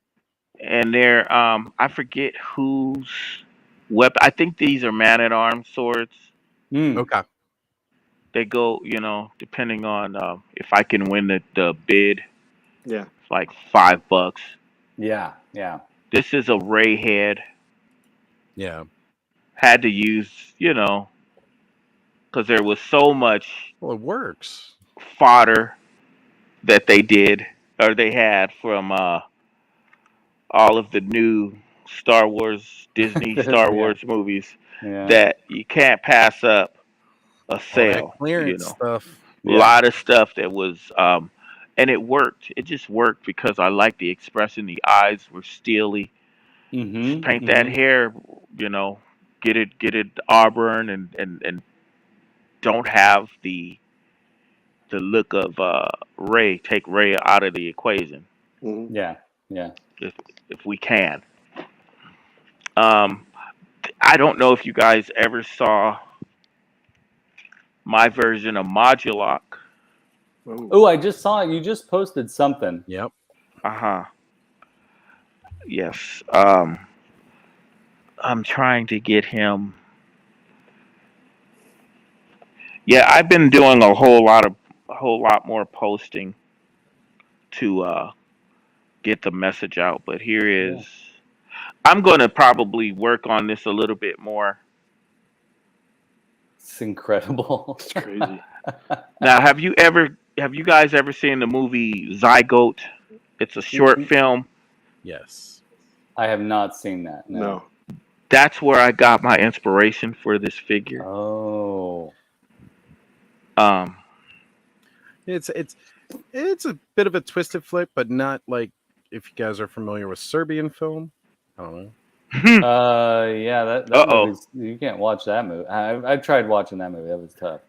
And they're, I forget whose weapon. I think these are man-at-arms swords. Okay. They go, depending on if I can win the bid. Yeah. It's like $5. Yeah. This is a Ray head. Yeah. had to use, because there was so much Well, it works. fodder that they did or they had from all of the new Star Wars, Disney Star Yeah. Wars movies Yeah. that you can't pass up a All that sale. clearance stuff. A lot of stuff that was, and it worked. It just worked because I liked the expression. The eyes were steely. Just paint that hair, get it auburn, and don't have the look of Ray. Take Ray out of the equation. Mhm. Yeah. Yeah. If we can. Um, I don't know if you guys ever saw my version of Moduloc. Oh, I just saw it. You just posted something. Yep. Yes. I'm trying to get him. Yeah, I've been doing a whole lot more posting to get the message out. But here is. Yeah. I'm going to probably work on this a little bit more. It's incredible. It's crazy. Now, have you guys ever seen the movie Zygote? It's a short film. Yes. I have not seen that. No. That's where I got my inspiration for this figure. Oh. It's a bit of a twisted flick, but not like if you guys are familiar with Serbian film. I don't know. Yeah, that movie's, you can't watch that movie. I tried watching that movie. That was tough.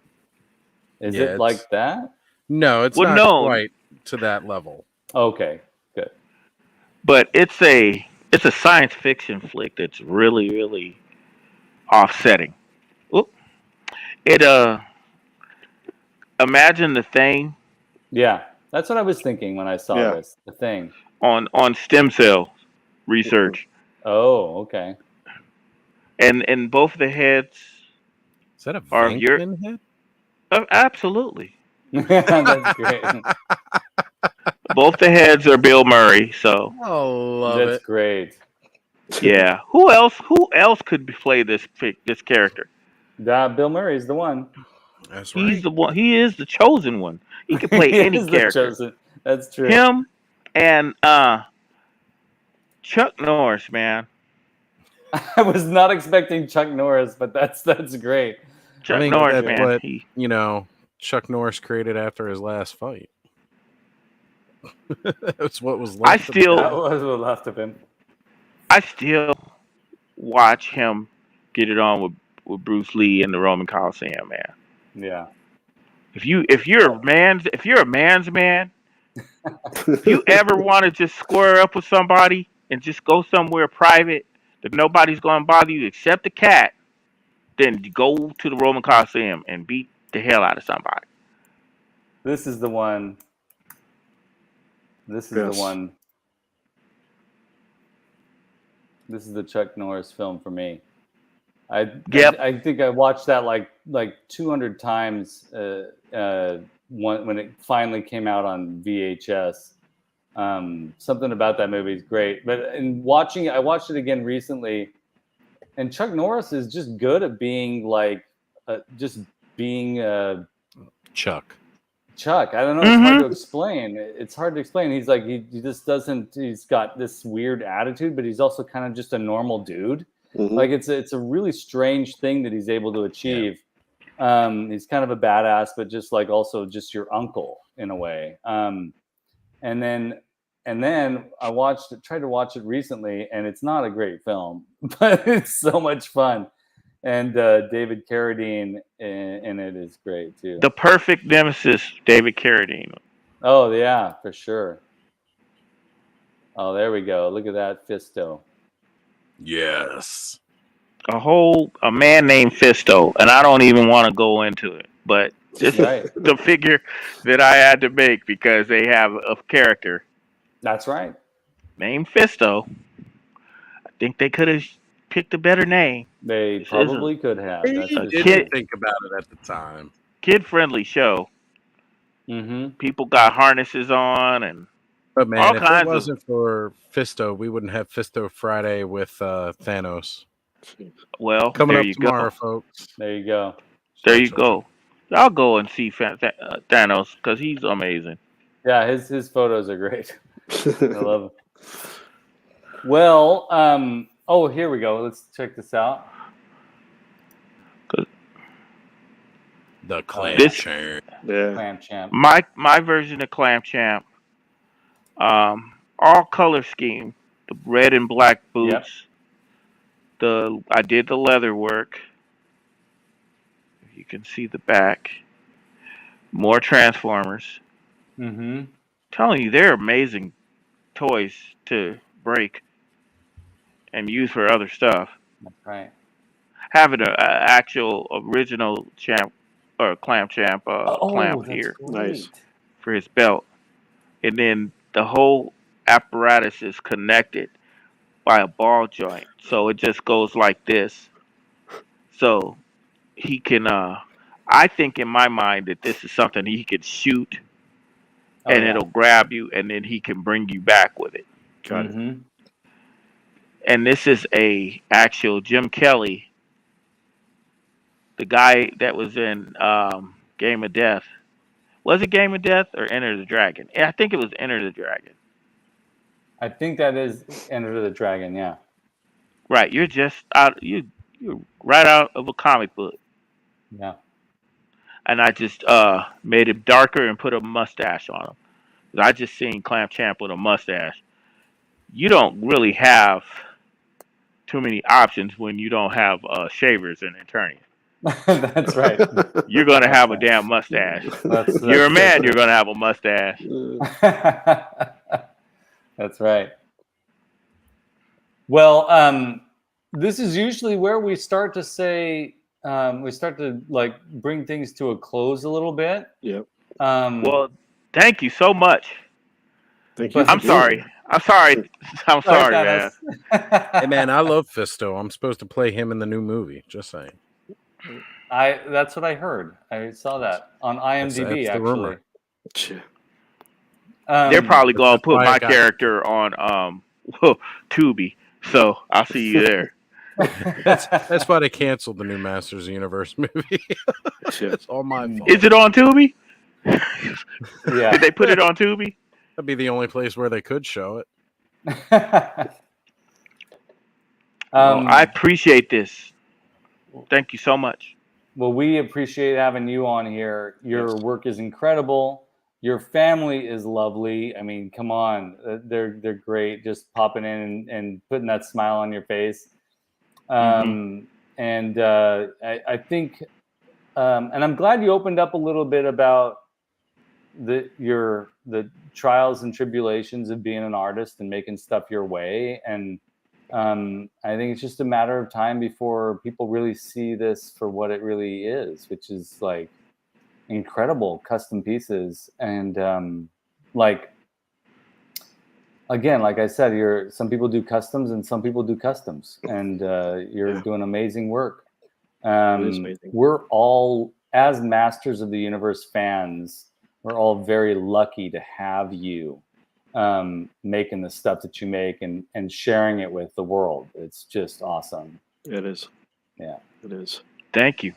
Is it like that? No, it's not quite to that level. Okay, good. But it's a science fiction flick that's really, really offsetting. Oop. It imagine The Thing. Yeah, that's what I was thinking when I saw this. The Thing on stem cell research. Oh, okay. And both the heads. Is that a Venkman head? Absolutely. That's great. Both the heads are Bill Murray, so. Oh, love That's great. Yeah. Who else could play this character? Bill Murray's the one. That's right. He's the one. He is the chosen one. He can play any character. That's true. Him and Chuck Norris, man. I was not expecting Chuck Norris, but that's great. Chuck Norris, man. What, Chuck Norris created after his last fight. That's what was left. That was what left of him. I still watch him get it on with Bruce Lee in the Roman Coliseum, man. Yeah. If you're a man's man, if you ever want to just square up with somebody and just go somewhere private that nobody's going to bother you except the cat, then go to the Roman Coliseum and beat the hell out of somebody. This is the one. This is the one. This is the Chuck Norris film for me. I think I watched that like 200 times when it finally came out on VHS. Something about that movie is great. But in watching it, I watched it again recently, and Chuck Norris is just good at being Chuck. I don't know. It's hard to explain. It's hard to explain. He's like, he just doesn't. He's got this weird attitude, but he's also kind of just a normal dude. Mm-hmm. Like it's a really strange thing that he's able to achieve. Yeah. He's kind of a badass, but just like also just your uncle in a way. And then I tried to watch it recently, and it's not a great film, but it's so much fun. And David Carradine in it is great too. The perfect nemesis, David Carradine. Oh yeah, for sure. Oh, there we go. Look at that Fisto. Yes. A man named Fisto, and I don't even want to go into it, but this is the figure that I had to make because they have a character. That's right. Named Fisto. I think they could have picked a better name. They probably could have. Didn't think about it at the time. Kid-friendly show. Mm-hmm. People got harnesses on But man, if it wasn't for Fisto, we wouldn't have Fisto Friday with Thanos. Well, Coming there up you tomorrow, go. folks. There you go. There you go. I'll go and see Thanos because he's amazing. Yeah, his photos are great. I love them. Well, oh, here we go. Let's check this out. The Clam This- Champ. Yeah. Clam Champ. My version of Clam Champ, all color scheme, the red and black boots. I did the leather work. You can see the back. More Transformers. Mm-hmm. Telling you, they're amazing toys to break and use for other stuff. That's right. Having an actual original champ or clamp champ clamp that's here great. Nice. for his belt, and then the whole apparatus is connected by a ball joint, so it just goes like this. So he can. I think in my mind that this is something he could shoot, and it'll grab you, and then he can bring you back with it. Got it. Mm-hmm. And this is a actual Jim Kelly, the guy that was in Game of Death. Was it Game of Death or Enter the Dragon? Yeah, I think it was Enter the Dragon. I think that is Enter the Dragon. Yeah. Right, you're just out. You're right out of a comic book. Yeah. And I just made him darker and put a mustache on him. I just seen Clamp Champ with a mustache. You don't really have too many options when you don't have shavers and attorneys. That's right. You're gonna have a damn mustache. You're a man. You're gonna have a mustache. That's right. Well, this is usually where we start to say we start to like bring things to a close a little bit. Yep. Well, thank you so much. Thank you. I'm sorry. I'm sorry. I'm sorry, man. Hey, man, I love Fisto. I'm supposed to play him in the new movie. Just saying. That's what I heard. I saw that on IMDb, that's the rumor. actually. They're probably gonna put my got character on Tubi, so I'll see you there. That's why they canceled the new Masters of the Universe movie. It's all my fault. Is it on Tubi? Yeah. Did they put it on Tubi? That'd be the only place where they could show it. I appreciate this. Thank you so much. Well, we appreciate having you on here. Your work is incredible. Your family is lovely. I mean, come on, they're great. Just popping in and putting that smile on your face. And I think, and I'm glad you opened up a little bit about the trials and tribulations of being an artist and making stuff your way. And I think it's just a matter of time before people really see this for what it really is, which is like incredible custom pieces. And like, again, like I said, some people do customs and some people do customs, and you're doing amazing work. We're all, as Masters of the Universe fans, we're all very lucky to have you making the stuff that you make and sharing it with the world. It's just awesome. It is. Yeah. It is. Thank you.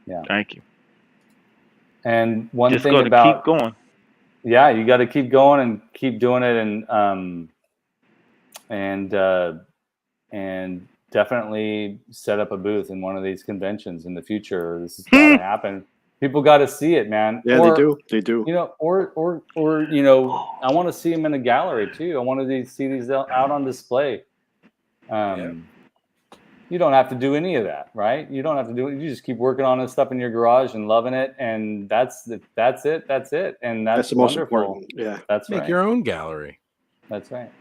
Yeah. Thank you. And one Just thing about keep going. Yeah, you got to keep going and keep doing it, and definitely set up a booth in one of these conventions in the future. This is got to happen. People got to see it, man. Yeah, they do. They do. You know, or you know, I want to see them in a gallery too. I want to see these out on display. You don't have to do any of that, right? You don't have to do it. You just keep working on this stuff in your garage and loving it, and that's it. And that's the most wonderful. important. Yeah, that's Make right. your own gallery. That's right.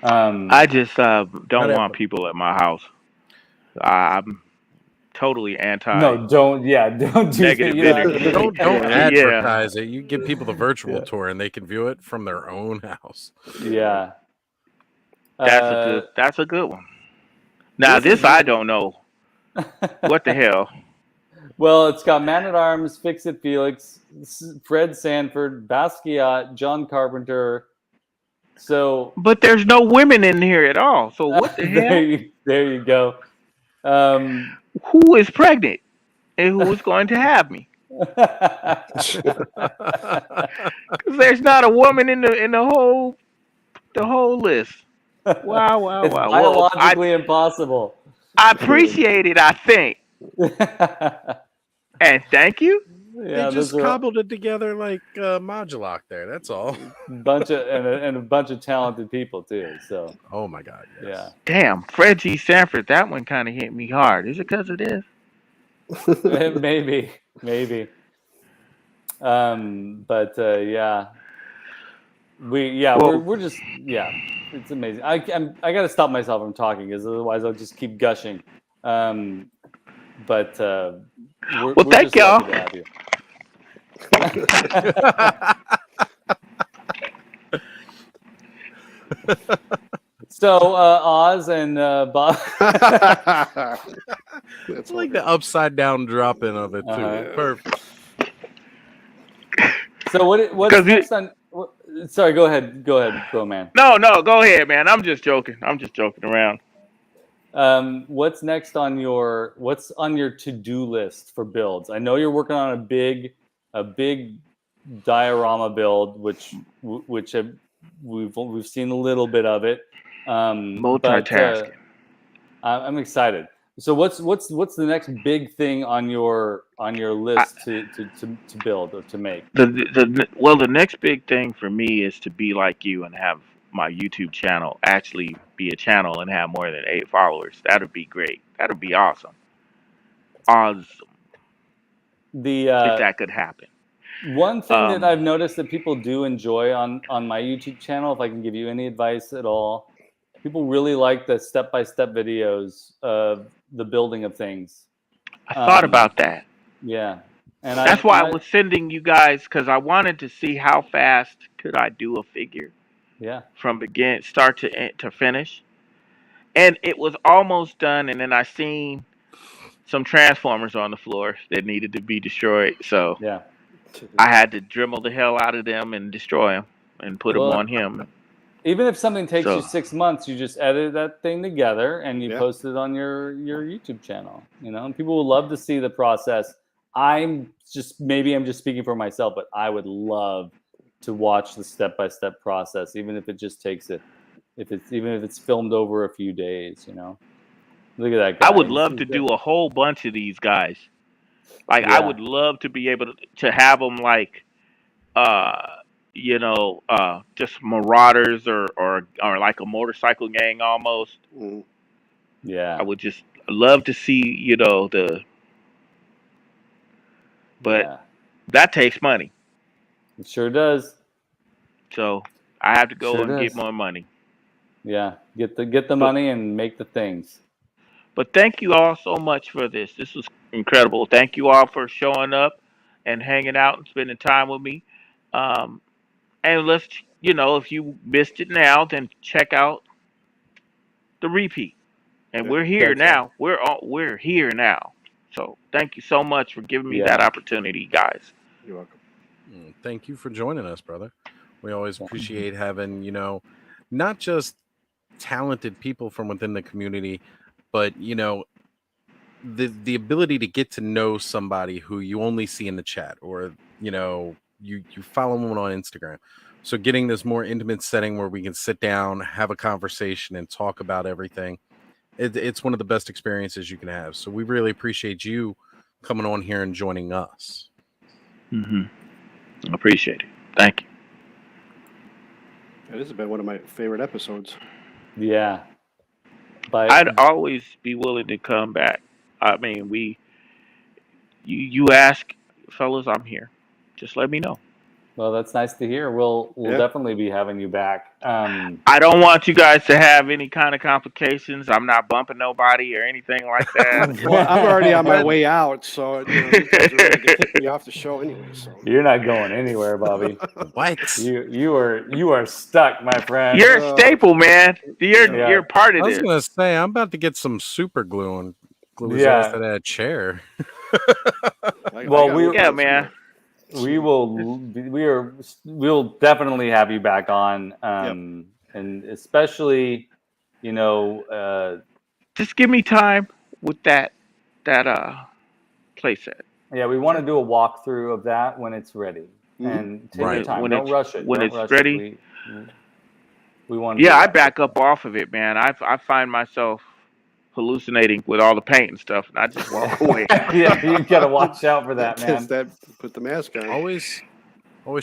I just don't want people at my house. I'm totally anti. No, don't do negative that. Don't advertise it. You give people the virtual tour and they can view it from their own house. Yeah. That's a good one. Now this I don't know. What the hell? Well, it's got Man at Arms, Fix It Felix, Fred Sanford, Basquiat, John Carpenter, So, but there's no women in here at all. So what the hell? There you go. Who is pregnant and who is going to have me? Because there's not a woman in the whole list. Wow. It's Well, biologically impossible. I appreciate it. I think, and thank you. They just cobbled it together like Moduloc there. That's all. a bunch of talented people too. So. Oh my God. Yes. Yeah. Damn, Fred G. Sanford. That one kind of hit me hard. Is it because of this? Maybe. But yeah. We're just it's amazing. I got to stop myself from talking because otherwise I'll just keep gushing. But we're thank just y'all. lucky to have you. So Oz and Bob. It's like the upside down drop in of it too. Perfect. So what's next on? Sorry, go ahead, man. No, go ahead, man. I'm just joking around. What's next on your to-do list for builds? I know you're working on a big diorama build, which we've seen a little bit of it. Multitasking. I'm excited. So what's the next big thing on your list to build or to make? The next big thing for me is to be like you and have my YouTube channel actually be a channel and have more than 8 followers. That'd be great. That'd be awesome. If that could happen. One thing that I've noticed that people do enjoy on my YouTube channel, if I can give you any advice at all, people really like the step-by-step videos of the building of things. I thought about that. Yeah. And that's why I was sending you guys, because I wanted to see how fast could I do a figure. Yeah. From start to finish. And it was almost done, and then I seen some transformers on the floor that needed to be destroyed. So yeah, I had to Dremel the hell out of them and destroy them and put them on him. Even if something takes you 6 months, you just edit that thing together and you post it on your YouTube channel. You know, and people will love to see the process. I'm just speaking for myself, but I would love to watch the step-by-step process, even if it just takes even if it's filmed over a few days. You know, look at that guy. I would love to do a whole bunch of these guys. Like I would love to be able to have them like, just marauders or like a motorcycle gang almost. Yeah, I would just love to see but that takes money. It sure does. So I have to go get more money. Yeah, get the money and make the things. But thank you all so much for this. This was incredible. Thank you all for showing up and hanging out and spending time with me. And let's, if you missed it now, then check out the repeat. And we're here now. We're here now. So thank you so much for giving me that opportunity, guys. You're welcome. Thank you for joining us, brother. We always appreciate having, not just talented people from within the community, but, the ability to get to know somebody who you only see in the chat or, you follow them on Instagram. So getting this more intimate setting where we can sit down, have a conversation and talk about everything. It's one of the best experiences you can have. So we really appreciate you coming on here and joining us. Appreciate it. Thank you. This has been one of my favorite episodes. Yeah. I'd always be willing to come back. I mean, you ask, fellas, I'm here. Just let me know. Well, that's nice to hear. We'll definitely be having you back. I don't want you guys to have any kind of complications. I'm not bumping nobody or anything like that. Well, I'm already on my way out, so you guys are ready to kick me off the show anyway. So you're not going anywhere, Bobby. What? You are stuck, my friend. You're a staple, man. You're part of this. I was gonna say I'm about to get some super glue and glue his ass to that chair. Man. We'll definitely have you back on, and especially, just give me time with that playset. Yeah, we want to do a walkthrough of that when it's ready, and take your time. Don't rush it. When it's ready, we want. Yeah, I back up off of it, man. I find myself hallucinating with all the paint and stuff, and I just walk away. Yeah, you gotta watch out for that, man. Put the mask on. Always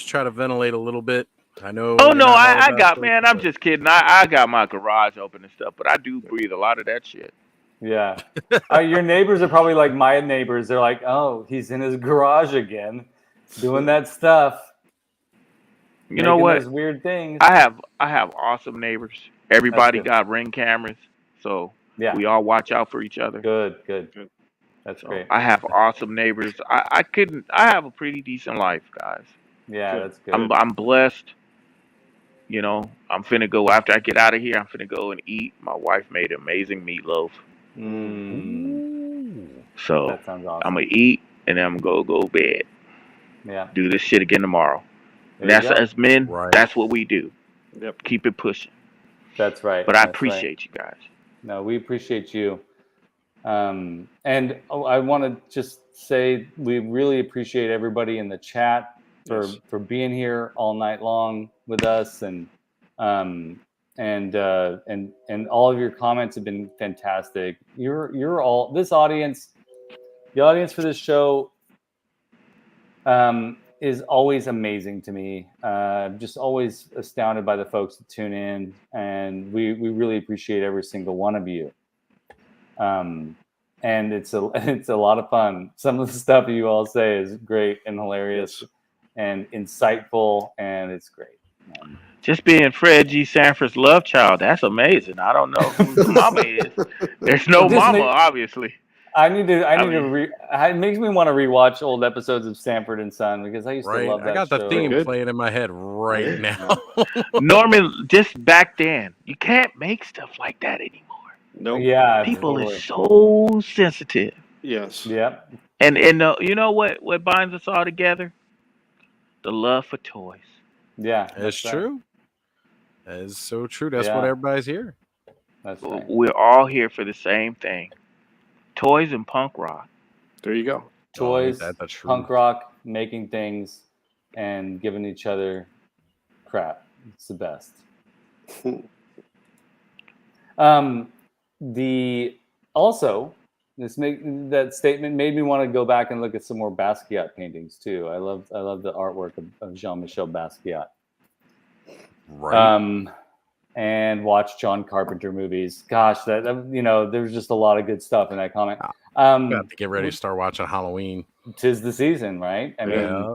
try to ventilate a little bit. I know. Oh no, I got, man. I'm just kidding. I got my garage open and stuff, but I do breathe a lot of that shit. Yeah, your neighbors are probably like my neighbors. They're like, "Oh, he's in his garage again, doing that stuff." You know what? Those weird things. I have awesome neighbors. Everybody got Ring cameras, so we all watch out for each other. Good. That's great. I have awesome neighbors. I have a pretty decent life, guys. Yeah, that's good. I'm blessed. I'm finna go after I get out of here. I'm finna go and eat. My wife made amazing meatloaf. So that sounds awesome. I'm gonna eat and then I'm gonna go to bed. Yeah. Do this shit again tomorrow. And that's us men. Right. That's what we do. Yep. Keep it pushing. That's right. But I appreciate you guys. No, we appreciate you. And I want to just say we really appreciate everybody in the chat for being here all night long with us, and all of your comments have been fantastic. You're all this audience, the audience for this show is always amazing to me. Just always astounded by the folks that tune in, and we really appreciate every single one of you. And it's a lot of fun. Some of the stuff you all say is great and hilarious and insightful, and it's great. Just being Fred G. Sanford's love child, that's amazing. I don't know who his mama is. There's no mama, obviously. It makes me want to rewatch old episodes of Sanford and Son because I used to love that I got show. the theme playing in my head right now. Norman, just back then, you can't make stuff like that anymore. No. Yeah. People are so sensitive. Yes. Yep. And you know what binds us all together? The love for toys. Yeah. That's true. That is so true. That's what everybody's here. That's right. We're all here for the same thing. Toys and punk rock. There you go. Toys, punk rock, making things, and giving each other crap. It's the best. That statement made me want to go back and look at some more Basquiat paintings too. I love the artwork of Jean-Michel Basquiat. Right. And watch John Carpenter movies. Gosh, there's just a lot of good stuff in that comment. Got to get ready to start watching Halloween. 'Tis the season, right? I mean, I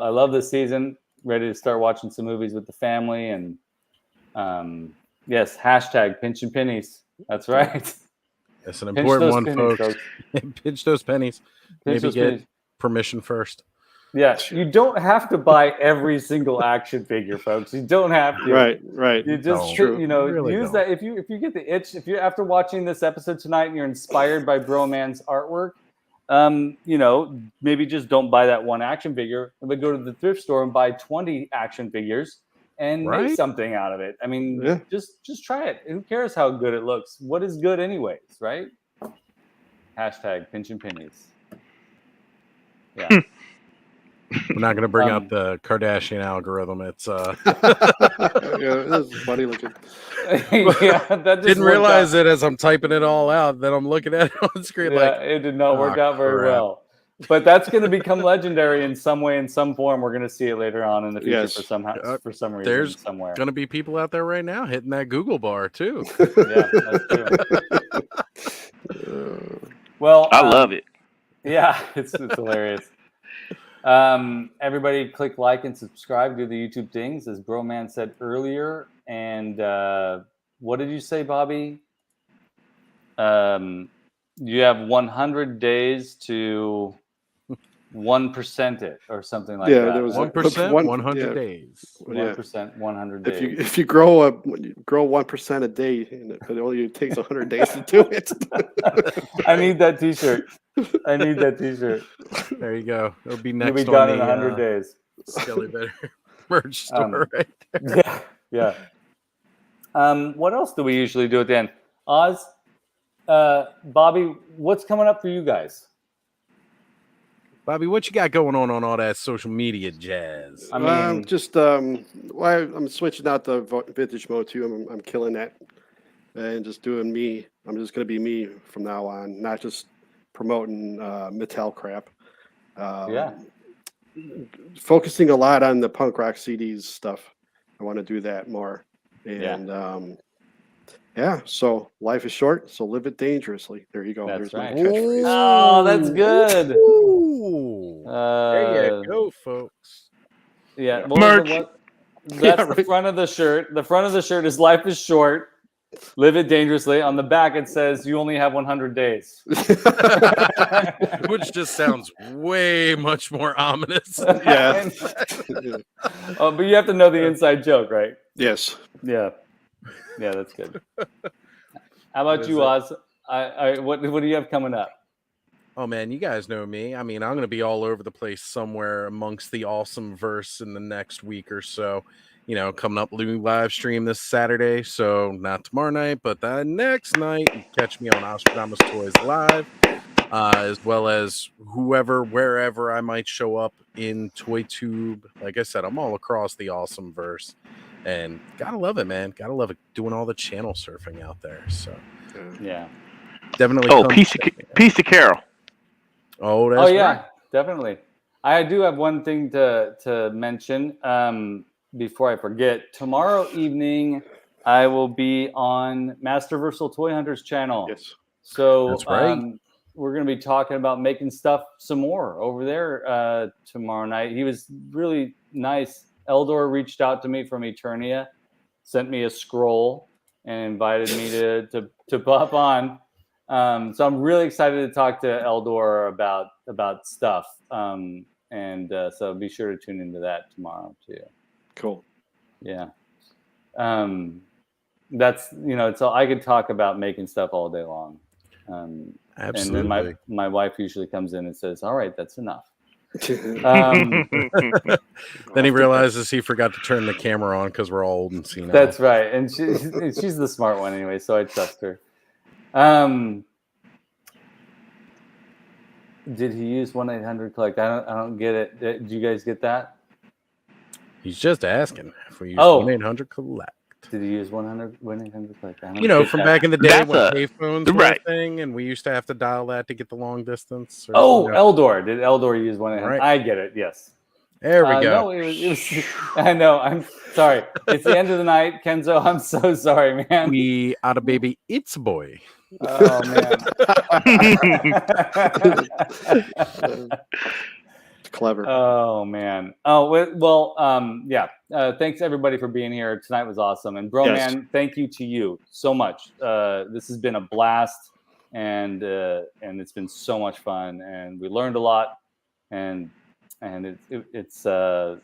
love this season. Ready to start watching some movies with the family, and yes, hashtag pinch and pennies. That's right. That's an important one, folks. Pinch those pennies. Maybe get permission first. Yeah, you don't have to buy every single action figure, folks. You don't have to. Right. You just really use that if you get the itch. If you after watching this episode tonight and you're inspired by Broman's artwork, maybe just don't buy that one action figure, but go to the thrift store and buy 20 action figures and make something out of it. I mean, just try it. Who cares how good it looks? What is good anyways, right? Hashtag pinch and pennies. Yeah. We're not going to bring up the Kardashian algorithm. It's this is funny looking. That didn't realize it as I'm typing it all out. Then I'm looking at it on the screen it did not work out very well. But that's going to become legendary in some way, in some form. We're going to see it later on in the future for some reason. There's somewhere going to be people out there right now hitting that Google bar too. Yeah, that's true. Well, I love it. Yeah, it's hilarious. Everybody click like and subscribe, do the YouTube things, as Broman said earlier. And what did you say, Bobby? You have 100 days to 1% it or something like that. There was 1%, 100 days. 1%, 100 days. If you grow 1% a day, but it only takes 100 days to do it. I need that T-shirt. I need that T-shirt. There you go. It'll be You'll next be done on in the 100 days. Skele Vader merch store right there. Yeah, yeah. What else do we usually do at the end? Oz, Bobby, what's coming up for you guys? Bobby, what you got going on all that social media jazz? I mean, just I'm switching out the vintage mode too. I'm killing that, and just doing me. I'm just gonna be me from now on, not just promoting Mattel crap. yeah, Focusing a lot on the punk rock CDs stuff. I want to do that more, and yeah. So life is short, so live it dangerously. There you go. That's There's my right. catchphrase. Oh, that's good. Ooh. There you go, folks. Yeah, Merch. That's the front of the shirt. The front of the shirt is "Life is short, live it dangerously." On the back, it says, "You only have 100 days," which just sounds way much more ominous. Yeah. Oh, but you have to know the inside joke, right? Yes. Yeah, yeah, that's good. How about you, Oz? What do you have coming up? Oh man, you guys know me. I mean, I'm going to be all over the place somewhere amongst the awesome verse in the next week or so. You know, coming up new live stream this Saturday, so not tomorrow night, but the next night. You can catch me on Ostradamus Toys Live, as well as wherever I might show up in ToyTube. Like I said, I'm all across the awesome verse, and gotta love it, man. Gotta love it doing all the channel surfing out there. So Yeah, definitely. Oh, piece of Carol. Oh, that's right. Definitely. I do have one thing to mention before I forget. Tomorrow evening, I will be on Masterversal Toy Hunters channel. Yes. So that's right. We're going to be talking about making stuff some more over there tomorrow night. He was really nice. Eldor reached out to me from Eternia, sent me a scroll, and invited me to pop on. So I'm really excited to talk to Eldor about stuff. So be sure to tune into that tomorrow too. Cool. Yeah. That's, it's all, I could talk about making stuff all day long. Absolutely. And then my wife usually comes in and says, "All right, that's enough." Then he realizes he forgot to turn the camera on because we're all old and senile. That's right. And she's the smart one anyway, so I trust her. Did he use 1-800-COLLECT? I don't get it. Did you guys get that? He's just asking if we use 1-800-COLLECT. Did he use 1-800-COLLECT? From back in the day when payphones were right. a thing, and we used to have to dial that to get the long distance. Eldor. Did Eldor use 1-800? Right. I get it. Yes. There we go. No, it was I know. I'm sorry. It's the end of the night, Kenzo. I'm so sorry, man. We out of baby. It's a boy. Oh man. Clever. Oh man. Oh well. Yeah. Thanks everybody for being here. Tonight was awesome. And bro, man, thank you to you so much. This has been a blast, and it's been so much fun, and we learned a lot, and it's I'm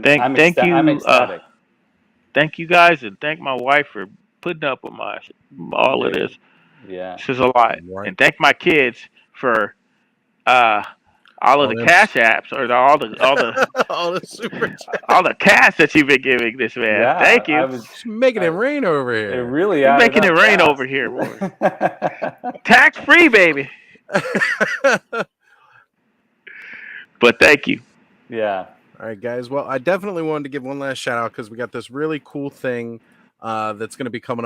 ecstatic. Thank you guys, and thank my wife for putting up with all of this. Yeah, this is a lot. Right. And thank my kids for all of the cash apps, or all the super all the cash that you've been giving this man. Yeah, thank you. I was making it rain over here. It really You're making it rain over here, boy. Tax free, baby. But thank you. Yeah. All right, guys. Well, I definitely wanted to give one last shout out because we got this really cool thing that's going to be coming up